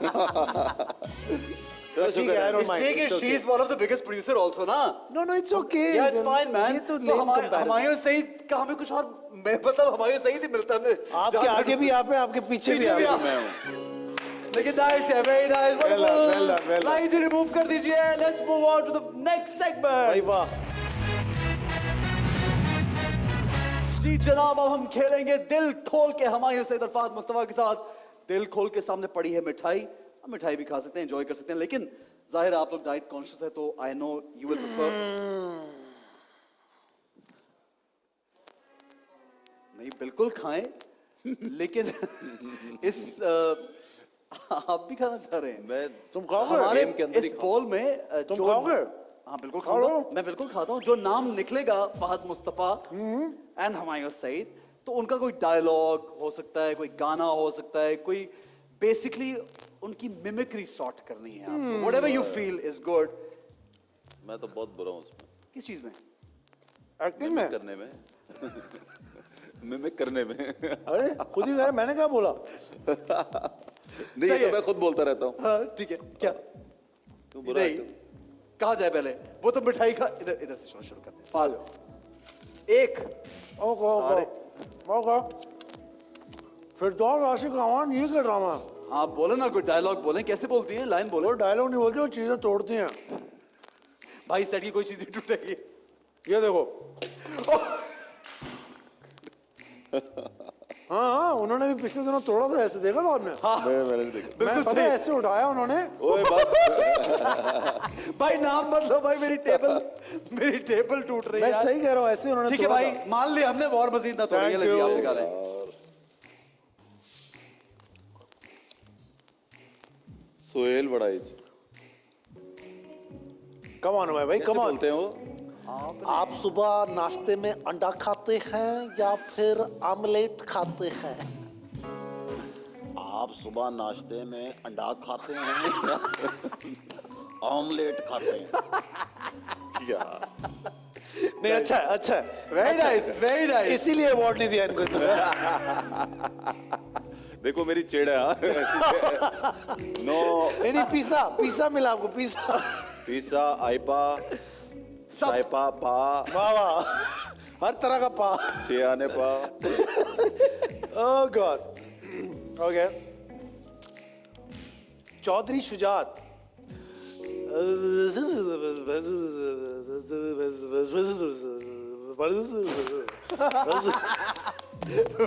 चलो, ठीक शुक्र है, I है। don't mind. इसलिए कि It's she okay. Is one of the biggest producer also ना। No no it's okay. या इट्स फाइन मैन। ये तो तो lame comparison. हमायूं सईद का हमें कुछ और, मैं मतलब हमायूं सईद ही मिलता है। आपके आगे भी आप हैं, आपके पीछे भी आप हैं। मैं हूँ। लेकिन नाइस है, very nice, Well done, well done, well done. Nice, remove कर दीजिए। Let's move on to the next भाई सेगमेंट। वाह। जी जनाब, अब हम खेलेंगे दिल खोल के हुमायूं सईद और फहद मुस्तफा के साथ। दिल खोल के सामने पड़ी है मिठाई, हम मिठाई भी खा सकते हैं, एंजॉय कर सकते हैं, लेकिन जाहिर है आप लोग डाइट कॉन्शियस है, तो I know you will prefer नहीं, बिल्कुल खाएं, लेकिन इस आप भी खाना चाह रहे हैं? मैं तुम खाओगे? हमारे गेम के अंदर ही इस खाऊं। बॉल में तुम जो खाओगे? हाँ बिल्कुल खा खाऊंगा, लो। मैं बिल्कुल खाता हूँ। जो नाम निकलेगा फहद मुस्तफा एंड हुमायूं सईद, तो उनका कोई डायलॉग हो सकता है, कोई गाना हो सकता है, कोई बेसिकली उनकी मिमिक्री सॉर्ट करनी है आपको। Whatever you feel is good. मैं तो बहुत बुरा हूँ उसमें, किस चीज में? एक्टिंग में? करने में। मिमिक करने में। अरे खुद ही कह रहे, मैंने क्या बोला? नहीं, ये सही तो है। मैं खुद बोलता रहता हूँ। हाँ ठीक है, क्या तू बुरा नहीं, है। कहा जाए पहले, वो तो मिठाई खा, इधर इधर से शुरू करते हैं। फालो एक सारे। फिरदौस आशिक अमान ये क्या ड्रामा है? हाँ बोले ना, कोई डायलॉग बोले, कैसे बोलती है, लाइन बोलो। वो डायलॉग नहीं बोलते, वो चीजें तोड़ती हैं। भाई सेट की कोई चीज नहीं टूटेगी। ये देखो, हाँ हाँ, उन्होंने भी पिछले दिनों तोड़ा था, ऐसे देखा था आपने? मैंने नहीं देखा। मैं बिल्कुल पता सही। है, ऐसे उठाया उन्होंने। ओए बस भाई नाम मत लो भाई, मेरी टेबल टूट रही है मैं यार। सही कह रहा हूँ, ऐसे उन्होंने ठीक है तोड़ा भाई, था। मान लिया हमने, और मजीद ना तोड़िए। Thank लीजिए, you. आप निकालें। सोहेल बड़ाइच कम ऑन भाई, कैसे कम ऑन। बोलते हैं वो? आप सुबह नाश्ते में अंडा खाते हैं या फिर आमलेट खाते हैं? आप सुबह नाश्ते में अंडा खाते हैं या ऑमलेट खाते हैं? क्या नहीं, अच्छा है, अच्छा है। Very nice, very nice. इसीलिए अवार्ड नहीं दिया इनको इतना। देखो मेरी चिड़ है हाँ? नो नहीं, पिज्जा पिज्जा मिला आपको, पिज्जा। पिज्जा आइपा साइपा पा वाह वाह, हर तरह का पा। चियाने पा oh God. Okay, Chaudhry Shujaat.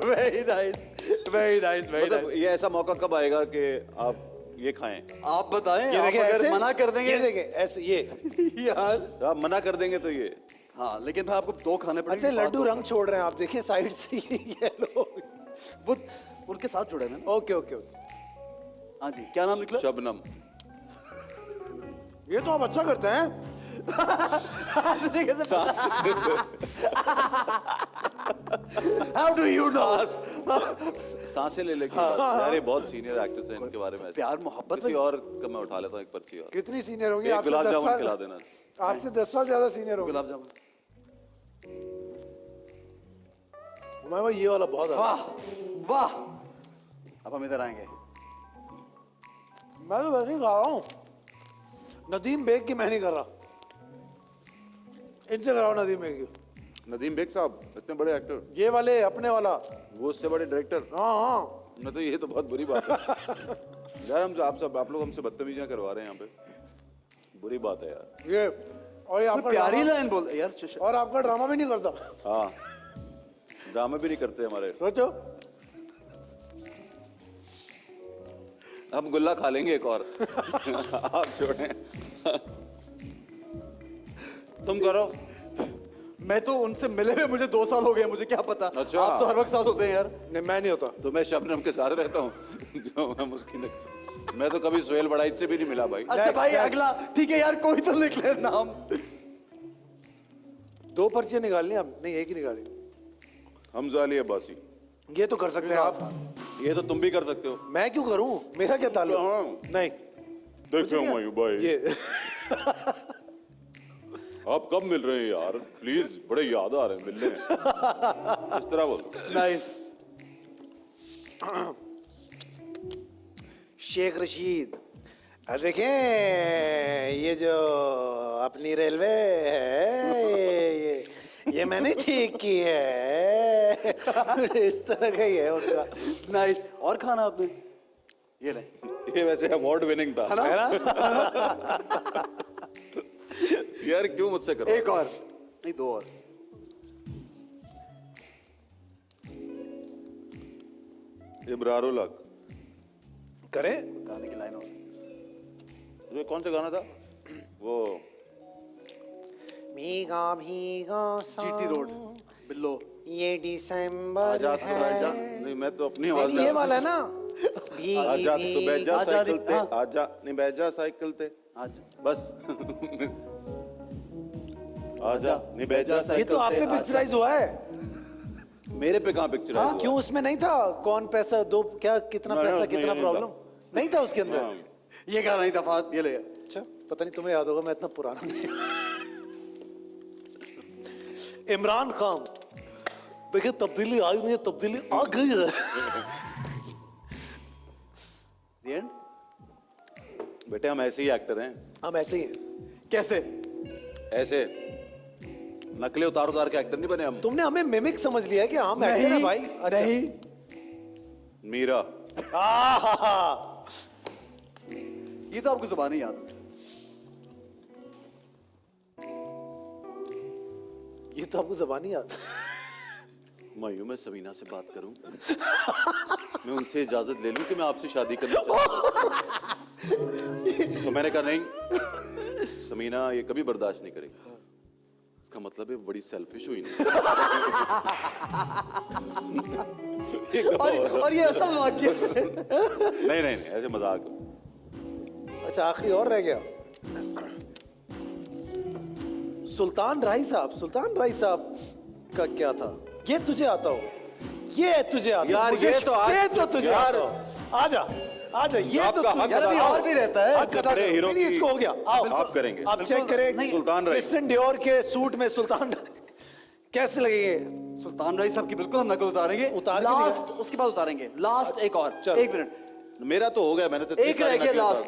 Very nice, very nice, very मतलब नाइस। ये ऐसा मौका कब आएगा कि आप ये खाएं? आप बताएं, ये आप देखें अगर ऐसे, मना कर देंगे ये देखें ऐसे, ये। यार। आप मना कर देंगे तो ये हाँ, लेकिन फिर आपको दो खाने पड़ेंगे। अच्छा, लड्डू रंग छोड़ रहे हैं आप, देखिए साइड से ये लोग। वो उनके साथ जुड़े हैं ना। ओके ओके ओके, हाँ जी, क्या नाम निकला? शबनम। ये तो आप अच्छा करते हैं। How do you know? सांसें ले लेके यार ये बहुत सीनियर एक्टर्स हैं, इनके बारे में प्यार मोहब्बत किसी और का मैं उठा लेता हूँ एक पर्ची और कितनी सीनियर होंगी एक आपसे? गुलाब 10 जामुन साल, खिला देना। आपसे 10 साल ज्यादा सीनियर होंगे। गुलाब जामुन। हुमायूं भाई, ये वाला बहुत है। वाह वाह, अब हम इधर आएंगे। मैं तो वैसे ही खा रहा हूँ। नदीम बेग की मैं नहीं कर रहा, इनसे कराओ नदीम बेग की। नदीम बेग साहब इतने बड़े एक्टर, ये वाले अपने वाला। वो उससे बड़े डायरेक्टर। हाँ हाँ, मैं तो ये तो बहुत बुरी बात है यार। आप लोग हमसे बदतमीजियां करवा रहे हैं यहाँ पे, बुरी बात है यार। ये और ये आपका प्यारी ड्रामा- लाइन बोल यार। और आपका ड्रामा भी नहीं करता, हाँ ड्रामे भी नहीं करते हमारे। सोचो। हम गुल्ला खा लेंगे एक और आप छोड़ें तुम करो। मैं तो उनसे मिले हुए मुझे 2 साल हो गए, मुझे क्या पता। अच्छा। आप तो हर वक्त साथ होते हैं यार। नहीं, मैं नहीं होता। तो मैं शबनम के साथ रहता हूँ जो मैं मुश्किल, मैं तो कभी सोहेल बड़ाइच से भी नहीं मिला भाई। अच्छा भाई, अगला ठीक है यार, कोई तो लिख ले नाम। 2 पर्चियां निकालनी आप? नहीं, एक ही निकाली। हमजा अली अब्बासी, ये तो कर सकते हैं आप। ये तो तुम भी कर सकते हो। मैं क्यों करूं, मेरा क्या ताल्लुक? हाँ। नहीं, देखो मयूं भाई, ये आप कब मिल रहे हैं यार, प्लीज, बड़े याद आ रहे हैं मिलने इस तरह बोल। नाइस। शेख रशीद, देखें ये जो अपनी रेलवे है, ये मैंने ठीक की है। इस तरह का ही है उनका। नाइस। और खाना आपने? ये ले। ये वैसे अवार्ड विनिंग था है ना? यार, क्यों मुझसे करो? एक और नहीं, 2 और। इब्रारुल हक, करें? गाने की लाइन और। ये कौन सा गाना था वो? भीगा भीगा जीटी रोड, बिल्लो। ये दिसंबर आजा तो है। बैठ जा। नहीं, मैं तो अपनी आवाज ये वाला है ना? भीगी आजा तो बैठ जा आजा साइकिल नहीं, ते, हाँ। आजा नहीं बैठ जा साइकिल ते, आज बस आजा नहीं बैठ जा ये साइकिल तो आप पे ते, पिक्चराइज हुआ है। आजा। मेरे पे कहाँ पिक्चर हाँ, क्यों उसमें नहीं था? कौन पैसा दो, क्या कितना नहीं, पैसा, नहीं, कितना नहीं प्रॉब्लम नहीं था उसके अंदर? ये गाना नहीं था फात, ये ले। अच्छा, पता नहीं तुम्हें याद होगा, मैं इतना पुराना नहीं हूं। इमरान खान, देखिए तब्दीली आई नहीं है, तब्दीली आ गई है। The end? बेटे हम ऐसे ही एक्टर हैं, हम ऐसे ही हैं। कैसे? ऐसे नकले उतार उतार के एक्टर नहीं बने हम। तुमने हमें मिमिक समझ लिया है कि हम एक्टर हैं भाई? अच्छा। नहीं। मीरा, आहा, ये तो आपको जुबान ही याद है। ये तो आपको जबानी याद। हुमायूं, मैं समीना से बात करूं? मैं उनसे इजाजत ले लूं कि मैं आपसे शादी करना चाहता हूं? तो मैंने कहा नहीं, समीना ये कभी बर्दाश्त नहीं करेगी। इसका मतलब है बड़ी सेल्फिश हुई नहीं। एक दफा और ये असल वाक्य नहीं नहीं नहीं, ऐसे मजाक। अच्छा, आखिरी और रह गया। सुल्तान राही साहब का क्या था? ये तुझे आता हो, ये तुझे आता हो। यार, मुझे- ये तो तुझे यार। आता हो। आजा ये तो आपका हक यार, अभी अदा और भी रहता है। हक अदा करो। हीरो नहीं, की- इसको हो गया। आओ आप करेंगे। आप चेक करें। सुल्तान राही। क्रिश्चियन डियोर के सूट में सुल्तान कैसे लगेंगे? सुल्तान राही साहब की बिल्कुल हम नकल उतारेंगे। उतार के लास्ट, उसके बाद उतारेंगे। लास्ट एक और, चल। 1 मिनट। मेरा तो हो गया, मैंने तो एक रह गया लास्ट।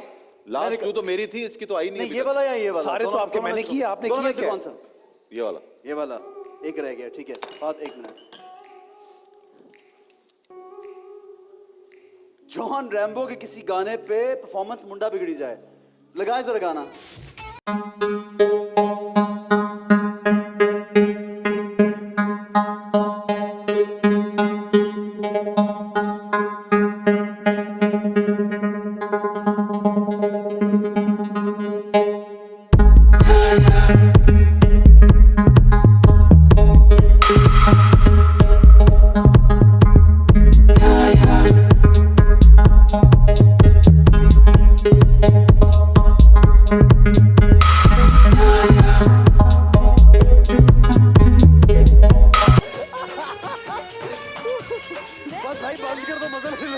लास्ट क्लू तो मेरी थी, इसकी तो आई नहीं नहीं, अभी ये तक। वाला या ये वाला? सारे तो दोनों- आपके दोनों मैंने में से- किए, आपने दोनों में किए से क्या? कौन सा? ये वाला। ये वाला एक रह गया, ठीक है। बाद 1 मिनट। जॉन रैम्बो के किसी गाने पे परफॉर्मेंस मुंडा बिगड़ी जाए। लगाए जरा गाना। बस भाई बंद कर दो, मजा ले लो।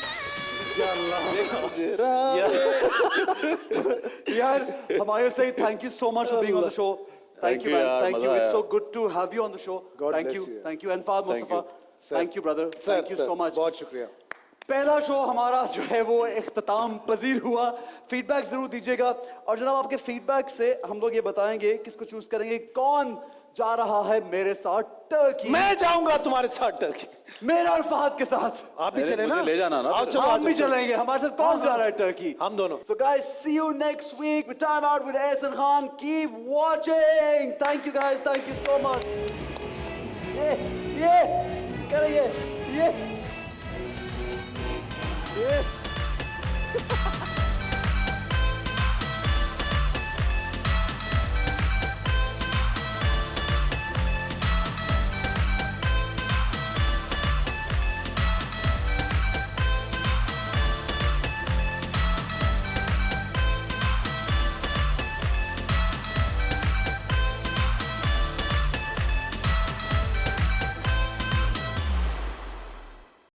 यार हमारे से thank you so much for being on the show. Thank you man, यार, thank you. मजा It's आया। so good to have you on the show. God Thank bless you, you. thank you. And Fahad Thank Mustafa, you. thank you brother. Thank you so much. बहुत शुक्रिया। पहला show हमारा जो है वो इख्तिताम पजीर हुआ। फीडबैक जरूर दीजिएगा और जनाब आपके फीडबैक से हम लोग ये बताएंगे किसको चूज करेंगे, कौन जा रहा है मेरे साथ टर्की। मैं जाऊंगा तुम्हारे साथ टर्की। मेरा और फहद के साथ। आप भी अरे, चले ना? मुझे ले जाना ना आओ फिर। चलो, हम आ भी जाओ। चलेंगे। हमारे साथ कौन जा रहा है टर्की? हम दोनों। So guys, see you next week with Time Out with Ehsan Khan. Keep watching. Thank you guys. Thank you so much. Yeah. करिए. Yeah.